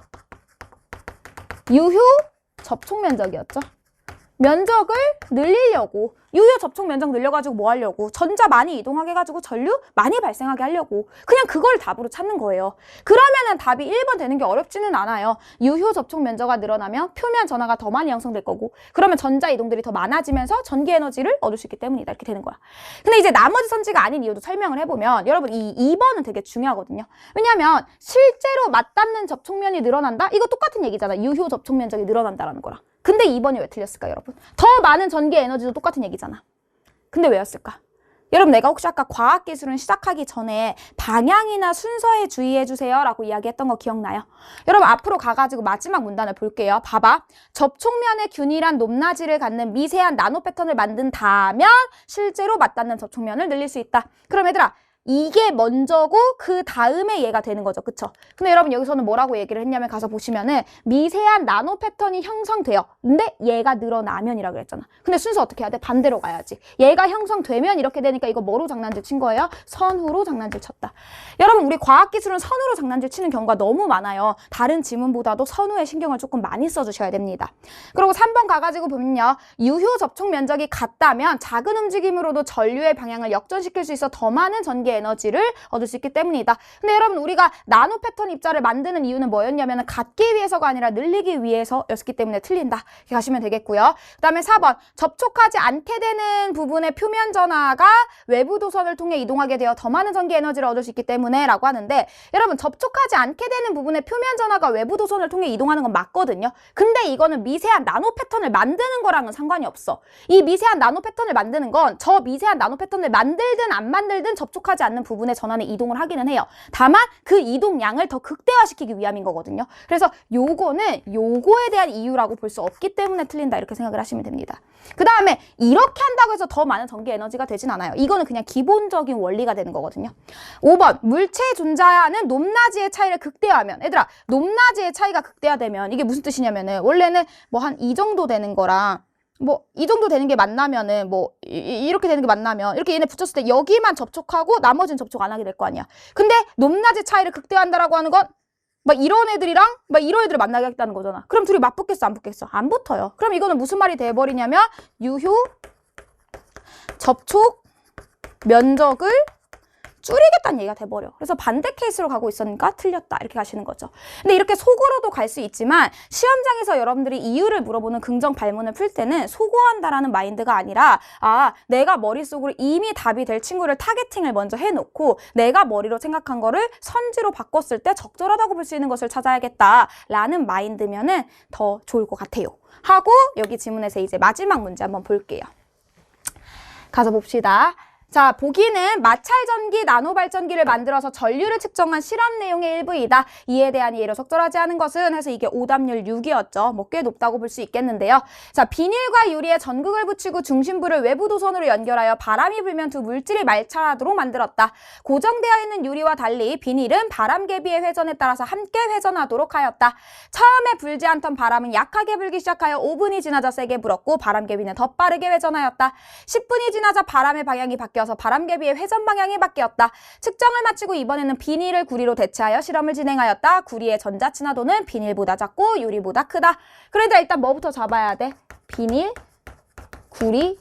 유효 접촉 면적이었죠. 면적을 늘리려고, 유효 접촉 면적 늘려가지고 뭐 하려고, 전자 많이 이동하게 해가지고 전류 많이 발생하게 하려고, 그냥 그걸 답으로 찾는 거예요. 그러면은 답이 1번 되는 게 어렵지는 않아요. 유효 접촉 면적이 늘어나면 표면 전하가 더 많이 형성될 거고, 그러면 전자 이동들이 더 많아지면서 전기 에너지를 얻을 수 있기 때문이다, 이렇게 되는 거야. 근데 이제 나머지 선지가 아닌 이유도 설명을 해보면, 여러분 이 2번은 되게 중요하거든요. 왜냐면 실제로 맞닿는 접촉면이 늘어난다? 이거 똑같은 얘기잖아. 유효 접촉 면적이 늘어난다라는 거랑. 근데 2번이 왜 틀렸을까, 여러분? 더 많은 전기 에너지도 똑같은 얘기잖아. 근데 왜였을까? 여러분, 내가 혹시 아까 과학기술은 시작하기 전에 방향이나 순서에 주의해주세요 라고 이야기했던 거 기억나요? 여러분, 앞으로 가가지고 마지막 문단을 볼게요. 봐봐. 접촉면의 균일한 높낮이를 갖는 미세한 나노 패턴을 만든다면 실제로 맞닿는 접촉면을 늘릴 수 있다. 그럼 얘들아, 이게 먼저고 그 다음에 얘가 되는 거죠. 그쵸? 근데 여러분 여기서는 뭐라고 얘기를 했냐면 가서 보시면은 미세한 나노 패턴이 형성돼요. 근데 얘가 늘어나면이라고 그랬잖아. 근데 순서 어떻게 해야 돼? 반대로 가야지. 얘가 형성되면 이렇게 되니까 이거 뭐로 장난질 친 거예요? 선후로 장난질 쳤다. 여러분 우리 과학기술은 선후로 장난질 치는 경우가 너무 많아요. 다른 지문보다도 선후에 신경을 조금 많이 써주셔야 됩니다. 그리고 3번 가가지고 보면요. 유효 접촉 면적이 같다면 작은 움직임으로도 전류의 방향을 역전시킬 수 있어 더 많은 전기 에너지를 얻을 수 있기 때문이다. 근데 여러분 우리가 나노 패턴 입자를 만드는 이유는 뭐였냐면 갖기 위해서가 아니라 늘리기 위해서였기 때문에 틀린다. 이렇게 가시면 되겠고요. 그 다음에 4번 접촉하지 않게 되는 부분의 표면 전하가 외부 도선을 통해 이동하게 되어 더 많은 전기 에너지를 얻을 수 있기 때문에 라고 하는데 여러분 접촉하지 않게 되는 부분의 표면 전하가 외부 도선을 통해 이동하는 건 맞거든요. 근데 이거는 미세한 나노 패턴을 만드는 거랑은 상관이 없어. 이 미세한 나노 패턴을 만드는 건 저 미세한 나노 패턴을 만들든 안 만들든 접촉하지 않는 부분의 전하는 이동을 하기는 해요. 다만 그 이동량을 더 극대화시키기 위함인 거거든요. 그래서 요거는 요거에 대한 이유라고 볼 수 없기 때문에 틀린다 이렇게 생각을 하시면 됩니다. 그 다음에 이렇게 한다고 해서 더 많은 전기 에너지가 되진 않아요. 이거는 그냥 기본적인 원리가 되는 거거든요. 5번 물체에 존재하는 높낮이의 차이를 극대화하면 얘들아 높낮이의 차이가 극대화되면 이게 무슨 뜻이냐면은 원래는 뭐 한 이 정도 되는 거랑 뭐 이 정도 되는 게 만나면은 뭐 이렇게 되는 게 만나면 이렇게 얘네 붙였을 때 여기만 접촉하고 나머지는 접촉 안 하게 될 거 아니야. 근데 높낮이 차이를 극대화한다라고 하는 건 막 이런 애들이랑 막 이런 애들을 만나게 하겠다는 거잖아. 그럼 둘이 맞붙겠어 안 붙겠어? 안 붙어요. 그럼 이거는 무슨 말이 돼버리냐면 유효 접촉 면적을 줄이겠다는 얘기가 돼버려. 그래서 반대 케이스로 가고 있으니까 틀렸다 이렇게 가시는 거죠. 근데 이렇게 속으로도 갈 수 있지만 시험장에서 여러분들이 이유를 물어보는 긍정 발문을 풀 때는 소거한다라는 마인드가 아니라 내가 머릿속으로 이미 답이 될 친구를 타겟팅을 먼저 해놓고 내가 머리로 생각한 거를 선지로 바꿨을 때 적절하다고 볼 수 있는 것을 찾아야겠다라는 마인드면은 더 좋을 것 같아요. 하고 여기 지문에서 이제 마지막 문제 한번 볼게요. 가서 봅시다. 자, 보기는 마찰전기 나노발전기를 만들어서 전류를 측정한 실험 내용의 일부이다. 이에 대한 이해로 적절하지 않은 것은 해서 이게 오답률 6이었죠. 뭐 꽤 높다고 볼 수 있겠는데요. 자, 비닐과 유리에 전극을 붙이고 중심부를 외부 도선으로 연결하여 바람이 불면 두 물질이 마찰하도록 만들었다. 고정되어 있는 유리와 달리 비닐은 바람개비의 회전에 따라서 함께 회전하도록 하였다. 처음에 불지 않던 바람은 약하게 불기 시작하여 5분이 지나자 세게 불었고 바람개비는 더 빠르게 회전하였다. 10분이 지나자 바람의 방향이 바뀌어서 바람개비의 회전 방향이 바뀌었다. 측정을 마치고 이번에는 비닐을 구리로 대체하여 실험을 진행하였다. 구리의 전자 친화도는 비닐보다 작고 유리보다 크다. 그러니까 일단 뭐부터 잡아야 돼? 비닐, 구리,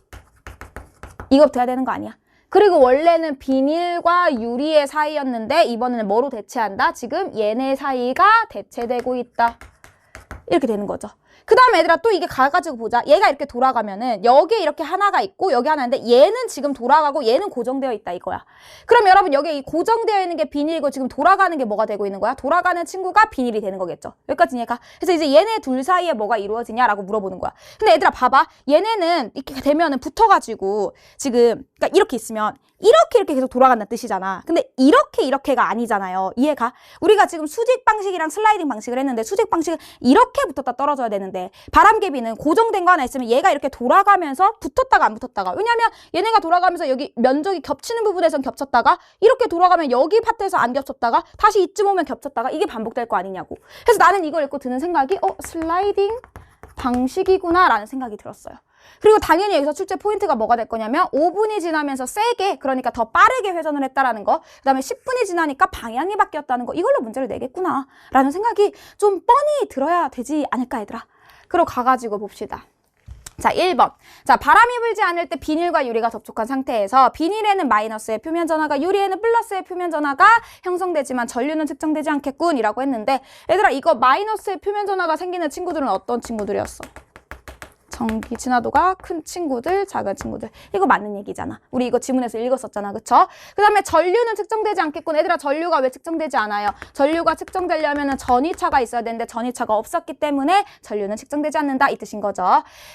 이거부터 해야 되는 거 아니야? 그리고 원래는 비닐과 유리의 사이였는데 이번에는 뭐로 대체한다? 지금 얘네 사이가 대체되고 있다. 이렇게 되는 거죠. 그 다음에 얘들아 또 이게 가가지고 보자. 얘가 이렇게 돌아가면은 여기에 이렇게 하나가 있고 여기 하나 있는데 얘는 지금 돌아가고 얘는 고정되어 있다 이거야. 그럼 여러분 여기에 이 고정되어 있는 게 비닐이고 지금 돌아가는 게 뭐가 되고 있는 거야? 돌아가는 친구가 비닐이 되는 거겠죠. 여기까지 이해가? 그래서 이제 얘네 둘 사이에 뭐가 이루어지냐라고 물어보는 거야. 근데 얘들아 봐봐. 얘네는 이렇게 되면은 붙어가지고 지금 그러니까 이렇게 있으면 이렇게 계속 돌아간다는 뜻이잖아. 근데 이렇게가 아니잖아요. 이해가? 우리가 지금 수직 방식이랑 슬라이딩 방식을 했는데 수직 방식은 이렇게 붙었다 떨어져야 되는데 바람개비는 고정된 거 하나 있으면 얘가 이렇게 돌아가면서 붙었다가 안 붙었다가 왜냐면 얘네가 돌아가면서 여기 면적이 겹치는 부분에선 겹쳤다가 이렇게 돌아가면 여기 파트에서 안 겹쳤다가 다시 이쯤 오면 겹쳤다가 이게 반복될 거 아니냐고. 그래서 나는 이걸 읽고 드는 생각이 슬라이딩 방식이구나 라는 생각이 들었어요. 그리고 당연히 여기서 출제 포인트가 뭐가 될 거냐면 5분이 지나면서 세게 그러니까 더 빠르게 회전을 했다라는 거 그 다음에 10분이 지나니까 방향이 바뀌었다는 거 이걸로 문제를 내겠구나 라는 생각이 좀 뻔히 들어야 되지 않을까 얘들아. 그리고 가가지고 봅시다. 자, 1번. 자, 바람이 불지 않을 때 비닐과 유리가 접촉한 상태에서 비닐에는 마이너스의 표면 전하가, 유리에는 플러스의 표면 전하가 형성되지만 전류는 측정되지 않겠군 이라고 했는데, 얘들아 이거 마이너스의 표면 전하가 생기는 친구들은 어떤 친구들이었어? 전기 친화도가 큰 친구들, 작은 친구들. 이거 맞는 얘기잖아. 우리 이거 지문에서 읽었었잖아. 그쵸? 그 다음에 전류는 측정되지 않겠군. 얘들아 전류가 왜 측정되지 않아요? 전류가 측정되려면 전위차가 있어야 되는데 전위차가 없었기 때문에 전류는 측정되지 않는다 이 뜻인 거죠.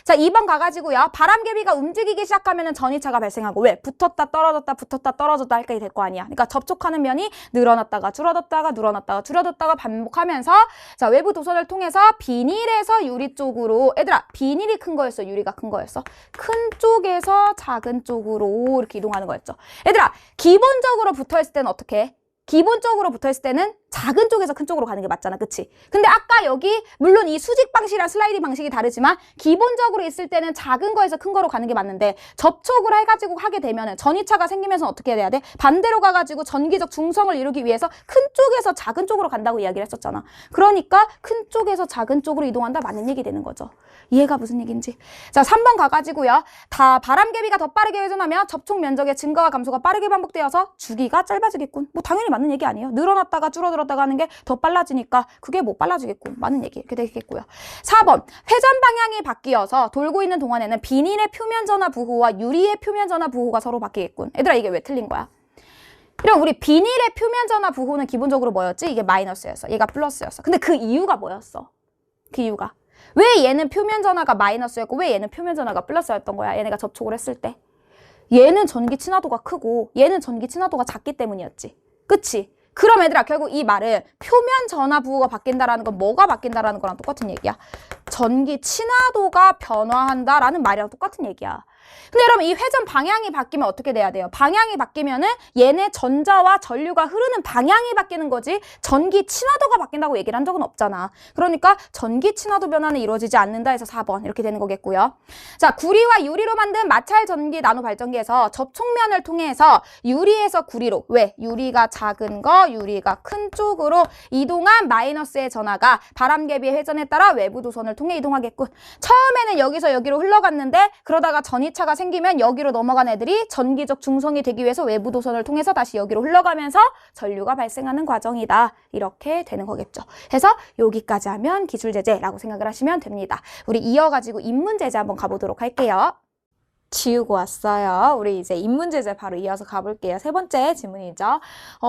자, 2번 가가지고요. 바람개비가 움직이기 시작하면 전위차가 발생하고, 왜? 붙었다 떨어졌다 붙었다 떨어졌다 할 게 될 거 아니야. 그러니까 접촉하는 면이 늘어났다가 줄어들었다가 늘어났다가 줄어들었다가 반복하면서, 자, 외부 도선을 통해서 비닐에서 유리 쪽으로, 얘들아 비닐이 큰 거였어, 유리가 큰 거였어? 큰 쪽에서 작은 쪽으로 이렇게 이동하는 거였죠. 얘들아 기본적으로 붙어있을 때는 어떻게 해? 기본적으로 붙어있을 때는 작은 쪽에서 큰 쪽으로 가는 게 맞잖아. 그치? 근데 아까 여기 물론 이 수직 방식이랑 슬라이딩 방식이 다르지만 기본적으로 있을 때는 작은 거에서 큰 거로 가는 게 맞는데, 접촉을 해가지고 하게 되면은 전위차가 생기면서 어떻게 해야 돼? 반대로 가가지고 전기적 중성을 이루기 위해서 큰 쪽에서 작은 쪽으로 간다고 이야기를 했었잖아. 그러니까 큰 쪽에서 작은 쪽으로 이동한다, 맞는 얘기 되는 거죠. 이해가 무슨 얘기인지. 자, 3번 가가지고요. 다 바람개비가 더 빠르게 회전하면 접촉 면적의 증가와 감소가 빠르게 반복되어서 주기가 짧아지겠군. 뭐 당연히 맞는 얘기 아니에요. 늘어났다가 줄어들었다가 하는 게 더 빨라지니까 그게 뭐 빨라지겠군. 맞는 얘기 이렇게 되겠고요. 4번. 회전 방향이 바뀌어서 돌고 있는 동안에는 비닐의 표면 전하 부호와 유리의 표면 전하 부호가 서로 바뀌겠군. 얘들아 이게 왜 틀린 거야? 이런 우리 비닐의 표면 전하 부호는 기본적으로 뭐였지? 이게 마이너스였어. 얘가 플러스였어. 근데 그 이유가 뭐였어? 그 이유가 왜 얘는 표면 전하가 마이너스였고 왜 얘는 표면 전하가 플러스였던 거야? 얘네가 접촉을 했을 때. 얘는 전기 친화도가 크고 얘는 전기 친화도가 작기 때문이었지. 그치? 그럼 얘들아 결국 이 말은 표면 전하 부호가 바뀐다라는 건 뭐가 바뀐다라는 거랑 똑같은 얘기야. 전기 친화도가 변화한다라는 말이랑 똑같은 얘기야. 근데 여러분 이 회전 방향이 바뀌면 어떻게 돼야 돼요? 방향이 바뀌면은 얘네 전자와 전류가 흐르는 방향이 바뀌는 거지 전기 친화도가 바뀐다고 얘기를 한 적은 없잖아. 그러니까 전기 친화도 변화는 이루어지지 않는다 해서 4번 이렇게 되는 거겠고요. 자, 구리와 유리로 만든 마찰 전기 나노 발전기에서 접촉면을 통해서 유리에서 구리로, 왜? 유리가 작은 거, 유리가 큰 쪽으로 이동한 마이너스의 전하가 바람개비의 회전에 따라 외부 도선을 통해 이동하겠군. 처음에는 여기서 여기로 흘러갔는데 그러다가 전위차가 생기면 여기로 넘어간 애들이 전기적 중성이 되기 위해서 외부 도선을 통해서 다시 여기로 흘러가면서 전류가 발생하는 과정이다. 이렇게 되는 거겠죠. 그래서 여기까지 하면 기술제재라고 생각을 하시면 됩니다. 우리 이어가지고 인문제재 한번 가보도록 할게요. 지우고 왔어요. 우리 이제 인문제재 바로 이어서 가볼게요. 세 번째 질문이죠.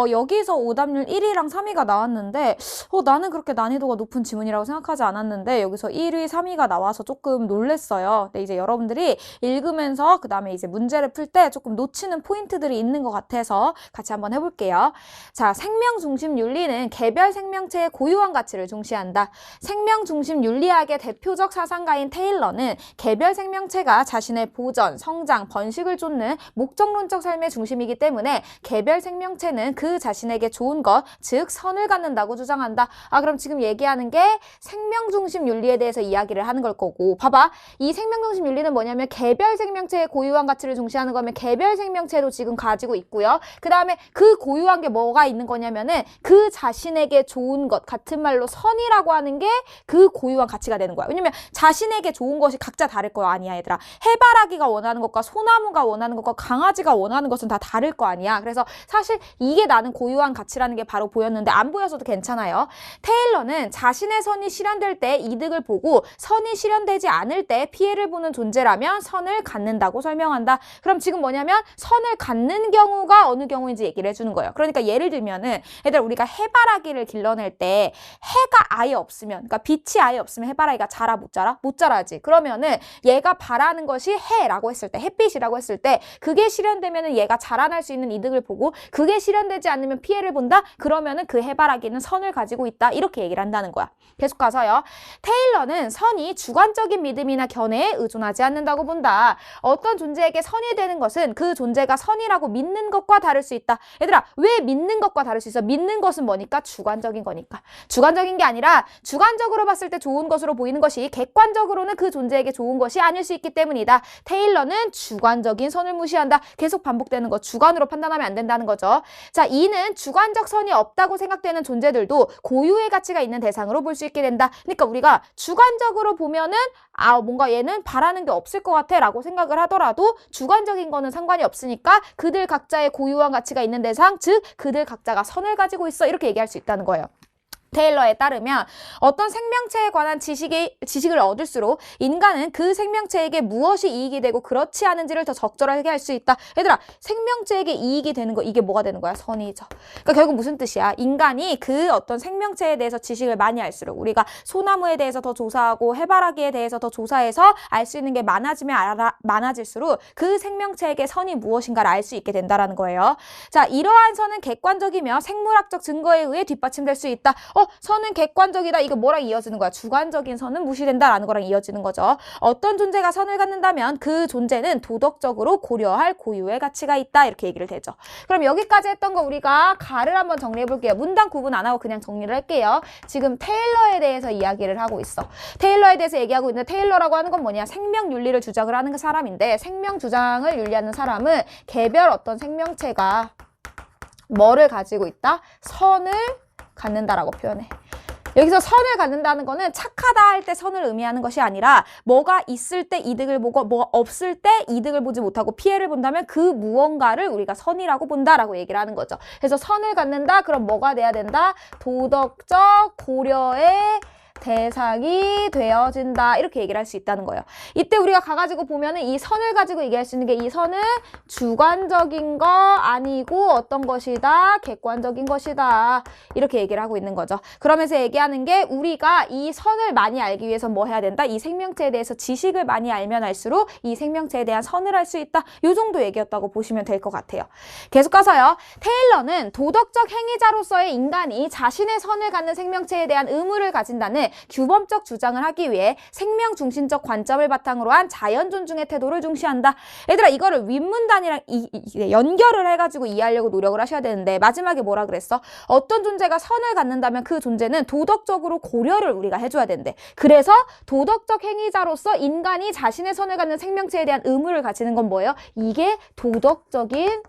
여기서 오답률 1위랑 3위가 나왔는데 나는 그렇게 난이도가 높은 지문이라고 생각하지 않았는데 여기서 1위, 3위가 나와서 조금 놀랬어요. 근데 이제 여러분들이 읽으면서 그 다음에 이제 문제를 풀 때 조금 놓치는 포인트들이 있는 것 같아서 같이 한번 해볼게요. 자, 생명 중심 윤리는 개별 생명체의 고유한 가치를 중시한다. 생명 중심 윤리학의 대표적 사상가인 테일러는 개별 생명체가 자신의 보전, 성장, 번식을 쫓는 목적론적 삶의 중심이기 때문에 개별 생명체는 그 자신에게 좋은 것, 즉 선을 갖는다고 주장한다. 그럼 지금 얘기하는 게 생명 중심 윤리에 대해서 이야기를 하는 걸 거고, 봐봐. 이 생명 중심 윤리는 뭐냐면 개별 생명체의 고유한 가치를 중시하는 거면 개별 생명체도 지금 가지고 있고요. 그 다음에 그 고유한 게 뭐가 있는 거냐면은 그 자신에게 좋은 것, 같은 말로 선이라고 하는 게 그 고유한 가치가 되는 거야. 왜냐면 자신에게 좋은 것이 각자 다를 거 아니야, 얘들아. 해바라기가 원하는 것과 소나무가 원하는 것과 강아지가 원하는 것은 다 다를 거 아니야. 그래서 사실 이게 나는 고유한 가치라는 게 바로 보였는데 안 보여서도 괜찮아요. 테일러는 자신의 선이 실현될 때 이득을 보고 선이 실현되지 않을 때 피해를 보는 존재라면 선을 갖는다고 설명한다. 그럼 지금 뭐냐면 선을 갖는 경우가 어느 경우인지 얘기를 해주는 거예요. 그러니까 예를 들면은 얘들아 우리가 해바라기를 길러낼 때 해가 아예 없으면, 그러니까 빛이 아예 없으면 해바라기가 자라 못 자라? 못 자라지. 그러면은 얘가 바라는 것이 해라고 했을 때, 햇빛이라고 했을 때 그게 실현되면은 얘가 자라날 수 있는 이득을 보고 그게 실현되지 않으면 피해를 본다? 그러면은 그 해바라기는 선을 가지고 있다. 이렇게 얘기를 한다는 거야. 계속 가서요. 테일러는 선이 주관적인 믿음이나 견해에 의존하지 않는다고 본다. 어떤 존재에게 선이 되는 것은 그 존재가 선이라고 믿는 것과 다를 수 있다. 얘들아, 왜 믿는 것과 다를 수 있어? 믿는 것은 뭐니까? 주관적인 거니까. 주관적인 게 아니라 주관적으로 봤을 때 좋은 것으로 보이는 것이 객관적으로는 그 존재에게 좋은 것이 아닐 수 있기 때문이다. 테일러 테일러는 주관적인 선을 무시한다. 계속 반복되는 거, 주관으로 판단하면 안 된다는 거죠. 자, 2는 주관적 선이 없다고 생각되는 존재들도 고유의 가치가 있는 대상으로 볼 수 있게 된다. 그러니까 우리가 주관적으로 보면은 뭔가 얘는 바라는 게 없을 것 같아 라고 생각을 하더라도 주관적인 거는 상관이 없으니까 그들 각자의 고유한 가치가 있는 대상, 즉 그들 각자가 선을 가지고 있어, 이렇게 얘기할 수 있다는 거예요. 테일러에 따르면 어떤 생명체에 관한 지식을 얻을수록 인간은 그 생명체에게 무엇이 이익이 되고 그렇지 않은지를 더 적절하게 할 수 있다. 얘들아, 생명체에게 이익이 되는 거, 이게 뭐가 되는 거야? 선이죠. 그러니까 결국 무슨 뜻이야? 인간이 그 어떤 생명체에 대해서 지식을 많이 알수록, 우리가 소나무에 대해서 더 조사하고 해바라기에 대해서 더 조사해서 알 수 있는 게 많아질수록 그 생명체에게 선이 무엇인가를 알 수 있게 된다라는 거예요. 자, 이러한 선은 객관적이며 생물학적 증거에 의해 뒷받침될 수 있다. 선은 객관적이다. 이거 뭐랑 이어지는 거야? 주관적인 선은 무시된다라는 거랑 이어지는 거죠. 어떤 존재가 선을 갖는다면 그 존재는 도덕적으로 고려할 고유의 가치가 있다. 이렇게 얘기를 되죠. 그럼 여기까지 했던 거 우리가 가를 한번 정리해 볼게요. 문단 구분 안 하고 그냥 정리를 할게요. 지금 테일러에 대해서 이야기를 하고 있어. 테일러에 대해서 얘기하고 있는데, 테일러라고 하는 건 뭐냐? 생명윤리를 주장을 하는 그 사람인데, 생명 주장을 윤리하는 사람은 개별 어떤 생명체가 뭐를 가지고 있다? 선을 갖는다라고 표현해. 여기서 선을 갖는다는 거는 착하다 할 때 선을 의미하는 것이 아니라 뭐가 있을 때 이득을 보고 뭐가 없을 때 이득을 보지 못하고 피해를 본다면 그 무언가를 우리가 선이라고 본다라고 얘기를 하는 거죠. 그래서 선을 갖는다, 그럼 뭐가 돼야 된다? 도덕적 고려의 대상이 되어진다, 이렇게 얘기를 할 수 있다는 거예요. 이때 우리가 가가지고 보면은 이 선을 가지고 얘기할 수 있는 게, 이 선은 주관적인 거 아니고 어떤 것이다? 객관적인 것이다. 이렇게 얘기를 하고 있는 거죠. 그러면서 얘기하는 게, 우리가 이 선을 많이 알기 위해서 뭐 해야 된다? 이 생명체에 대해서 지식을 많이 알면 알수록 이 생명체에 대한 선을 할 수 있다. 요 정도 얘기였다고 보시면 될 것 같아요. 계속 가서요. 테일러는 도덕적 행위자로서의 인간이 자신의 선을 갖는 생명체에 대한 의무를 가진다는 규범적 주장을 하기 위해 생명 중심적 관점을 바탕으로 한 자연 존중의 태도를 중시한다. 얘들아, 이거를 윗문단이랑 연결을 해가지고 이해하려고 노력을 하셔야 되는데, 마지막에 뭐라 그랬어? 어떤 존재가 선을 갖는다면 그 존재는 도덕적으로 고려를 우리가 해줘야 된대. 그래서 도덕적 행위자로서 인간이 자신의 선을 갖는 생명체에 대한 의무를 가지는 건 뭐예요? 이게 도덕적인,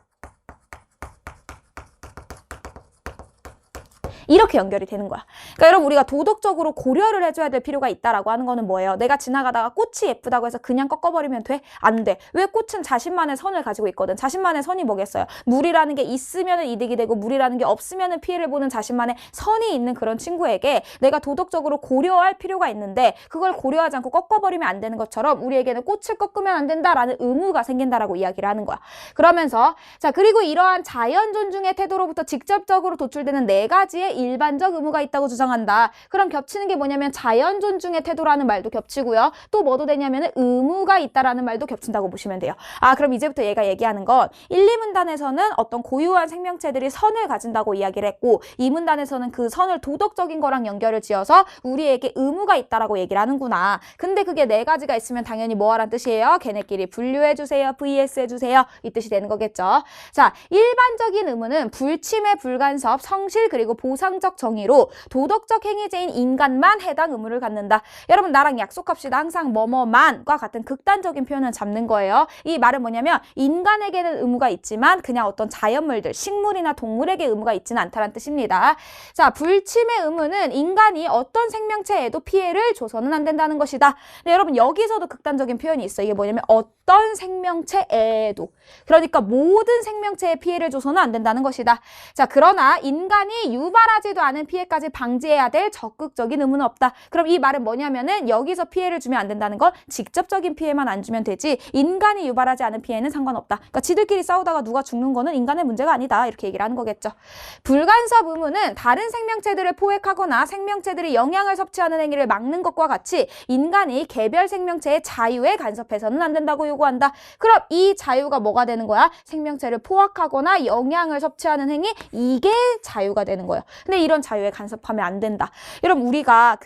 이렇게 연결이 되는 거야. 그러니까 여러분, 우리가 도덕적으로 고려를 해줘야 될 필요가 있다라고 하는 거는 뭐예요? 내가 지나가다가 꽃이 예쁘다고 해서 그냥 꺾어버리면 돼? 안 돼. 왜? 꽃은 자신만의 선을 가지고 있거든. 자신만의 선이 뭐겠어요? 물이라는 게 있으면 이득이 되고 물이라는 게 없으면 피해를 보는 자신만의 선이 있는 그런 친구에게 내가 도덕적으로 고려할 필요가 있는데, 그걸 고려하지 않고 꺾어버리면 안 되는 것처럼 우리에게는 꽃을 꺾으면 안 된다라는 의무가 생긴다라고 이야기를 하는 거야. 그러면서, 자, 그리고 이러한 자연 존중의 태도로부터 직접적으로 도출되는 4가지의 일반적 의무가 있다고 주장한다. 그럼 겹치는 게 뭐냐면 자연 존중의 태도라는 말도 겹치고요. 또 뭐도 되냐면 의무가 있다라는 말도 겹친다고 보시면 돼요. 그럼 이제부터 얘가 얘기하는 건 1, 2문단에서는 어떤 고유한 생명체들이 선을 가진다고 이야기를 했고, 2문단에서는 그 선을 도덕적인 거랑 연결을 지어서 우리에게 의무가 있다라고 얘기를 하는구나. 근데 그게 4가지가 있으면 당연히 뭐하란 뜻이에요? 걔네끼리 분류해주세요. vs 해주세요. 이 뜻이 되는 거겠죠. 자, 일반적인 의무는 불침해, 불간섭, 성실, 그리고 보상적 정의로 도덕적 행위제인 인간만 해당 의무를 갖는다. 여러분, 나랑 약속합시다. 항상 뭐뭐만과 같은 극단적인 표현을 잡는 거예요. 이 말은 뭐냐면 인간에게는 의무가 있지만 그냥 어떤 자연물들, 식물이나 동물에게 의무가 있지는 않다는 뜻입니다. 자, 불침의 의무는 인간이 어떤 생명체에도 피해를 줘서는 안 된다는 것이다. 근데 여러분, 여기서도 극단적인 표현이 있어요. 이게 뭐냐면 어떤 생명체에도, 그러니까 모든 생명체에 피해를 줘서는 안 된다는 것이다. 자, 그러나 인간이 유발하지도 않은 피해까지 방지해야 될 적극적인 의무는 없다. 그럼 이 말은 뭐냐면은 여기서 피해를 주면 안 된다는 건 직접적인 피해만 안 주면 되지, 인간이 유발하지 않은 피해는 상관없다. 그러니까 지들끼리 싸우다가 누가 죽는 거는 인간의 문제가 아니다. 이렇게 얘기를 하는 거겠죠. 불간섭 의무는 다른 생명체들을 포획하거나 생명체들이 영양을 섭취하는 행위를 막는 것과 같이 인간이 개별 생명체의 자유에 간섭해서는 안 된다고 요구한다. 그럼 이 자유가 뭐가 되는 거야? 생명체를 포획하거나 영양을 섭취하는 행위, 이게 자유가 되는 거예요. 근데 이런 자유에 간섭하면 안 된다. 여러분, 우리가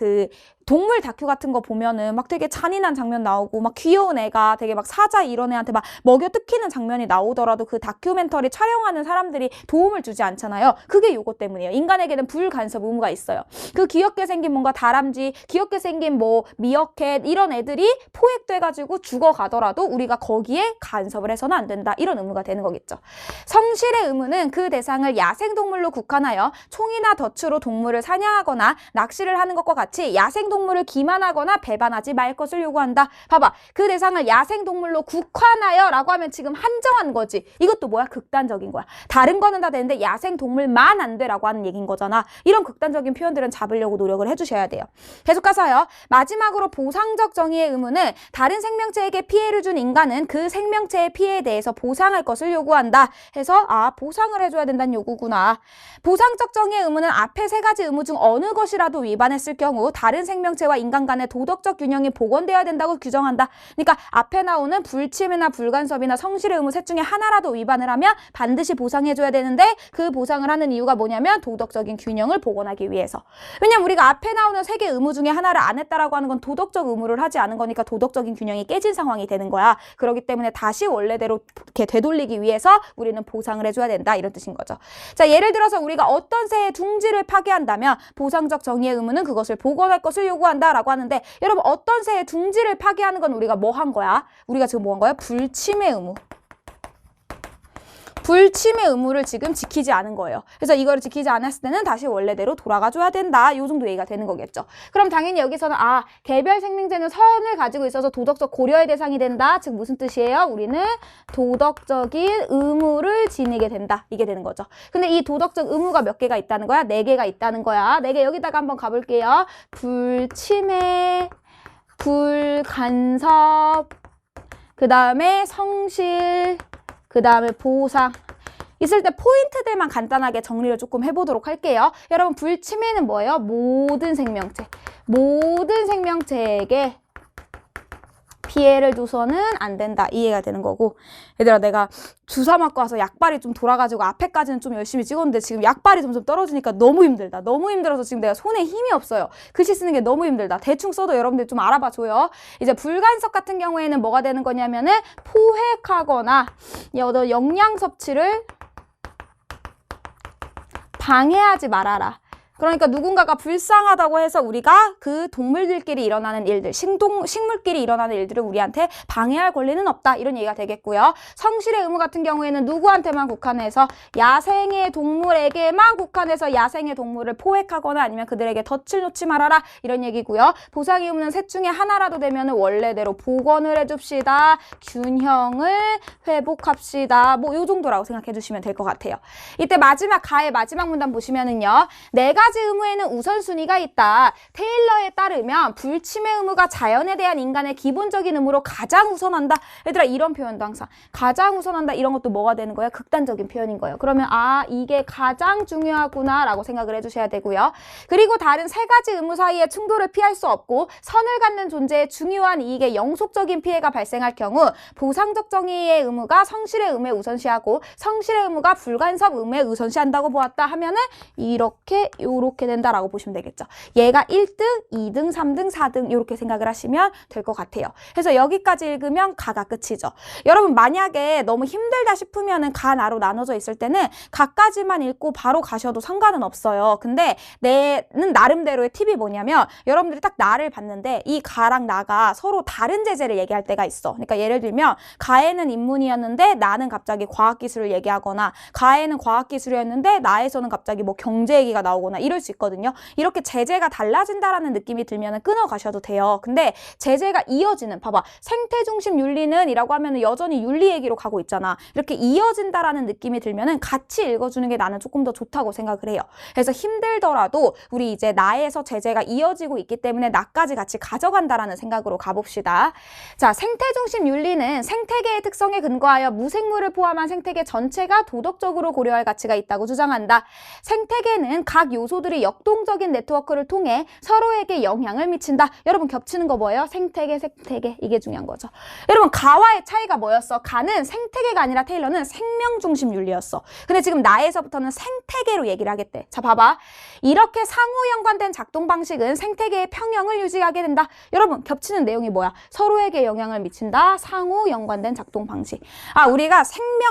동물 다큐 같은 거 보면은 막 되게 잔인한 장면 나오고 막 귀여운 애가 되게 막 사자 이런 애한테 막 먹여 뜯기는 장면이 나오더라도 그 다큐멘터리 촬영하는 사람들이 도움을 주지 않잖아요. 그게 요거 때문이에요. 인간에게는 불간섭 의무가 있어요. 그 귀엽게 생긴 뭔가 다람쥐, 귀엽게 생긴 뭐 미어캣 이런 애들이 포획돼가지고 죽어가더라도 우리가 거기에 간섭을 해서는 안 된다. 이런 의무가 되는 거겠죠. 성실의 의무는 그 대상을 야생동물로 국한하여 총이나 덫으로 동물을 사냥하거나 낚시를 하는 것과 같이 야생동물을 기만하거나 배반하지 말 것을 요구한다. 봐봐. 그 대상을 야생동물로 국한하여 라고 하면 지금 한정한 거지. 이것도 뭐야? 극단적인 거야. 다른 거는 다 되는데 야생동물만 안 돼라고 하는 얘기인 거잖아. 이런 극단적인 표현들은 잡으려고 노력을 해주셔야 돼요. 계속 가서요. 마지막으로 보상적 정의의 의무는 다른 생명체에게 피해를 준 인간은 그 생명체의 피해에 대해서 보상할 것을 요구한다. 해서 보상을 해줘야 된다는 요구구나. 보상적 정의의 의무는 앞에 세 가지 의무 중 어느 것이라도 위반했을 경우 다른 생명체와 인간 간의 도덕적 균형이 복원되어야 된다고 규정한다. 그러니까 앞에 나오는 불침해나 불간섭이나 성실의 의무 셋 중에 하나라도 위반을 하면 반드시 보상해줘야 되는데 그 보상을 하는 이유가 뭐냐면 도덕적인 균형을 복원하기 위해서. 왜냐면 우리가 앞에 나오는 세 개 의무 중에 하나를 안 했다라고 하는 건 도덕적 의무를 하지 않은 거니까 도덕적인 균형이 깨진 상황이 되는 거야. 그렇기 때문에 다시 원래대로 이렇게 되돌리기 위해서 우리는 보상을 해줘야 된다. 이런 뜻인 거죠. 자, 예를 들어서 우리가 어떤 새의 둥지를 파괴한다면 보상적 정의의 의무는 그것을 복원할 것을 요구한다라고 하는데 여러분 어떤 새의 둥지를 파괴하는 건 우리가 뭐 한 거야? 우리가 지금 뭐 한 거야? 불침해 의무. 불침해 의무를 지금 지키지 않은 거예요. 그래서 이거를 지키지 않았을 때는 다시 원래대로 돌아가줘야 된다. 이 정도 얘기가 되는 거겠죠. 그럼 당연히 여기서는 개별 생명체는 선을 가지고 있어서 도덕적 고려의 대상이 된다. 즉 무슨 뜻이에요? 우리는 도덕적인 의무를 지니게 된다. 이게 되는 거죠. 근데 이 도덕적 의무가 몇 개가 있다는 거야? 4개가 있다는 거야. 4개 여기다가 한번 가볼게요. 불침해, 불간섭, 그 다음에 성실, 그 다음에 보상. 있을 때 포인트들만 간단하게 정리를 조금 해보도록 할게요. 여러분 불침해는 뭐예요? 모든 생명체에게 피해를 줘서는 안 된다. 이해가 되는 거고. 얘들아 내가 주사 맞고 와서 약발이 좀 돌아가지고 앞에까지는 좀 열심히 찍었는데 지금 약발이 점점 떨어지니까 너무 힘들다. 너무 힘들어서 지금 내가 손에 힘이 없어요. 글씨 쓰는 게 너무 힘들다. 대충 써도 여러분들 좀 알아봐 줘요. 이제 불간섭 같은 경우에는 뭐가 되는 거냐면은 포획하거나 영양 섭취를 방해하지 말아라. 그러니까 누군가가 불쌍하다고 해서 우리가 그 동물들끼리 일어나는 일들, 식물끼리 일어나는 일들을 우리한테 방해할 권리는 없다. 이런 얘기가 되겠고요. 성실의 의무 같은 경우에는 누구한테만 국한해서 야생의 동물에게만 국한해서 야생의 동물을 포획하거나 아니면 그들에게 덫을 놓지 말아라. 이런 얘기고요. 보상의 의무는 셋 중에 하나라도 되면 원래대로 복원을 해줍시다. 균형을 회복합시다. 뭐 요 정도라고 생각해 주시면 될 것 같아요. 이때 가의 마지막 문단 보시면은요. 내가 가지 의무에는 우선순위가 있다. 테일러에 따르면 불침해 의무가 자연에 대한 인간의 기본적인 의무로 가장 우선한다. 얘들아 이런 표현도 항상 가장 우선한다. 이런 것도 뭐가 되는 거야? 극단적인 표현인 거예요. 그러면 이게 가장 중요하구나 라고 생각을 해주셔야 되고요. 그리고 다른 세 가지 의무 사이의 충돌을 피할 수 없고 선을 갖는 존재의 중요한 이익에 영속적인 피해가 발생할 경우 보상적 정의의 의무가 성실의 의무에 우선시하고 성실의 의무가 불간섭 의무에 우선시한다고 보았다 하면은 요렇게 된다라고 보시면 되겠죠. 얘가 1등, 2등, 3등, 4등 이렇게 생각을 하시면 될 것 같아요. 그래서 여기까지 읽으면 가가 끝이죠. 여러분 만약에 너무 힘들다 싶으면은 가, 나로 나눠져 있을 때는 가까지만 읽고 바로 가셔도 상관은 없어요. 근데 내는 나름대로의 팁이 뭐냐면 여러분들이 딱 나를 봤는데 이 가랑 나가 서로 다른 제재를 얘기할 때가 있어. 그러니까 예를 들면 가에는 인문이었는데 나는 갑자기 과학기술을 얘기하거나 가에는 과학기술이었는데 나에서는 갑자기 뭐 경제 얘기가 나오거나 이럴 수 있거든요. 이렇게 제재가 달라진다라는 느낌이 들면 끊어 가셔도 돼요. 근데 제재가 이어지는 봐봐. 생태중심 윤리는 이라고 하면 여전히 윤리 얘기로 가고 있잖아. 이렇게 이어진다라는 느낌이 들면 같이 읽어주는 게 나는 조금 더 좋다고 생각을 해요. 그래서 힘들더라도 우리 이제 나에서 제재가 이어지고 있기 때문에 나까지 같이 가져간다라는 생각으로 가봅시다. 자, 생태중심 윤리는 생태계의 특성에 근거하여 무생물을 포함한 생태계 전체가 도덕적으로 고려할 가치가 있다고 주장한다. 생태계는 각 요소 요소들이 역동적인 네트워크를 통해 서로에게 영향을 미친다. 여러분 겹치는 거 뭐예요? 생태계, 생태계. 이게 중요한 거죠. 여러분 가와의 차이가 뭐였어? 가는 생태계가 아니라 테일러는 생명중심 윤리였어. 근데 지금 나에서부터는 생태계로 얘기를 하겠대. 자, 봐봐. 이렇게 상호 연관된 작동 방식은 생태계의 평형을 유지하게 된다. 여러분 겹치는 내용이 뭐야? 서로에게 영향을 미친다. 상호 연관된 작동 방식. 우리가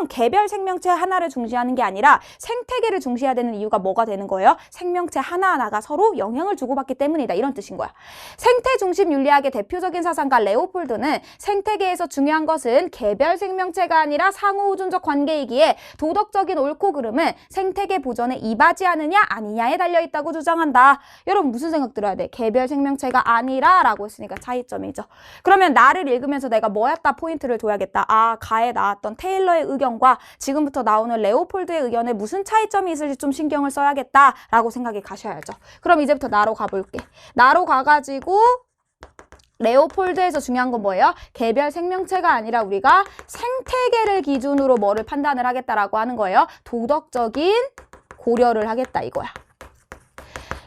개별 생명체 하나를 중시하는 게 아니라 생태계를 중시해야 되는 이유가 뭐가 되는 거예요? 생명체 하나하나가 서로 영향을 주고받기 때문이다. 이런 뜻인 거야. 생태 중심 윤리학의 대표적인 사상가 레오폴드는 생태계에서 중요한 것은 개별 생명체가 아니라 상호 의존적 관계이기에 도덕적인 옳고 그름은 생태계 보전에 이바지하느냐 아니냐에 달려있다고 주장한다. 여러분 무슨 생각 들어야 돼? 개별 생명체가 아니라 라고 했으니까 차이점이죠. 그러면 나를 읽으면서 내가 뭐였다 포인트를 둬야겠다. 가에 나왔던 테일러의 의견과 지금부터 나오는 레오폴드의 의견에 무슨 차이점이 있을지 좀 신경을 써야겠다 라고 생각이 가셔야죠. 그럼 이제부터 나로 가볼게. 나로 가가지고 레오폴드에서 중요한 건 뭐예요? 개별 생명체가 아니라 우리가 생태계를 기준으로 뭐를 판단을 하겠다라고 하는 거예요? 도덕적인 고려를 하겠다 이거야.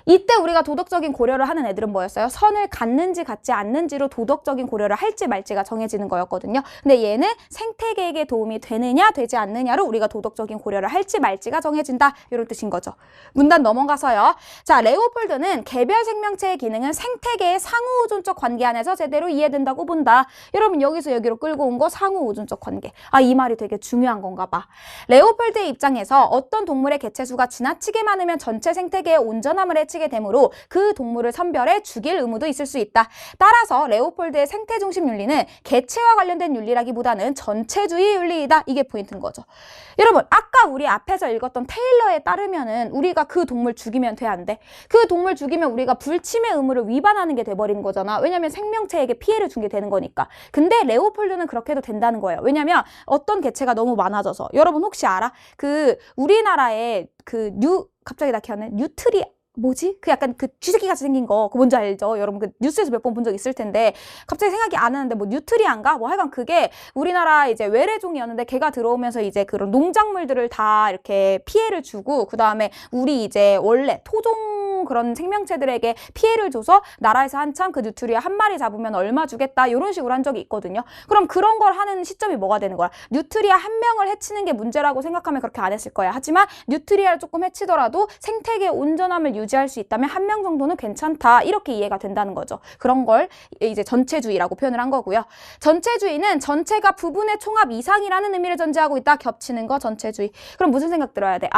이때 우리가 도덕적인 고려를 하는 애들은 뭐였어요? 선을 갖는지 갖지 않는지로 도덕적인 고려를 할지 말지가 정해지는 거였거든요. 근데 얘는 생태계에게 도움이 되느냐 되지 않느냐로 우리가 도덕적인 고려를 할지 말지가 정해진다. 이런 뜻인 거죠. 문단 넘어가서요. 자, 레오폴드는 개별 생명체의 기능은 생태계의 상호의존적 관계 안에서 제대로 이해된다고 본다. 여러분 여기서 여기로 끌고 온 거 상호의존적 관계. 이 말이 되게 중요한 건가 봐. 레오폴드의 입장에서 어떤 동물의 개체수가 지나치게 많으면 전체 생태계의 온전함을 해치게 되므로 그 동물을 선별해 죽일 의무도 있을 수 있다. 따라서 레오폴드의 생태중심 윤리는 개체와 관련된 윤리라기보다는 전체주의 윤리이다. 이게 포인트인 거죠. 여러분 아까 우리 앞에서 읽었던 테일러에 따르면은 우리가 그 동물 죽이면 돼 안 돼? 그 동물 죽이면 우리가 불침의 의무를 위반하는 게 돼버리는 거잖아. 왜냐면 생명체에게 피해를 준 게 되는 거니까. 근데 레오폴드는 그렇게 해도 된다는 거예요. 왜냐면 어떤 개체가 너무 많아져서. 여러분 혹시 알아? 우리나라에 갑자기 나 기억나네. 뉴트리 뭐지? 약간 쥐새끼 같이 생긴 거, 뭔지 알죠? 여러분 뉴스에서 몇 번 본 적 있을 텐데, 갑자기 생각이 안 나는데, 뉴트리안가? 하여간 그게 우리나라 이제 외래종이었는데, 걔가 들어오면서 이제 그런 농작물들을 다 이렇게 피해를 주고, 그 다음에 우리 이제 원래 토종 그런 생명체들에게 피해를 줘서 나라에서 한참 그 뉴트리아 한 마리 잡으면 얼마 주겠다, 이런 식으로 한 적이 있거든요. 그럼 그런 걸 하는 시점이 뭐가 되는 거야? 뉴트리아 한 명을 해치는 게 문제라고 생각하면 그렇게 안 했을 거야. 하지만 뉴트리아를 조금 해치더라도 생태계의 온전함을 유지할 수 있다면 한 명 정도는 괜찮다. 이렇게 이해가 된다는 거죠. 그런 걸 이제 전체주의라고 표현을 한 거고요. 전체주의는 전체가 부분의 총합 이상이라는 의미를 전제하고 있다. 겹치는 거 전체주의. 그럼 무슨 생각 들어야 돼?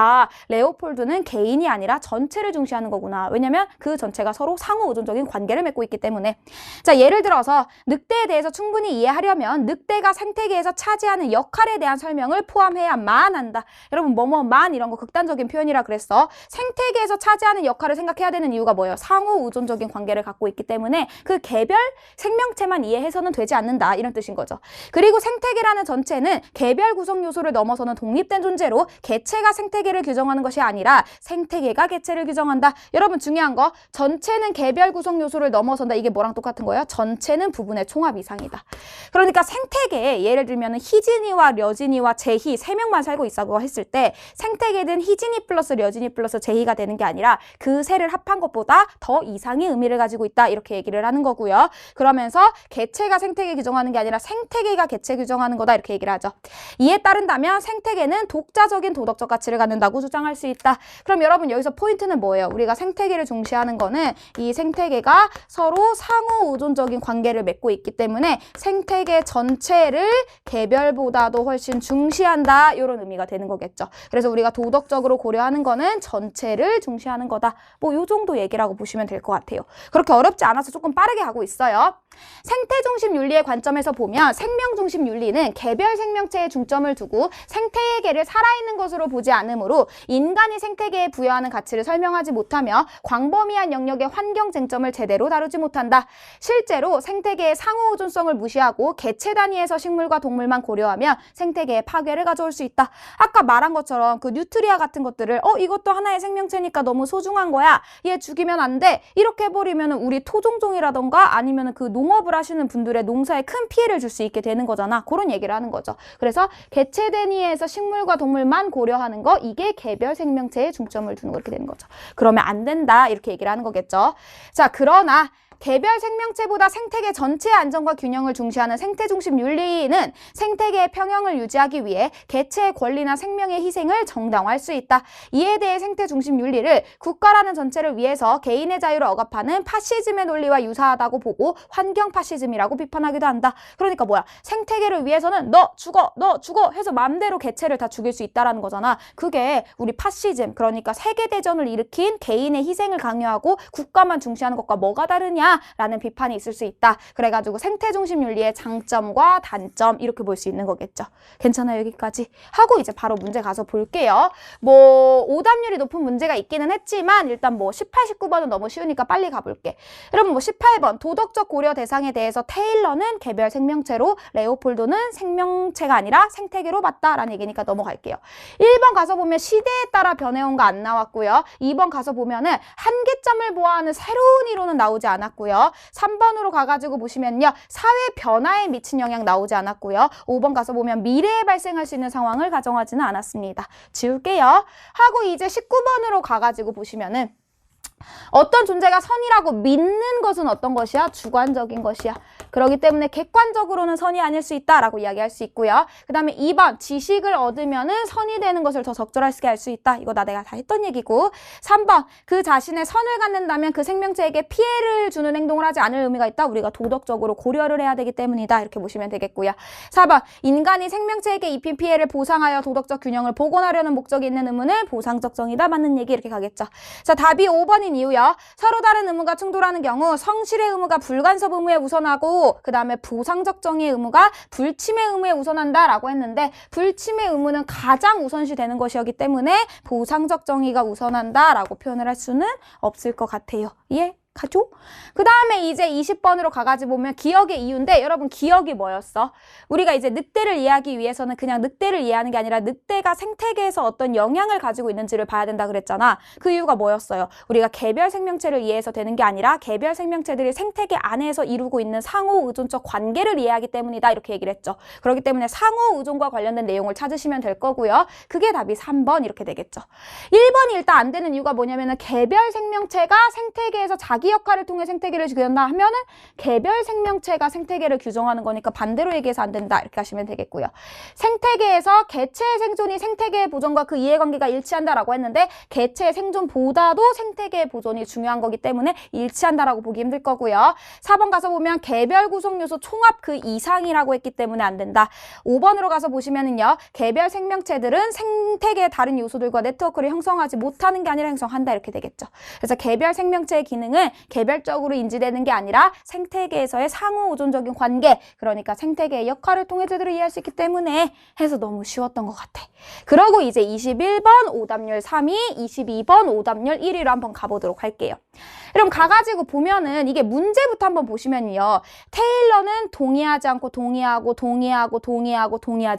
레오폴드는 개인이 아니라 전체를 중시하는 거구나. 왜냐면 그 전체가 서로 상호 의존적인 관계를 맺고 있기 때문에. 자, 예를 들어서 늑대에 대해서 충분히 이해하려면 늑대가 생태계에서 차지하는 역할에 대한 설명을 포함해야만 한다. 여러분 뭐뭐만 이런 거 극단적인 표현이라 그랬어. 생태계에서 차지하는 역할을 생각해야 되는 이유가 뭐예요? 상호 의존적인 관계를 갖고 있기 때문에 그 개별 생명체만 이해해서는 되지 않는다. 이런 뜻인 거죠. 그리고 생태계라는 전체는 개별 구성 요소를 넘어서는 독립된 존재로 개체가 생태계를 규정하는 것이 아니라 생태계가 개체를 규정한다. 여러분 중요한 거, 전체는 개별 구성 요소를 넘어선다. 이게 뭐랑 똑같은 거예요? 전체는 부분의 총합 이상이다. 그러니까 생태계에 예를 들면 희진이와 려진이와 재희 3명만 살고 있다고 했을 때 생태계는 희진이 플러스 려진이 플러스 재희가 되는 게 아니라 그 세를 합한 것보다 더 이상의 의미를 가지고 있다. 이렇게 얘기를 하는 거고요. 그러면서 개체가 생태계 규정하는 게 아니라 생태계가 개체 규정하는 거다. 이렇게 얘기를 하죠. 이에 따른다면 생태계는 독자적인 도덕적 가치를 갖는다고 주장할 수 있다. 그럼 여러분 여기서 포인트는 뭐예요? 우리가 생태계를 중시하는 거는 이 생태계가 서로 상호 의존적인 관계를 맺고 있기 때문에 생태계 전체를 개별보다도 훨씬 중시한다. 이런 의미가 되는 거겠죠. 그래서 우리가 도덕적으로 고려하는 거는 전체를 중시하는 거다. 요 정도 얘기라고 보시면 될 것 같아요. 그렇게 어렵지 않아서 조금 빠르게 하고 있어요. 생태중심 윤리의 관점에서 보면 생명중심 윤리는 개별 생명체에 중점을 두고 생태계를 살아있는 것으로 보지 않으므로 인간이 생태계에 부여하는 가치를 설명하지 못하며 광범위한 영역의 환경 쟁점을 제대로 다루지 못한다. 실제로 생태계의 상호의존성을 무시하고 개체 단위에서 식물과 동물만 고려하면 생태계의 파괴를 가져올 수 있다. 아까 말한 것처럼 그 뉴트리아 같은 것들을 이것도 하나의 생명체니까 너무 소중한 거야. 얘 죽이면 안 돼. 이렇게 해버리면 우리 토종종이라던가 아니면 그 농업을 하시는 분들의 농사에 큰 피해를 줄 수 있게 되는 거잖아. 그런 얘기를 하는 거죠. 그래서 개체 단위에서 식물과 동물만 고려하는 거, 이게 개별 생명체에 중점을 두는 거 이렇게 되는 거죠. 그러면 안 되는 된다. 이렇게 얘기를 하는 거겠죠. 자, 그러나 개별 생명체보다 생태계 전체의 안정과 균형을 중시하는 생태중심 윤리는 생태계의 평형을 유지하기 위해 개체의 권리나 생명의 희생을 정당화할 수 있다. 이에 대해 생태중심 윤리를 국가라는 전체를 위해서 개인의 자유를 억압하는 파시즘의 논리와 유사하다고 보고 환경 파시즘이라고 비판하기도 한다. 그러니까 뭐야? 생태계를 위해서는 너 죽어 해서 맘대로 개체를 다 죽일 수 있다라는 거잖아. 그게 우리 파시즘, 그러니까 세계대전을 일으킨 개인의 희생을 강요하고 국가만 중시하는 것과 뭐가 다르냐? 라는 비판이 있을 수 있다. 그래가지고 생태중심 윤리의 장점과 단점 이렇게 볼 수 있는 거겠죠. 괜찮아요, 여기까지? 하고 이제 바로 문제 가서 볼게요. 뭐 오답률이 높은 문제가 있기는 했지만 일단 뭐 18, 19번은 너무 쉬우니까 빨리 가볼게. 여러분 뭐 18번 도덕적 고려 대상에 대해서 테일러는 개별 생명체로, 레오폴드는 생명체가 아니라 생태계로 봤다라는 얘기니까 넘어갈게요. 1번 가서 보면 시대에 따라 변해온 거 안 나왔고요. 2번 가서 보면은 한계점을 보호하는 새로운 이론은 나오지 않았고요. 3번으로 가가지고 보시면요. 사회 변화에 미친 영향 나오지 않았고요. 5번 가서 보면 미래에 발생할 수 있는 상황을 가정하지는 않았습니다. 지울게요. 하고 이제 19번으로 가가지고 보시면은 어떤 존재가 선이라고 믿는 것은 어떤 것이야? 주관적인 것이야. 그렇기 때문에 객관적으로는 선이 아닐 수 있다라고 이야기할 수 있고요. 그 다음에 2번 지식을 얻으면은 선이 되는 것을 더 적절하게 할 수 있다. 이거 내가 다 했던 얘기고. 3번 그 자신의 선을 갖는다면 그 생명체에게 피해를 주는 행동을 하지 않을 의미가 있다. 우리가 도덕적으로 고려를 해야 되기 때문이다. 이렇게 보시면 되겠고요. 4번 인간이 생명체에게 입힌 피해를 보상하여 도덕적 균형을 복원하려는 목적이 있는 의무는 보상적 정의다. 맞는 얘기 이렇게 가겠죠. 자, 답이 5번인 이유요. 서로 다른 의무가 충돌하는 경우 성실의 의무가 불간섭 의무에 우선하고 그 다음에 보상적 정의의 의무가 불침해 의무에 우선한다라고 했는데 불침해 의무는 가장 우선시 되는 것이었기 때문에 보상적 정의가 우선한다라고 표현을 할 수는 없을 것 같아요. 예? 가죠? 그 다음에 이제 20번으로 가가지고 보면 기억의 이유인데 여러분 기억이 뭐였어? 우리가 이제 늑대를 이해하기 위해서는 그냥 늑대를 이해하는 게 아니라 늑대가 생태계에서 어떤 영향을 가지고 있는지를 봐야 된다 그랬잖아. 그 이유가 뭐였어요? 우리가 개별 생명체를 이해해서 되는 게 아니라 개별 생명체들이 생태계 안에서 이루고 있는 상호 의존적 관계를 이해하기 때문이다. 이렇게 얘기를 했죠. 그렇기 때문에 상호 의존과 관련된 내용을 찾으시면 될 거고요. 그게 답이 3번 이렇게 되겠죠. 1번이 일단 안 되는 이유가 뭐냐면은 개별 생명체가 생태계에서 자기 역할을 통해 생태계를 규정한다 하면은 개별 생명체가 생태계를 규정하는 거니까 반대로 얘기해서 안 된다 이렇게 하시면 되겠고요. 생태계에서 개체의 생존이 생태계의 보존과 그 이해관계가 일치한다라고 했는데 개체의 생존보다도 생태계의 보존이 중요한 거기 때문에 일치한다라고 보기 힘들 거고요. 4번 가서 보면 개별 구성 요소 총합 그 이상이라고 했기 때문에 안 된다. 5번으로 가서 보시면은요. 개별 생명체들은 생태계의 다른 요소들과 네트워크를 형성하지 못하는 게 아니라 형성한다 이렇게 되겠죠. 그래서 개별 생명체의 기능은 개별적으로 인지되는 게 아니라 생태계에서의 상호 의존적인 관계, 그러니까 생태계의 역할을 통해 제대로 이해할 수 있기 때문에 해서 너무 쉬웠던 것 같아. 그러고 이제 21번 오답률 3위, 22번 오답률 1위로 한번 가보도록 할게요. 그럼 가가지고 보면은 이게 문제부터 한번 보시면요. 테일러는 동의하지 않고 동의하지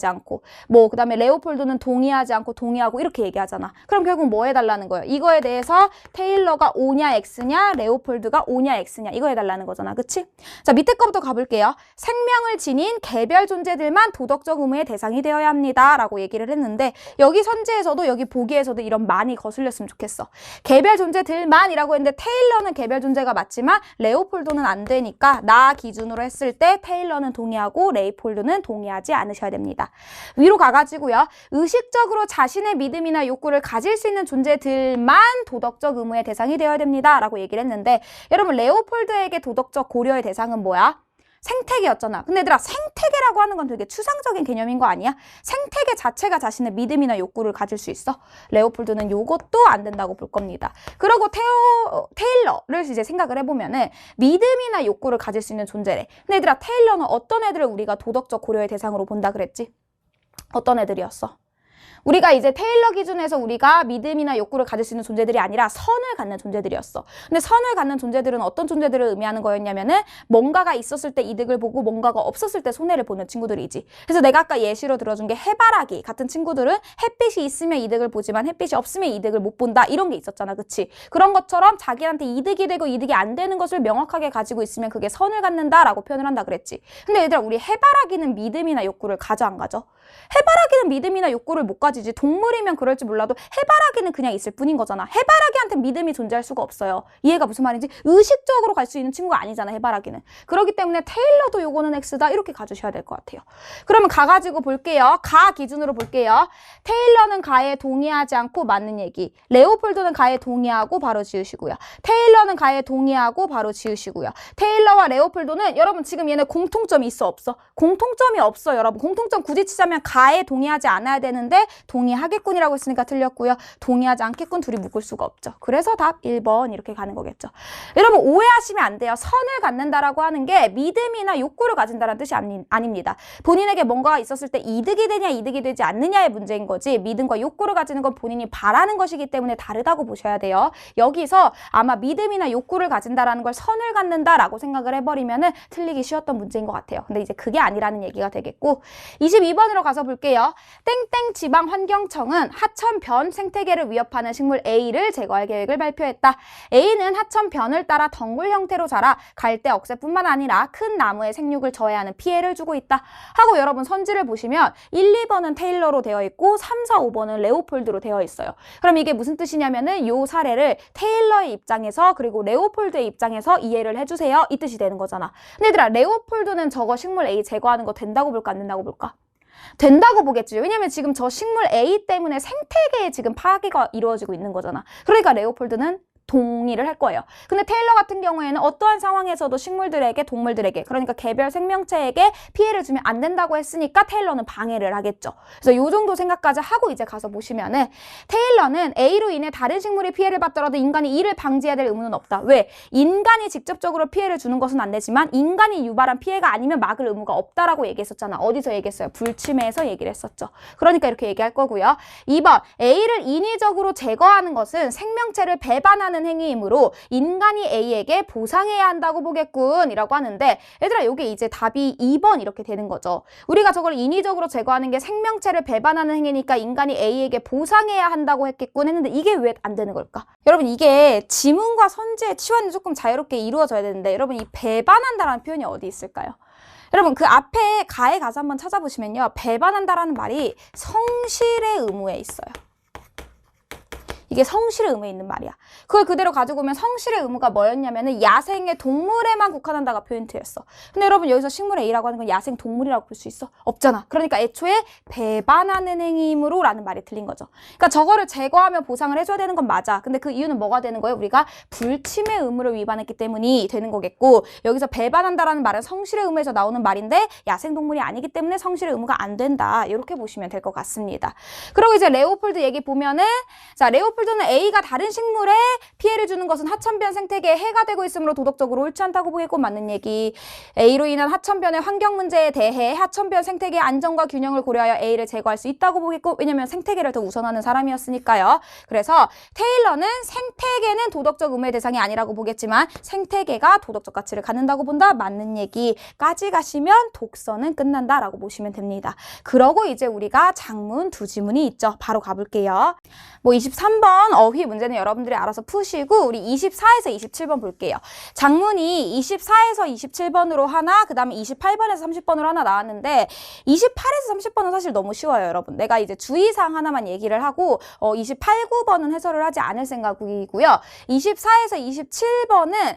않고 뭐 그 다음에 레오폴드는 동의하지 않고 동의하고 이렇게 얘기하잖아. 그럼 결국 뭐 해달라는 거예요? 이거에 대해서 테일러가 O냐 X냐 레오폴드가 O냐 X냐 이거 해달라는 거잖아. 그치? 자 밑에 거부터 가볼게요. 생명을 지닌 개별 존재들만 도덕적 의무의 대상이 되어야 합니다 라고 얘기를 했는데 여기 선지에서도 여기 보기에서도 이런 만이 거슬렸으면 좋겠어. 개별 존재들만이라고 했는데 테일러는 개별 존재가 맞지만 레오폴드는 안 되니까 나 기준으로 했을 때 테일러는 동의하고 레오폴드는 동의하지 않으셔야 됩니다. 위로 가가지고요. 의식적으로 자신의 믿음이나 욕구를 가질 수 있는 존재들만 도덕적 의무의 대상이 되어야 됩니다 라고 얘기를 했는데 여러분 레오폴드에게 도덕적 고려의 대상은 뭐야? 생태계였잖아. 근데 얘들아 생태계라고 하는 건 되게 추상적인 개념인 거 아니야? 생태계 자체가 자신의 믿음이나 욕구를 가질 수 있어? 레오폴드는 요것도 안 된다고 볼 겁니다. 그리고 테일러를 이제 생각을 해보면은 믿음이나 욕구를 가질 수 있는 존재래. 근데 얘들아 테일러는 어떤 애들을 우리가 도덕적 고려의 대상으로 본다 그랬지? 어떤 애들이었어? 우리가 이제 테일러 기준에서 우리가 믿음이나 욕구를 가질 수 있는 존재들이 아니라 선을 갖는 존재들이었어. 근데 선을 갖는 존재들은 어떤 존재들을 의미하는 거였냐면은 뭔가가 있었을 때 이득을 보고 뭔가가 없었을 때 손해를 보는 친구들이지. 그래서 내가 아까 예시로 들어준 게 해바라기 같은 친구들은 햇빛이 있으면 이득을 보지만 햇빛이 없으면 이득을 못 본다 이런 게 있었잖아. 그치? 그런 것처럼 자기한테 이득이 되고 이득이 안 되는 것을 명확하게 가지고 있으면 그게 선을 갖는다라고 표현을 한다 그랬지. 근데 얘들아 우리 해바라기는 믿음이나 욕구를 가져 안 가져? 해바라기는 믿음이나 욕구를 못 가져. 좋아지지. 동물이면 그럴지 몰라도 해바라기는 그냥 있을 뿐인 거잖아. 해바라기한테 믿음이 존재할 수가 없어요. 이해가 무슨 말인지? 의식적으로 갈 수 있는 친구가 아니잖아, 해바라기는. 그렇기 때문에 테일러도 요거는 X다 이렇게 가주셔야 될 것 같아요. 그러면 가 가지고 볼게요. 가 기준으로 볼게요. 테일러는 가에 동의하지 않고 맞는 얘기. 레오폴드는 가에 동의하고 바로 지우시고요. 테일러는 가에 동의하고 바로 지우시고요. 테일러와 레오폴드는 여러분 지금 얘네 공통점이 있어 없어? 공통점이 없어 여러분. 공통점 굳이 치자면 가에 동의하지 않아야 되는데 동의하겠군이라고 했으니까 틀렸고요. 동의하지 않겠군 둘이 묶을 수가 없죠. 그래서 답 1번 이렇게 가는 거겠죠. 여러분 오해하시면 안 돼요. 선을 갖는다라고 하는 게 믿음이나 욕구를 가진다는 뜻이 아닙니다. 본인에게 뭔가가 있었을 때 이득이 되냐 이득이 되지 않느냐의 문제인 거지 믿음과 욕구를 가지는 건 본인이 바라는 것이기 때문에 다르다고 보셔야 돼요. 여기서 아마 믿음이나 욕구를 가진다라는 걸 선을 갖는다라고 생각을 해버리면은 틀리기 쉬웠던 문제인 것 같아요. 근데 이제 그게 아니라는 얘기가 되겠고 22번으로 가서 볼게요. 땡땡 지방환경청은 하천변 생태계를 위협하는 식물 A를 제거할 계획을 발표했다. A는 하천변을 따라 덩굴 형태로 자라 갈대 억새뿐만 아니라 큰 나무의 생육을 저해하는 피해를 주고 있다. 하고 여러분 선지를 보시면 1, 2번은 테일러로 되어 있고 3, 4, 5번은 레오폴드로 되어 있어요. 그럼 이게 무슨 뜻이냐면은 요 사례를 테일러의 입장에서 그리고 레오폴드의 입장에서 이해를 해주세요. 이 뜻이 되는 거잖아. 근데 얘들아 레오폴드는 저거 식물 A 제거하는 거 된다고 볼까 안 된다고 볼까? 된다고 보겠지. 왜냐면 지금 저 식물 A 때문에 생태계에 지금 파괴가 이루어지고 있는 거잖아. 그러니까 레오폴드는 동의를 할 거예요. 근데 테일러 같은 경우에는 어떠한 상황에서도 식물들에게 동물들에게 그러니까 개별 생명체에게 피해를 주면 안 된다고 했으니까 테일러는 방해를 하겠죠. 그래서 요 정도 생각까지 하고 이제 가서 보시면은 테일러는 A로 인해 다른 식물이 피해를 받더라도 인간이 이를 방지해야 될 의무는 없다. 왜? 인간이 직접적으로 피해를 주는 것은 안 되지만 인간이 유발한 피해가 아니면 막을 의무가 없다라고 얘기했었잖아. 어디서 얘기했어요? 불침해에서 얘기를 했었죠. 그러니까 이렇게 얘기할 거고요. 2번 A를 인위적으로 제거하는 것은 생명체를 배반하는 행위이므로 인간이 A에게 보상해야 한다고 보겠군 이라고 하는데 얘들아 요게 이제 답이 2번 이렇게 되는 거죠. 우리가 저걸 인위적으로 제거하는 게 생명체를 배반하는 행위니까 인간이 A에게 보상해야 한다고 했겠군 했는데 이게 왜 안 되는 걸까? 여러분 이게 지문과 선지의 치환이 조금 자유롭게 이루어져야 되는데 여러분 이 배반한다라는 표현이 어디 있을까요? 여러분 그 앞에 가에 가서 한번 찾아보시면요. 배반한다라는 말이 성실의 의무에 있어요. 이게 성실의 의무에 있는 말이야. 그걸 그대로 가지고 오면 성실의 의무가 뭐였냐면은 야생의 동물에만 국한한다가 포인트였어. 근데 여러분 여기서 식물 A라고 하는 건 야생 동물이라고 볼 수 있어? 없잖아. 그러니까 애초에 배반하는 행위이므로 라는 말이 틀린 거죠. 그러니까 저거를 제거하면 보상을 해줘야 되는 건 맞아. 근데 그 이유는 뭐가 되는 거예요? 우리가 불침해 의무를 위반했기 때문이 되는 거겠고 여기서 배반한다라는 말은 성실의 의무에서 나오는 말인데 야생 동물이 아니기 때문에 성실의 의무가 안 된다. 이렇게 보시면 될 것 같습니다. 그리고 이제 레오폴드 얘기 보면은 자 레오폴드는 A가 다른 식물에 피해를 주는 것은 하천변 생태계에 해가 되고 있으므로 도덕적으로 옳지 않다고 보겠고 맞는 얘기. A로 인한 하천변의 환경 문제에 대해 하천변 생태계의 안정과 균형을 고려하여 A를 제거할 수 있다고 보겠고 왜냐면 생태계를 더 우선하는 사람이었으니까요. 그래서 테일러는 생태계는 도덕적 의무의 대상이 아니라고 보겠지만 생태계가 도덕적 가치를 갖는다고 본다. 맞는 얘기까지 가시면 독서는 끝난다라고 보시면 됩니다. 그러고 이제 우리가 장문 두 지문이 있죠. 바로 가볼게요. 뭐 23번 어휘 문제는 여러분들이 알아서 푸시고 우리 24에서 27번 볼게요. 장문이 24에서 27번으로 하나 그 다음에 28번에서 30번으로 하나 나왔는데 28에서 30번은 사실 너무 쉬워요 여러분. 내가 이제 주의사항 하나만 얘기를 하고 28, 9번은 해설을 하지 않을 생각이고요. 24에서 27번은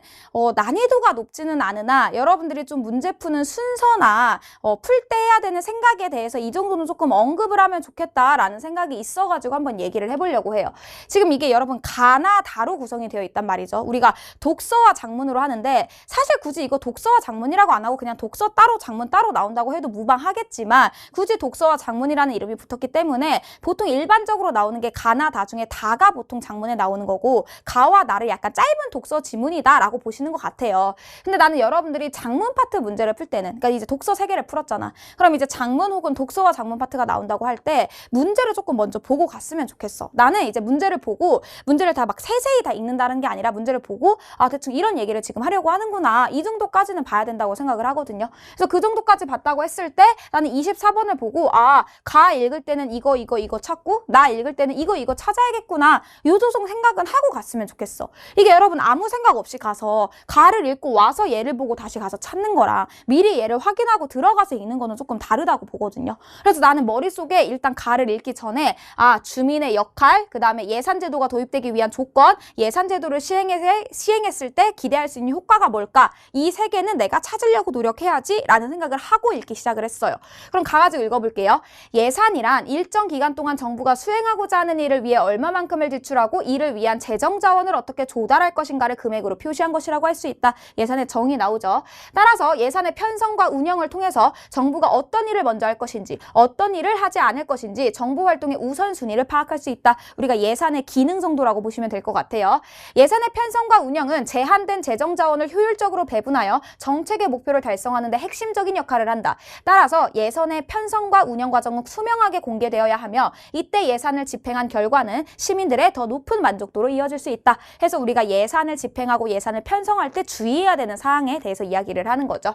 난이도가 높지는 않으나 여러분들이 좀 문제 푸는 순서나 풀 때 해야 되는 생각에 대해서 이 정도는 조금 언급을 하면 좋겠다라는 생각이 있어가지고 한번 얘기를 해보려고 해요. 지금 이게 여러분 가나 다로 구성이 되어 있단 말이죠. 우리가 독서와 장문으로 하는데 사실 굳이 이거 독서와 장문이라고 안 하고 그냥 독서 따로 장문 따로 나온다고 해도 무방하겠지만 굳이 독서와 장문이라는 이름이 붙었기 때문에 보통 일반적으로 나오는 게 가나 다 중에 다가 보통 장문에 나오는 거고 가와 나를 약간 짧은 독서 지문이다 라고 보시는 것 같아요. 근데 나는 여러분들이 장문 파트 문제를 풀 때는 그러니까 이제 독서 3개를 풀었잖아. 그럼 이제 장문 혹은 독서와 장문 파트가 나온다고 할 때 문제를 조금 먼저 보고 갔으면 좋겠어. 나는 이제 문제를 문제를 보고 문제를 다 막 세세히 다 읽는다는 게 아니라 문제를 보고 아 대충 이런 얘기를 지금 하려고 하는구나 이 정도까지는 봐야 된다고 생각을 하거든요. 그래서 그 정도까지 봤다고 했을 때 나는 24번을 보고 아 가 읽을 때는 이거 찾고 나 읽을 때는 이거 찾아야겠구나 요 정도 생각은 하고 갔으면 좋겠어. 이게 여러분 아무 생각 없이 가서 가를 읽고 와서 얘를 보고 다시 가서 찾는 거랑 미리 얘를 확인하고 들어가서 읽는 거는 조금 다르다고 보거든요. 그래서 나는 머릿속에 일단 가를 읽기 전에 아 주민의 역할, 그 다음에 예산제도가 도입되기 위한 조건, 예산제도를 시행했을 때 기대할 수 있는 효과가 뭘까? 이 세 개는 내가 찾으려고 노력해야지 라는 생각을 하고 읽기 시작을 했어요. 그럼 가가지고 읽어볼게요. 예산이란 일정 기간 동안 정부가 수행하고자 하는 일을 위해 얼마만큼을 지출하고 이를 위한 재정 자원을 어떻게 조달할 것인가를 금액으로 표시한 것이라고 할 수 있다. 예산의 정의 나오죠. 따라서 예산의 편성과 운영을 통해서 정부가 어떤 일을 먼저 할 것인지 어떤 일을 하지 않을 것인지 정부 활동의 우선순위를 파악할 수 있다. 우리가 예산의 기능 정도라고 보시면 될 것 같아요. 예산의 편성과 운영은 제한된 재정 자원을 효율적으로 배분하여 정책의 목표를 달성하는 데 핵심적인 역할을 한다. 따라서 예산의 편성과 운영 과정은 투명하게 공개되어야 하며 이때 예산을 집행한 결과는 시민들의 더 높은 만족도로 이어질 수 있다. 해서 우리가 예산을 집행하고 예산을 편성할 때 주의해야 되는 사항에 대해서 이야기를 하는 거죠.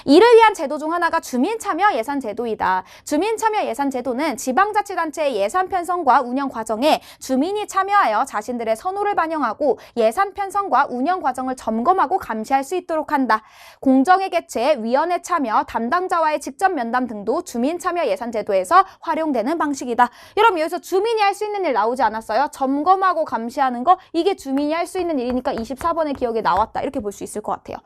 이를 위한 제도 중 하나가 주민참여 예산제도이다. 주민참여 예산제도는 지방자치단체의 예산 편성과 운영 과정에 주민이 참여하여 자신들의 선호를 반영하고 예산 편성과 운영 과정을 점검하고 감시할 수 있도록 한다. 공정의 개최, 위원회 참여, 담당자와의 직접 면담 등도 주민참여 예산제도에서 활용되는 방식이다. 여러분 여기서 주민이 할 수 있는 일 나오지 않았어요? 점검하고 감시하는 거 이게 주민이 할 수 있는 일이니까 24번의 기억에 나왔다. 이렇게 볼 수 있을 것 같아요.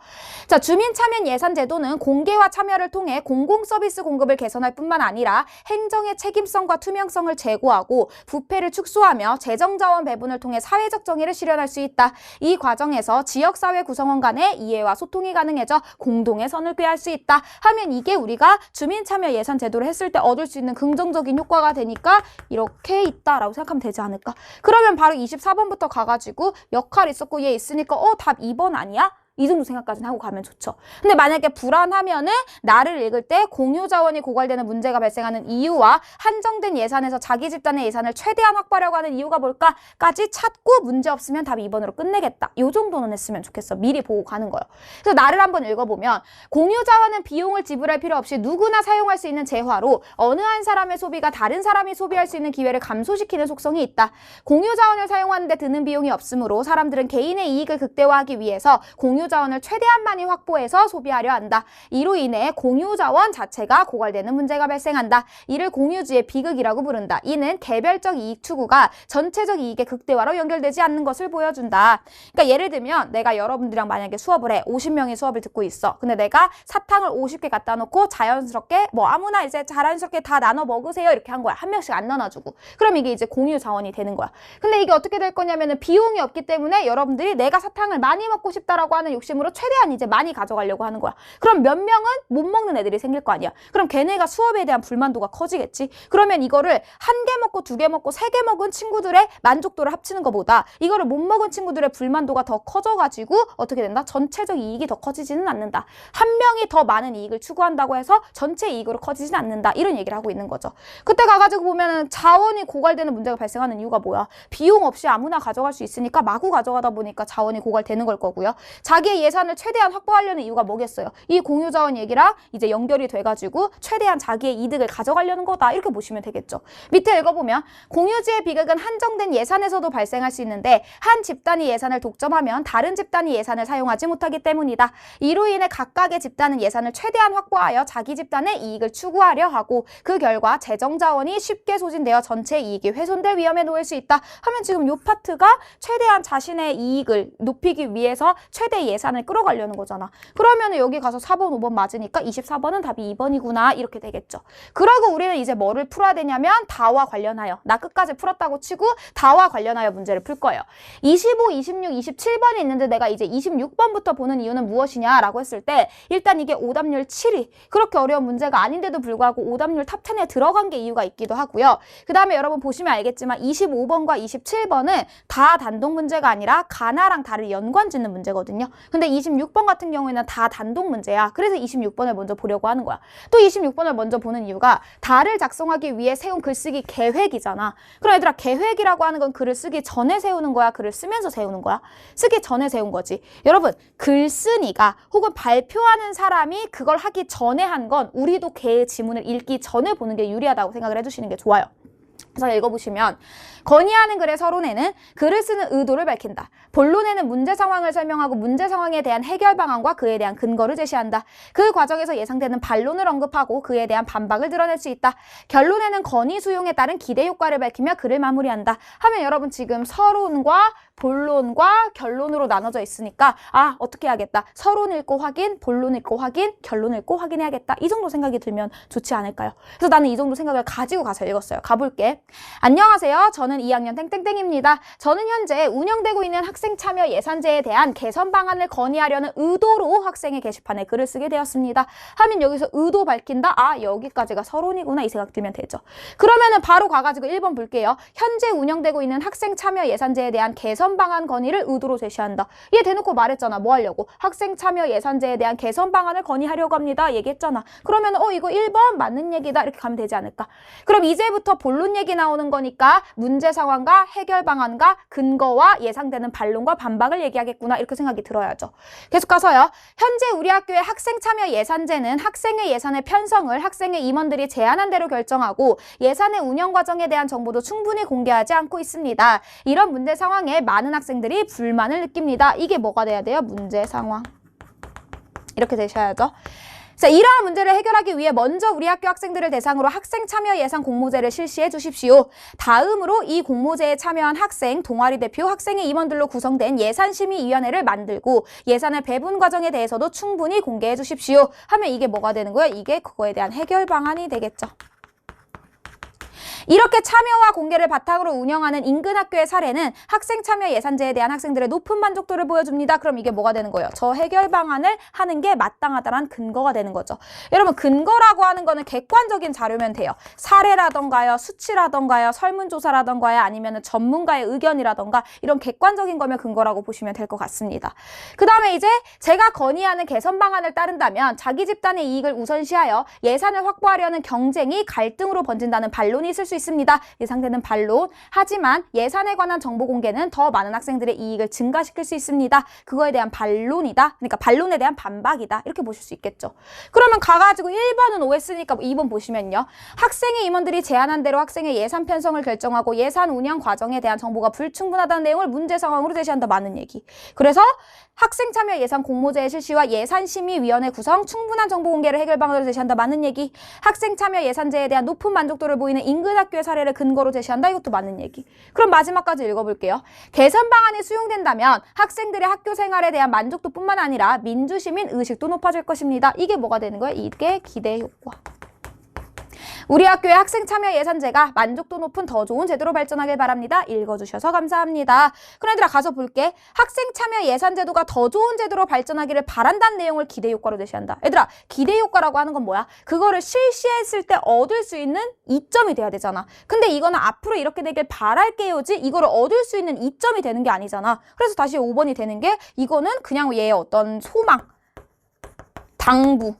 자, 주민참여 예산제도는 공개와 참여를 통해 공공서비스 공급을 개선할 뿐만 아니라 행정의 책임성과 투명성을 제고하고 부패를 축소하며 재정자원 배분을 통해 사회적 정의를 실현할 수 있다. 이 과정에서 지역사회 구성원 간의 이해와 소통이 가능해져 공동의 선을 꾀할 수 있다. 하면 이게 우리가 주민참여 예산제도를 했을 때 얻을 수 있는 긍정적인 효과가 되니까 이렇게 있다라고 생각하면 되지 않을까? 그러면 바로 24번부터 가가지고 역할 있었고 얘 있으니까 답 2번 아니야? 이 정도 생각까지는 하고 가면 좋죠. 근데 만약에 불안하면은 나를 읽을 때 공유 자원이 고갈되는 문제가 발생하는 이유와 한정된 예산에서 자기 집단의 예산을 최대한 확보하려고 하는 이유가 뭘까까지 찾고 문제 없으면 답 2번으로 끝내겠다. 이 정도는 했으면 좋겠어. 미리 보고 가는 거예요. 그래서 나를 한번 읽어보면 공유 자원은 비용을 지불할 필요 없이 누구나 사용할 수 있는 재화로 어느 한 사람의 소비가 다른 사람이 소비할 수 있는 기회를 감소시키는 속성이 있다. 공유 자원을 사용하는 데 드는 비용이 없으므로 사람들은 개인의 이익을 극대화하기 위해서 공유 자원을 최대한 많이 확보해서 소비하려 한다. 이로 인해 공유 자원 자체가 고갈되는 문제가 발생한다. 이를 공유주의 비극이라고 부른다. 이는 개별적 이익 추구가 전체적 이익의 극대화로 연결되지 않는 것을 보여준다. 그러니까 예를 들면 내가 여러분들이랑 만약에 수업을 해. 50명이 수업을 듣고 있어. 근데 내가 사탕을 50개 갖다 놓고 자연스럽게 뭐 아무나 이제 자연스럽게 다 나눠 먹으세요 이렇게 한 거야. 한 명씩 안 나눠주고. 그럼 이게 이제 공유 자원이 되는 거야. 근데 이게 어떻게 될 거냐면은 비용이 없기 때문에 여러분들이 내가 사탕을 많이 먹고 싶다라고 하는 욕심으로 최대한 이제 많이 가져가려고 하는 거야. 그럼 몇 명은 못 먹는 애들이 생길 거 아니야. 그럼 걔네가 수업에 대한 불만도가 커지겠지. 그러면 이거를 한 개 먹고 두 개 먹고 세 개 먹은 친구들의 만족도를 합치는 것보다 이거를 못 먹은 친구들의 불만도가 더 커져가지고 어떻게 된다? 전체적 이익이 더 커지지는 않는다. 한 명이 더 많은 이익을 추구한다고 해서 전체 이익으로 커지지는 않는다. 이런 얘기를 하고 있는 거죠. 그때 가가지고 보면은 자원이 고갈되는 문제가 발생하는 이유가 뭐야? 비용 없이 아무나 가져갈 수 있으니까 마구 가져가다 보니까 자원이 고갈되는 걸 거고요. 자기의 예산을 최대한 확보하려는 이유가 뭐겠어요? 이 공유자원 얘기랑 이제 연결이 돼가지고 최대한 자기의 이득을 가져가려는 거다. 이렇게 보시면 되겠죠. 밑에 읽어보면 공유주의 비극은 한정된 예산에서도 발생할 수 있는데 한 집단이 예산을 독점하면 다른 집단이 예산을 사용하지 못하기 때문이다. 이로 인해 각각의 집단은 예산을 최대한 확보하여 자기 집단의 이익을 추구하려 하고 그 결과 재정자원이 쉽게 소진되어 전체 이익이 훼손될 위험에 놓일 수 있다. 하면 지금 이 파트가 최대한 자신의 이익을 높이기 위해서 최대 예산을 끌어가려는 거잖아. 그러면 여기 가서 4번, 5번 맞으니까 24번은 답이 2번이구나 이렇게 되겠죠. 그러고 우리는 이제 뭐를 풀어야 되냐면 다와 관련하여 나 끝까지 풀었다고 치고 다와 관련하여 문제를 풀 거예요. 25, 26, 27번이 있는데 내가 이제 26번부터 보는 이유는 무엇이냐라고 했을 때 일단 이게 오답률 7위 그렇게 어려운 문제가 아닌데도 불구하고 오답률 탑 10에 들어간 게 이유가 있기도 하고요. 그 다음에 여러분 보시면 알겠지만 25번과 27번은 다 단독 문제가 아니라 가나랑 다를 연관 짓는 문제거든요. 근데 26번 같은 경우에는 다 단독 문제야. 그래서 26번을 먼저 보려고 하는 거야. 또 26번을 먼저 보는 이유가 달을 작성하기 위해 세운 글쓰기 계획이잖아. 그럼 얘들아, 계획이라고 하는 건 글을 쓰기 전에 세우는 거야? 글을 쓰면서 세우는 거야? 쓰기 전에 세운 거지. 여러분, 글쓴이가 혹은 발표하는 사람이 그걸 하기 전에 한 건 우리도 걔의 지문을 읽기 전에 보는 게 유리하다고 생각을 해주시는 게 좋아요. 그래서 읽어보시면 건의하는 글의 서론에는 글을 쓰는 의도를 밝힌다. 본론에는 문제 상황을 설명하고 문제 상황에 대한 해결 방안과 그에 대한 근거를 제시한다. 그 과정에서 예상되는 반론을 언급하고 그에 대한 반박을 드러낼 수 있다. 결론에는 건의 수용에 따른 기대 효과를 밝히며 글을 마무리한다. 하면 여러분 지금 서론과 본론과 결론으로 나눠져 있으니까 어떻게 해야겠다. 서론 읽고 확인, 본론 읽고 확인, 결론 읽고 확인해야겠다. 이 정도 생각이 들면 좋지 않을까요? 그래서 나는 이 정도 생각을 가지고 가서 읽었어요. 가볼게. 안녕하세요. 저는 2학년 땡땡땡입니다. 저는 현재 운영되고 있는 학생 참여 예산제에 대한 개선 방안을 건의하려는 의도로 학생의 게시판에 글을 쓰게 되었습니다. 하면 여기서 의도 밝힌다? 여기까지가 서론이구나 이 생각 들면 되죠. 그러면은 바로 가가지고 1번 볼게요. 현재 운영되고 있는 학생 참여 예산제에 대한 개선 방안 건의를 의도로 제시한다. 얘 대놓고 말했잖아. 뭐 하려고? 학생 참여 예산제에 대한 개선 방안을 건의하려고 합니다. 얘기했잖아. 그러면 이거 1번 맞는 얘기다 이렇게 가면 되지 않을까? 그럼 이제부터 본론 얘기 나오는 거니까 문제 상황과 해결 방안과 근거와 예상되는 반론과 반박을 얘기하겠구나 이렇게 생각이 들어야죠. 계속 가서요. 현재 우리 학교의 학생 참여 예산제는 학생의 예산의 편성을 학생의 임원들이 제안한 대로 결정하고 예산의 운영 과정에 대한 정보도 충분히 공개하지 않고 있습니다. 이런 문제 상황에 많은 학생들이 불만을 느낍니다. 이게 뭐가 돼야 돼요? 문제 상황. 이렇게 되셔야죠. 자, 이러한 문제를 해결하기 위해 먼저 우리 학교 학생들을 대상으로 학생 참여 예산 공모제를 실시해 주십시오. 다음으로 이 공모제에 참여한 학생, 동아리 대표, 학생의 임원들로 구성된 예산심의위원회를 만들고 예산의 배분 과정에 대해서도 충분히 공개해 주십시오. 하면 이게 뭐가 되는 거예요? 이게 그거에 대한 해결 방안이 되겠죠. 이렇게 참여와 공개를 바탕으로 운영하는 인근 학교의 사례는 학생 참여 예산제에 대한 학생들의 높은 만족도를 보여줍니다. 그럼 이게 뭐가 되는 거예요? 저 해결 방안을 하는 게 마땅하다란 근거가 되는 거죠. 여러분, 근거라고 하는 거는 객관적인 자료면 돼요. 사례라던가요, 수치라던가요, 설문조사라던가요, 아니면 전문가의 의견이라던가 이런 객관적인 거면 근거라고 보시면 될 것 같습니다. 그 다음에 이제 제가 건의하는 개선 방안을 따른다면 자기 집단의 이익을 우선시하여 예산을 확보하려는 경쟁이 갈등으로 번진다는 반론이 있을 수 있습니다. 예상되는 반론. 하지만 예산에 관한 정보 공개는 더 많은 학생들의 이익을 증가시킬 수 있습니다. 그거에 대한 반론이다. 그러니까 반론에 대한 반박이다. 이렇게 보실 수 있겠죠. 그러면 가가지고 1번은 OS니까 2번 보시면요. 학생의 임원들이 제안한 대로 학생의 예산 편성을 결정하고 예산 운영 과정에 대한 정보가 불충분하다는 내용을 문제 상황으로 제시한다. 많은 얘기. 그래서 학생 참여 예산 공모제의 실시와 예산심의위원회 구성, 충분한 정보 공개를 해결 방안으로 제시한다. 많은 얘기. 학생 참여 예산제에 대한 높은 만족도를 보이는 인근 학교의 사례를 근거로 제시한다. 이것도 많은 얘기. 그럼 마지막까지 읽어볼게요. 개선 방안이 수용된다면 학생들의 학교 생활에 대한 만족도뿐만 아니라 민주시민 의식도 높아질 것입니다. 이게 뭐가 되는 거예요? 이게 기대 효과. 우리 학교의 학생 참여 예산제가 만족도 높은 더 좋은 제도로 발전하길 바랍니다. 읽어주셔서 감사합니다. 그럼 얘들아 가서 볼게. 학생 참여 예산제도가 더 좋은 제도로 발전하기를 바란다는 내용을 기대 효과로 제시한다. 얘들아, 기대 효과라고 하는 건 뭐야? 그거를 실시했을 때 얻을 수 있는 이점이 돼야 되잖아. 근데 이거는 앞으로 이렇게 되길 바랄게요지 이거를 얻을 수 있는 이점이 되는 게 아니잖아. 그래서 다시 5번이 되는 게 이거는 그냥 얘의 어떤 소망, 당부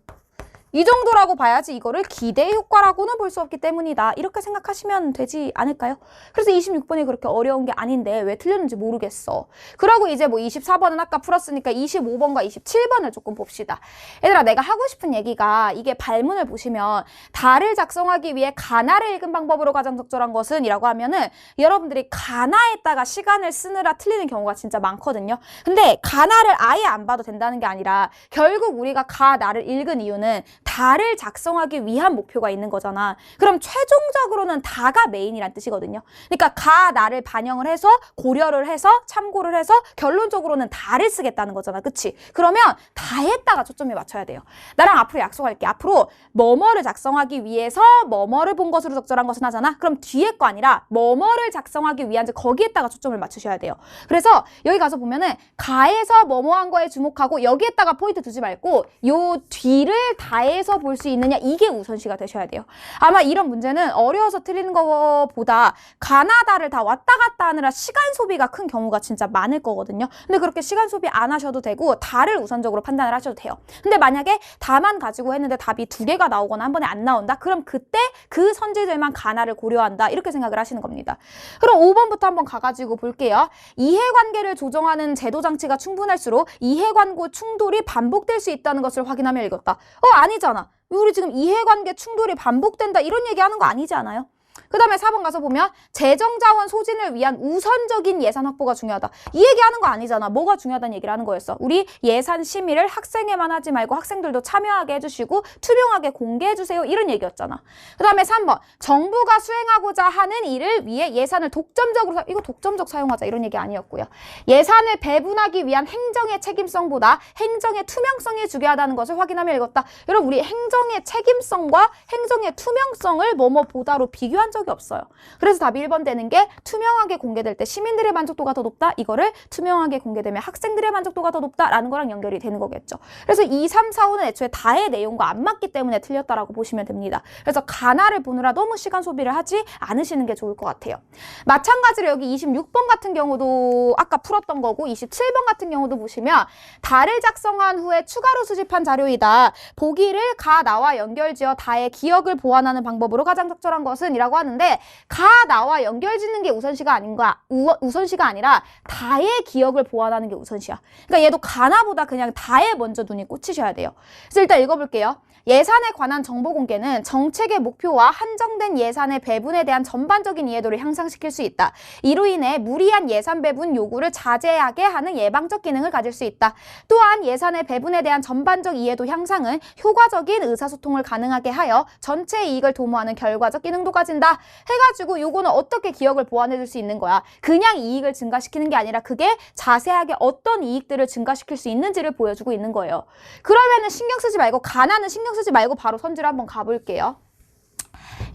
이 정도라고 봐야지 이거를 기대 효과라고는 볼 수 없기 때문이다. 이렇게 생각하시면 되지 않을까요? 그래서 26번이 그렇게 어려운 게 아닌데 왜 틀렸는지 모르겠어. 그러고 이제 뭐 24번은 아까 풀었으니까 25번과 27번을 조금 봅시다. 얘들아, 내가 하고 싶은 얘기가 이게 발문을 보시면 달을 작성하기 위해 가나를 읽은 방법으로 가장 적절한 것은 이라고 하면은 여러분들이 가나에다가 시간을 쓰느라 틀리는 경우가 진짜 많거든요. 근데 가나를 아예 안 봐도 된다는 게 아니라 결국 우리가 가나를 읽은 이유는 다를 작성하기 위한 목표가 있는 거잖아. 그럼 최종적으로는 다가 메인이란 뜻이거든요. 그러니까 가, 나를 반영을 해서 고려를 해서 참고를 해서 결론적으로는 다를 쓰겠다는 거잖아. 그치? 그러면 다에다가 초점을 맞춰야 돼요. 나랑 앞으로 약속할게. 앞으로 뭐뭐를 작성하기 위해서 뭐뭐를 본 것으로 적절한 것은 하잖아. 그럼 뒤에 거 아니라 뭐뭐를 작성하기 위한 거기에다가 초점을 맞추셔야 돼요. 그래서 여기 가서 보면은 가에서 뭐뭐한 거에 주목하고 여기에다가 포인트 두지 말고 요 뒤를 다에 다에서 볼 수 있느냐, 이게 우선시가 되셔야 돼요. 아마 이런 문제는 어려워서 틀리는 것보다 가나다를 다 왔다 갔다 하느라 시간 소비가 큰 경우가 진짜 많을 거거든요. 근데 그렇게 시간 소비 안 하셔도 되고 다를 우선적으로 판단을 하셔도 돼요. 근데 만약에 다만 가지고 했는데 답이 2개가 나오거나 한 번에 안 나온다? 그럼 그때 그 선지들만 가나를 고려한다, 이렇게 생각을 하시는 겁니다. 그럼 5번부터 한번 가가지고 볼게요. 이해관계를 조정하는 제도장치가 충분할수록 이해관계 충돌이 반복될 수 있다는 것을 확인하며 읽었다. 아니잖아. 우리 지금 이해관계 충돌이 반복된다 이런 얘기하는 거 아니지 않아요? 그 다음에 4번 가서 보면 재정자원 소진을 위한 우선적인 예산 확보가 중요하다. 이 얘기하는 거 아니잖아. 뭐가 중요하다는 얘기를 하는 거였어. 우리 예산 심의를 학생에만 하지 말고 학생들도 참여하게 해주시고 투명하게 공개해주세요, 이런 얘기였잖아. 그 다음에 3번 정부가 수행하고자 하는 일을 위해 예산을 독점적으로 이거 독점적 사용하자 이런 얘기 아니었고요. 예산을 배분하기 위한 행정의 책임성보다 행정의 투명성이 중요하다는 것을 확인하며 읽었다. 여러분, 우리 행정의 책임성과 행정의 투명성을 뭐뭐보다로 비교한 적이 없어요. 그래서 답이 1번 되는 게 투명하게 공개될 때 시민들의 만족도가 더 높다. 이거를 투명하게 공개되면 학생들의 만족도가 더 높다라는 거랑 연결이 되는 거겠죠. 그래서 2, 3, 4, 5는 애초에 다의 내용과 안 맞기 때문에 틀렸다라고 보시면 됩니다. 그래서 가나를 보느라 너무 시간 소비를 하지 않으시는 게 좋을 것 같아요. 마찬가지로 여기 26번 같은 경우도 아까 풀었던 거고 27번 같은 경우도 보시면 다를 작성한 후에 추가로 수집한 자료이다. 보기를 가, 나와 연결지어 다의 기억을 보완하는 방법으로 가장 적절한 것은 이라고 하는데 가, 나와 연결짓는 게 우선시가 아닌가, 우선시가 아니라 다의 기억을 보완하는 게 우선시야. 그러니까 얘도 가나보다 그냥 다에 먼저 눈이 꽂히셔야 돼요. 그래서 일단 읽어볼게요. 예산에 관한 정보 공개는 정책의 목표와 한정된 예산의 배분에 대한 전반적인 이해도를 향상시킬 수 있다. 이로 인해 무리한 예산 배분 요구를 자제하게 하는 예방적 기능을 가질 수 있다. 또한 예산의 배분에 대한 전반적 이해도 향상은 효과적인 의사소통을 가능하게 하여 전체 이익을 도모하는 결과적 기능도 가진다. 해가지고 요거는 어떻게 기억을 보완해줄 수 있는 거야. 그냥 이익을 증가시키는 게 아니라 그게 자세하게 어떤 이익들을 증가시킬 수 있는지를 보여주고 있는 거예요. 그러면은 신경 쓰지 말고, 가나는 신경 쓰지 말고 바로 선지로 한번 가볼게요.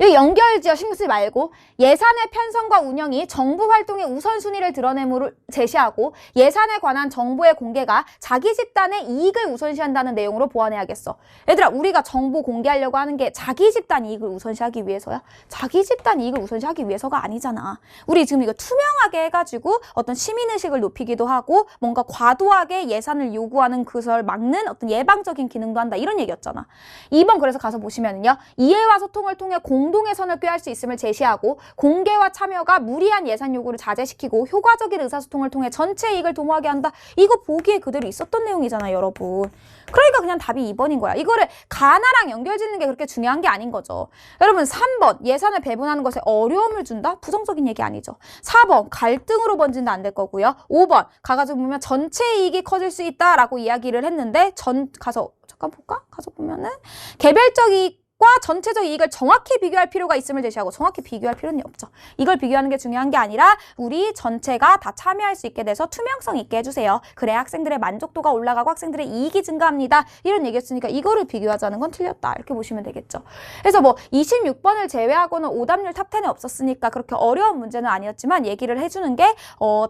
여기 연결지어 신경 쓰지 말고 예산의 편성과 운영이 정부 활동의 우선순위를 드러내므로 제시하고 예산에 관한 정보의 공개가 자기 집단의 이익을 우선시한다는 내용으로 보완해야겠어. 얘들아, 우리가 정보 공개하려고 하는 게 자기 집단 이익을 우선시하기 위해서야? 자기 집단 이익을 우선시하기 위해서가 아니잖아. 우리 지금 이거 투명하게 해가지고 어떤 시민의식을 높이기도 하고 뭔가 과도하게 예산을 요구하는 그것을 막는 어떤 예방적인 기능도 한다, 이런 얘기였잖아. 2번 그래서 가서 보시면은요, 이해와 소통을 통해 공동의 선을 꾀할 수 있음을 제시하고 공개와 참여가 무리한 예산 요구를 자제시키고 효과적인 의사소통을 통해 전체 이익을 도모하게 한다. 이거 보기에 그대로 있었던 내용이잖아요, 여러분. 그러니까 그냥 답이 2번인 거야. 이거를 가나랑 연결짓는 게 그렇게 중요한 게 아닌 거죠. 여러분, 3번 예산을 배분하는 것에 어려움을 준다? 부정적인 얘기 아니죠. 4번 갈등으로 번진다, 안 될 거고요. 5번 가가지고 보면 전체 이익이 커질 수 있다라고 이야기를 했는데 가서 잠깐 볼까? 가서 보면은 개별적 이익 과 전체적 이익을 정확히 비교할 필요가 있음을 제시하고, 정확히 비교할 필요는 없죠. 이걸 비교하는 게 중요한 게 아니라 우리 전체가 다 참여할 수 있게 돼서 투명성 있게 해주세요. 그래야 학생들의 만족도가 올라가고 학생들의 이익이 증가합니다. 이런 얘기였으니까 이거를 비교하자는 건 틀렸다, 이렇게 보시면 되겠죠. 그래서 뭐 26번을 제외하고는 오답률 탑10에 없었으니까 그렇게 어려운 문제는 아니었지만 얘기를 해주는 게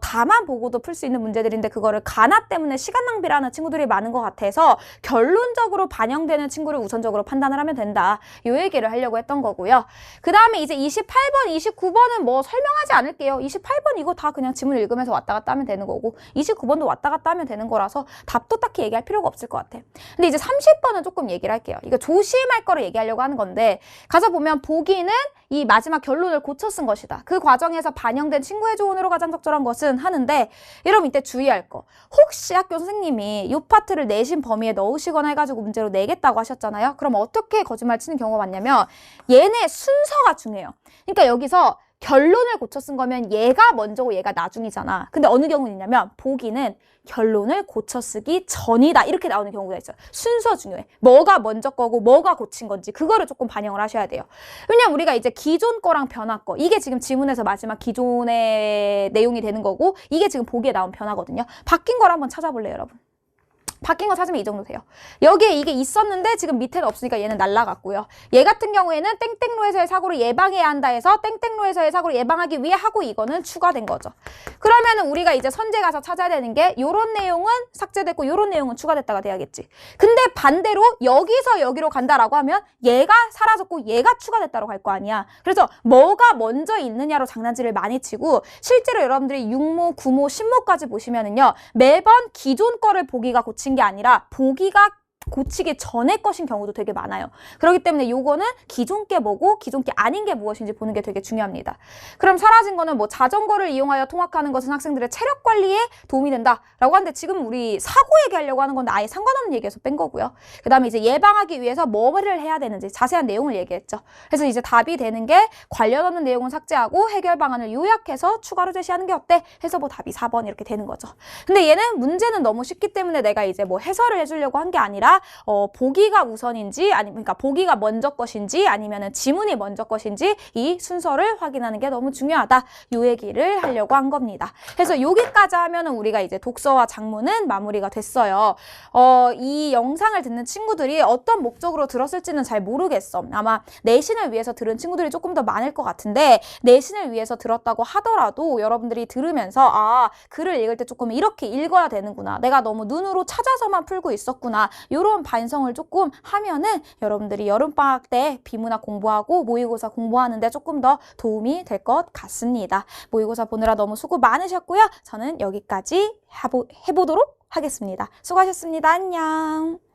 다만 보고도 풀 수 있는 문제들인데 그거를 가나 때문에 시간 낭비를 하는 친구들이 많은 것 같아서 결론적으로 반영되는 친구를 우선적으로 판단을 하면 된다. 요 얘기를 하려고 했던 거고요. 그 다음에 이제 28번, 29번은 뭐 설명하지 않을게요. 28번 이거 다 그냥 지문 읽으면서 왔다 갔다 하면 되는 거고 29번도 왔다 갔다 하면 되는 거라서 답도 딱히 얘기할 필요가 없을 것 같아. 근데 이제 30번은 조금 얘기를 할게요. 이거 조심할 거를 얘기하려고 하는 건데 가서 보면 보기는 이 마지막 결론을 고쳐 쓴 것이다. 그 과정에서 반영된 친구의 조언으로 가장 적절한 것은 하는데 여러분 이때 주의할 거. 혹시 학교 선생님이 이 파트를 내신 범위에 넣으시거나 해가지고 문제로 내겠다고 하셨잖아요. 그럼 어떻게 거짓말 치는 경우가 많냐면 얘네 순서가 중요해요. 그러니까 여기서 결론을 고쳐 쓴 거면 얘가 먼저고 얘가 나중이잖아. 근데 어느 경우는 있냐면 보기는 결론을 고쳐 쓰기 전이다, 이렇게 나오는 경우가 있어요. 순서 중요해. 뭐가 먼저 거고 뭐가 고친 건지 그거를 조금 반영을 하셔야 돼요. 왜냐면 우리가 이제 기존 거랑 변화 거, 이게 지금 지문에서 마지막 기존의 내용이 되는 거고 이게 지금 보기에 나온 변화거든요. 바뀐 걸 한번 찾아볼래요, 여러분? 바뀐 거 찾으면 이 정도 돼요. 여기에 이게 있었는데 지금 밑에는 없으니까 얘는 날라갔고요. 얘 같은 경우에는 땡땡로에서의 사고를 예방해야 한다 해서 땡땡로에서의 사고를 예방하기 위해 하고 이거는 추가된 거죠. 그러면은 우리가 이제 선제 가서 찾아야 되는 게 요런 내용은 삭제됐고 요런 내용은 추가됐다가 돼야겠지. 근데 반대로 여기서 여기로 간다라고 하면 얘가 사라졌고 얘가 추가됐다고 할 거 아니야. 그래서 뭐가 먼저 있느냐로 장난질을 많이 치고 실제로 여러분들이 육모, 구모, 신모까지 보시면은요. 매번 기존 거를 보기가 고친 게 아니라 보기가 고치기 전에 것인 경우도 되게 많아요. 그렇기 때문에 요거는 기존 게 뭐고 기존 게 아닌 게 무엇인지 보는 게 되게 중요합니다. 그럼 사라진 거는 뭐 자전거를 이용하여 통학하는 것은 학생들의 체력 관리에 도움이 된다라고 하는데 지금 우리 사고 얘기하려고 하는 건데 아예 상관없는 얘기에서 뺀 거고요. 그 다음에 이제 예방하기 위해서 뭐를 해야 되는지 자세한 내용을 얘기했죠. 그래서 이제 답이 되는 게 관련 없는 내용은 삭제하고 해결 방안을 요약해서 추가로 제시하는 게 어때? 해서 뭐 답이 4번 이렇게 되는 거죠. 근데 얘는 문제는 너무 쉽기 때문에 내가 이제 뭐 해설을 해주려고 한 게 아니라 보기가 우선인지 아니면 그러니까 보기가 먼저 것인지 아니면은 지문이 먼저 것인지 이 순서를 확인하는 게 너무 중요하다. 요 얘기를 하려고 한 겁니다. 그래서 여기까지 하면은 우리가 이제 독서와 작문은 마무리가 됐어요. 이 영상을 듣는 친구들이 어떤 목적으로 들었을지는 잘 모르겠어. 아마 내신을 위해서 들은 친구들이 조금 더 많을 것 같은데 내신을 위해서 들었다고 하더라도 여러분들이 들으면서 아, 글을 읽을 때 조금 이렇게 읽어야 되는구나. 내가 너무 눈으로 찾아서만 풀고 있었구나. 요런 반성을 조금 하면은 여러분들이 여름방학 때 비문학 공부하고 모의고사 공부하는데 조금 더 도움이 될 것 같습니다. 모의고사 보느라 너무 수고 많으셨고요. 저는 여기까지 해보도록 하겠습니다. 수고하셨습니다. 안녕.